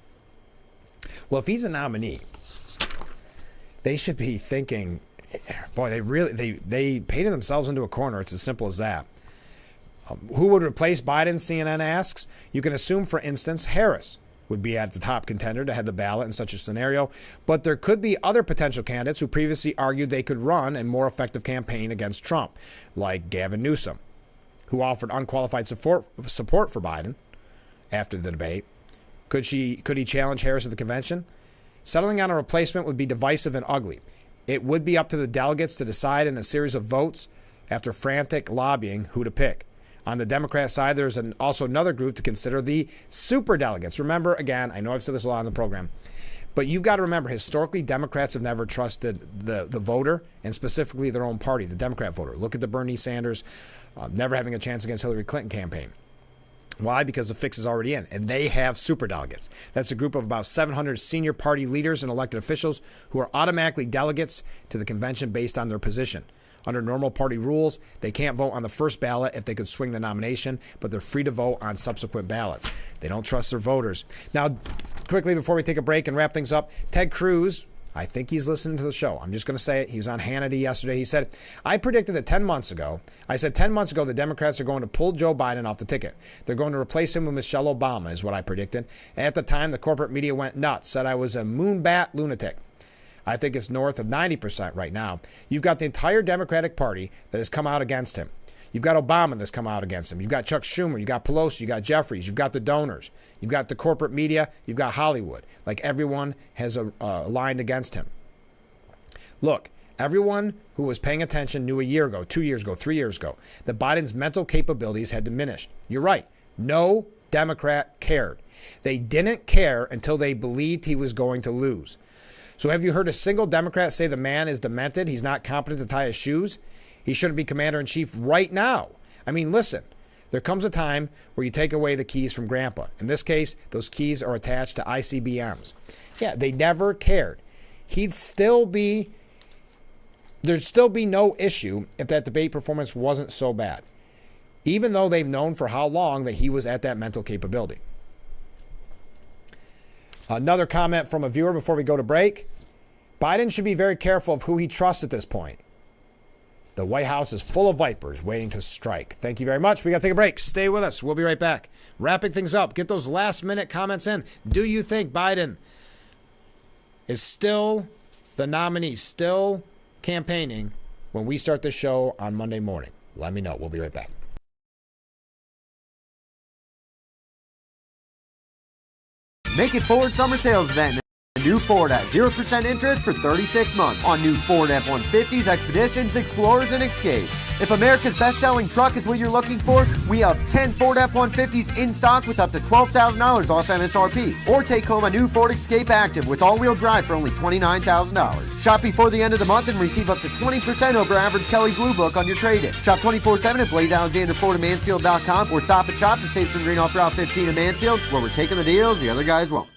Speaker 1: Well, if he's a nominee, they should be thinking, boy, they painted themselves into a corner. It's as simple as that. Who would replace Biden, CNN asks? You can assume, for instance, Harris would be at the top contender to head the ballot in such a scenario, but there could be other potential candidates who previously argued they could run a more effective campaign against Trump, like Gavin Newsom, who offered unqualified support for Biden after the debate. Could he challenge Harris at the convention? Settling on a replacement would be divisive and ugly. It would be up to the delegates to decide in a series of votes after frantic lobbying who to pick. On the Democrat side, there's also another group to consider, the superdelegates. Remember, again, I know I've said this a lot on the program, but you've got to remember, historically, Democrats have never trusted the voter, and specifically their own party, the Democrat voter. Look at the Bernie Sanders never having a chance against Hillary Clinton campaign. Why? Because the fix is already in, and they have superdelegates. That's a group of about 700 senior party leaders and elected officials who are automatically delegates to the convention based on their position. Under normal party rules, they can't vote on the first ballot if they could swing the nomination, but they're free to vote on subsequent ballots. They don't trust their voters. Now, quickly before we take a break and wrap things up, Ted Cruz, I think he's listening to the show. I'm just going to say it. He was on Hannity yesterday. He said, I predicted that 10 months ago the Democrats are going to pull Joe Biden off the ticket. They're going to replace him with Michelle Obama, is what I predicted. And at the time, the corporate media went nuts, said I was a moonbat lunatic. I think it's north of 90% right now. You've got the entire Democratic Party that has come out against him. You've got Obama that's come out against him. You've got Chuck Schumer. You've got Pelosi. You've got Jeffries. You've got the donors. You've got the corporate media. You've got Hollywood. Like, everyone has aligned against him. Look, Everyone who was paying attention knew a year ago, 2 years ago, 3 years ago, that Biden's mental capabilities had diminished. You're right. No Democrat cared. They didn't care until they believed he was going to lose. So have you heard a single Democrat say the man is demented? He's not competent to tie his shoes? He shouldn't be commander-in-chief right now. I mean, listen, there comes a time where you take away the keys from Grandpa. In this case, those keys are attached to ICBMs. Yeah, they never cared. There'd still be no issue if that debate performance wasn't so bad, even though they've known for how long that he was at that mental capability. Another comment from a viewer before we go to break. Biden should be very careful of who he trusts at this point. The White House is full of vipers waiting to strike. Thank you very much. We got to take a break. Stay with us. We'll be right back. Wrapping things up. Get those last-minute comments in. Do you think Biden is still the nominee, still campaigning when we start the show on Monday morning? Let me know. We'll be right back.
Speaker 5: Make it Ford Summer Sales Event. A new Ford at 0% interest for 36 months on new Ford F-150s, Expeditions, Explorers, and Escapes. If America's best-selling truck is what you're looking for, we have 10 Ford F-150s in stock with up to $12,000 off MSRP. Or take home a new Ford Escape Active with all-wheel drive for only $29,000. Shop before the end of the month and receive up to 20% over average Kelley Blue Book on your trade-in. Shop 24/7 at Blaze Alexander Ford at Mansfield.com or stop at shop to save some green off Route 15 in Mansfield, where we're taking the deals the other guys won't.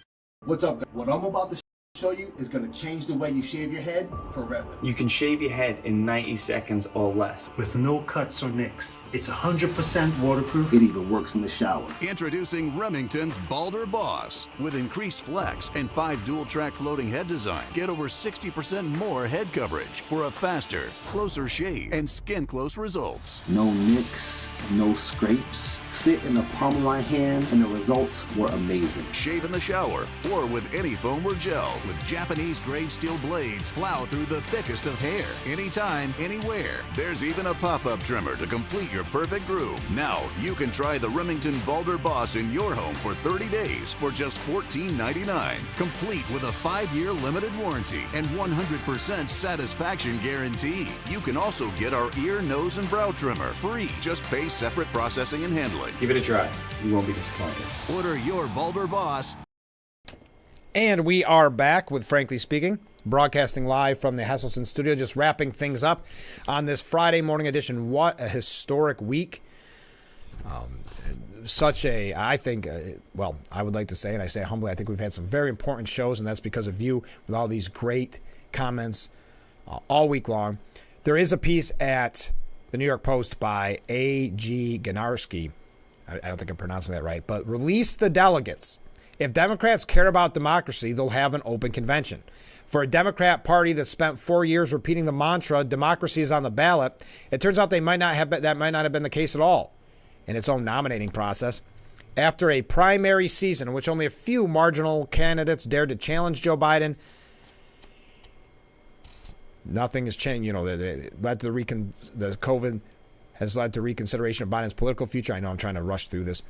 Speaker 18: What's up, guys? What I'm about to show you is going to change the way you shave your head forever.
Speaker 22: You can shave your head in 90 seconds or less.
Speaker 24: With no cuts or nicks. It's 100% waterproof.
Speaker 18: It even works in the shower.
Speaker 25: Introducing Remington's Balder Boss. With increased flex and 5 dual-track floating head design, get over 60% more head coverage for a faster, closer shave and skin-close results.
Speaker 18: No nicks, no scrapes. Fit in the palm of my hand, and the results were amazing.
Speaker 25: Shave in the shower or with any foam or gel. With Japanese-grade steel blades, plow through the thickest of hair. Anytime, anywhere. There's even a pop-up trimmer to complete your perfect groove. Now, you can try the Remington Balder Boss in your home for 30 days for just $14.99. Complete with a 5-year limited warranty and 100% satisfaction guarantee. You can also get our ear, nose, and brow trimmer free. Just pay separate processing and handling.
Speaker 22: Give it a try. You won't be disappointed.
Speaker 25: Order your Balder Boss.
Speaker 1: And we are back with Frankly Speaking, broadcasting live from the Hesselson studio, just wrapping things up on this Friday morning edition. What a historic week. I think, I would like to say, and I say humbly, I think we've had some very important shows, and that's because of you with all these great comments all week long. There is a piece at the New York Post by A.G. Ganarski. I don't think I'm pronouncing that right, but release the delegates. If Democrats care about democracy, they'll have an open convention. For a Democrat party that spent 4 years repeating the mantra, democracy is on the ballot, it turns out that might not have been the case at all in its own nominating process. After a primary season in which only a few marginal candidates dared to challenge Joe Biden, nothing has changed. The COVID has led to reconsideration of Biden's political future. I know I'm trying to rush through this.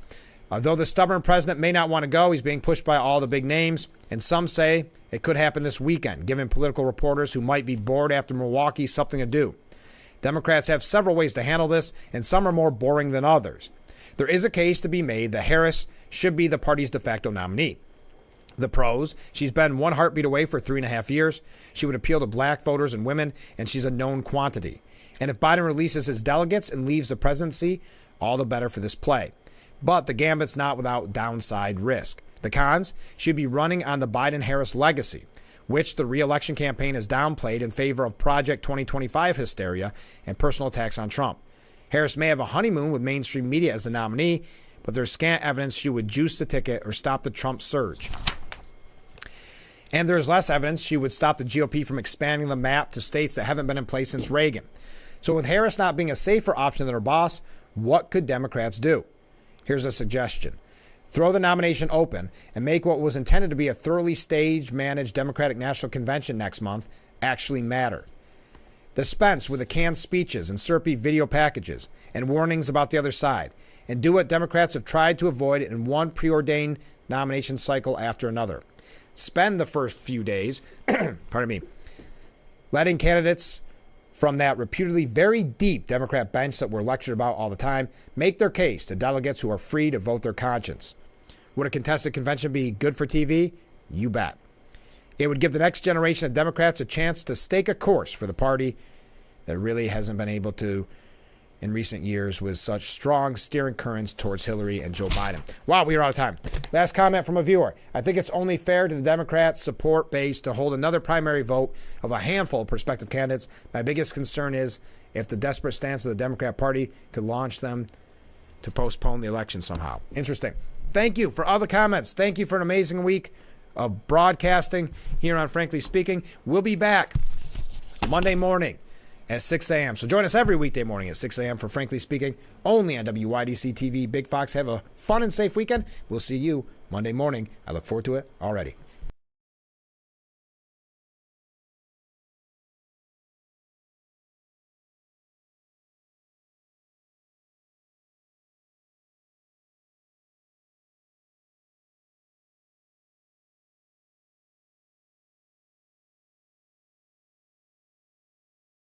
Speaker 1: Though the stubborn president may not want to go, he's being pushed by all the big names, and some say it could happen this weekend, giving political reporters who might be bored after Milwaukee something to do. Democrats have several ways to handle this, and some are more boring than others. There is a case to be made that Harris should be the party's de facto nominee. The pros: she's been one heartbeat away for 3.5 years. She would appeal to black voters and women, and she's a known quantity. And if Biden releases his delegates and leaves the presidency, all the better for this play. But the gambit's not without downside risk. The cons: she'd be running on the Biden-Harris legacy, which the re-election campaign has downplayed in favor of Project 2025 hysteria and personal attacks on Trump. Harris may have a honeymoon with mainstream media as the nominee, but there's scant evidence she would juice the ticket or stop the Trump surge. And there's less evidence she would stop the GOP from expanding the map to states that haven't been in place since Reagan. So with Harris not being a safer option than her boss, what could Democrats do? Here's a suggestion. Throw the nomination open and make what was intended to be a thoroughly staged, managed Democratic National Convention next month actually matter. Dispense with the canned speeches and syrupy video packages and warnings about the other side, and do what Democrats have tried to avoid in one preordained nomination cycle after another. Spend the first few days, letting candidates from that reputedly very deep Democrat bench that we're lectured about all the time make their case to delegates who are free to vote their conscience. Would a contested convention be good for TV? You bet. It would give the next generation of Democrats a chance to stake a course for the party that really hasn't been able to in recent years with such strong steering currents towards Hillary and Joe Biden. Wow, we are out of time. Last comment from a viewer. I think it's only fair to the Democrats' support base to hold another primary vote of a handful of prospective candidates. My biggest concern is if the desperate stance of the Democrat Party could launch them to postpone the election somehow. Interesting. Thank you for all the comments. Thank you for an amazing week of broadcasting here on Frankly Speaking. We'll be back Monday morning at 6 a.m. So join us every weekday morning at 6 a.m. for Frankly Speaking, only on WYDC TV. Big Fox, have a fun and safe weekend. We'll see you Monday morning. I look forward to it already.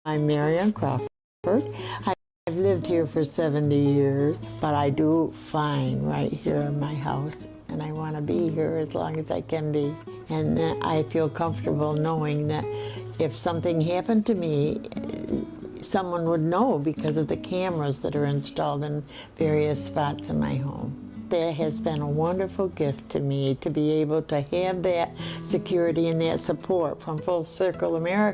Speaker 2: I'm Marianne Crawford. I've lived here for 70 years, but I do fine right here in my house, and I want to be here as long as I can be. And I feel comfortable knowing that if something happened to me, someone would know because of the cameras that are installed in various spots in my home. That has been a wonderful gift to me to be able to have that security and that support from Full Circle America.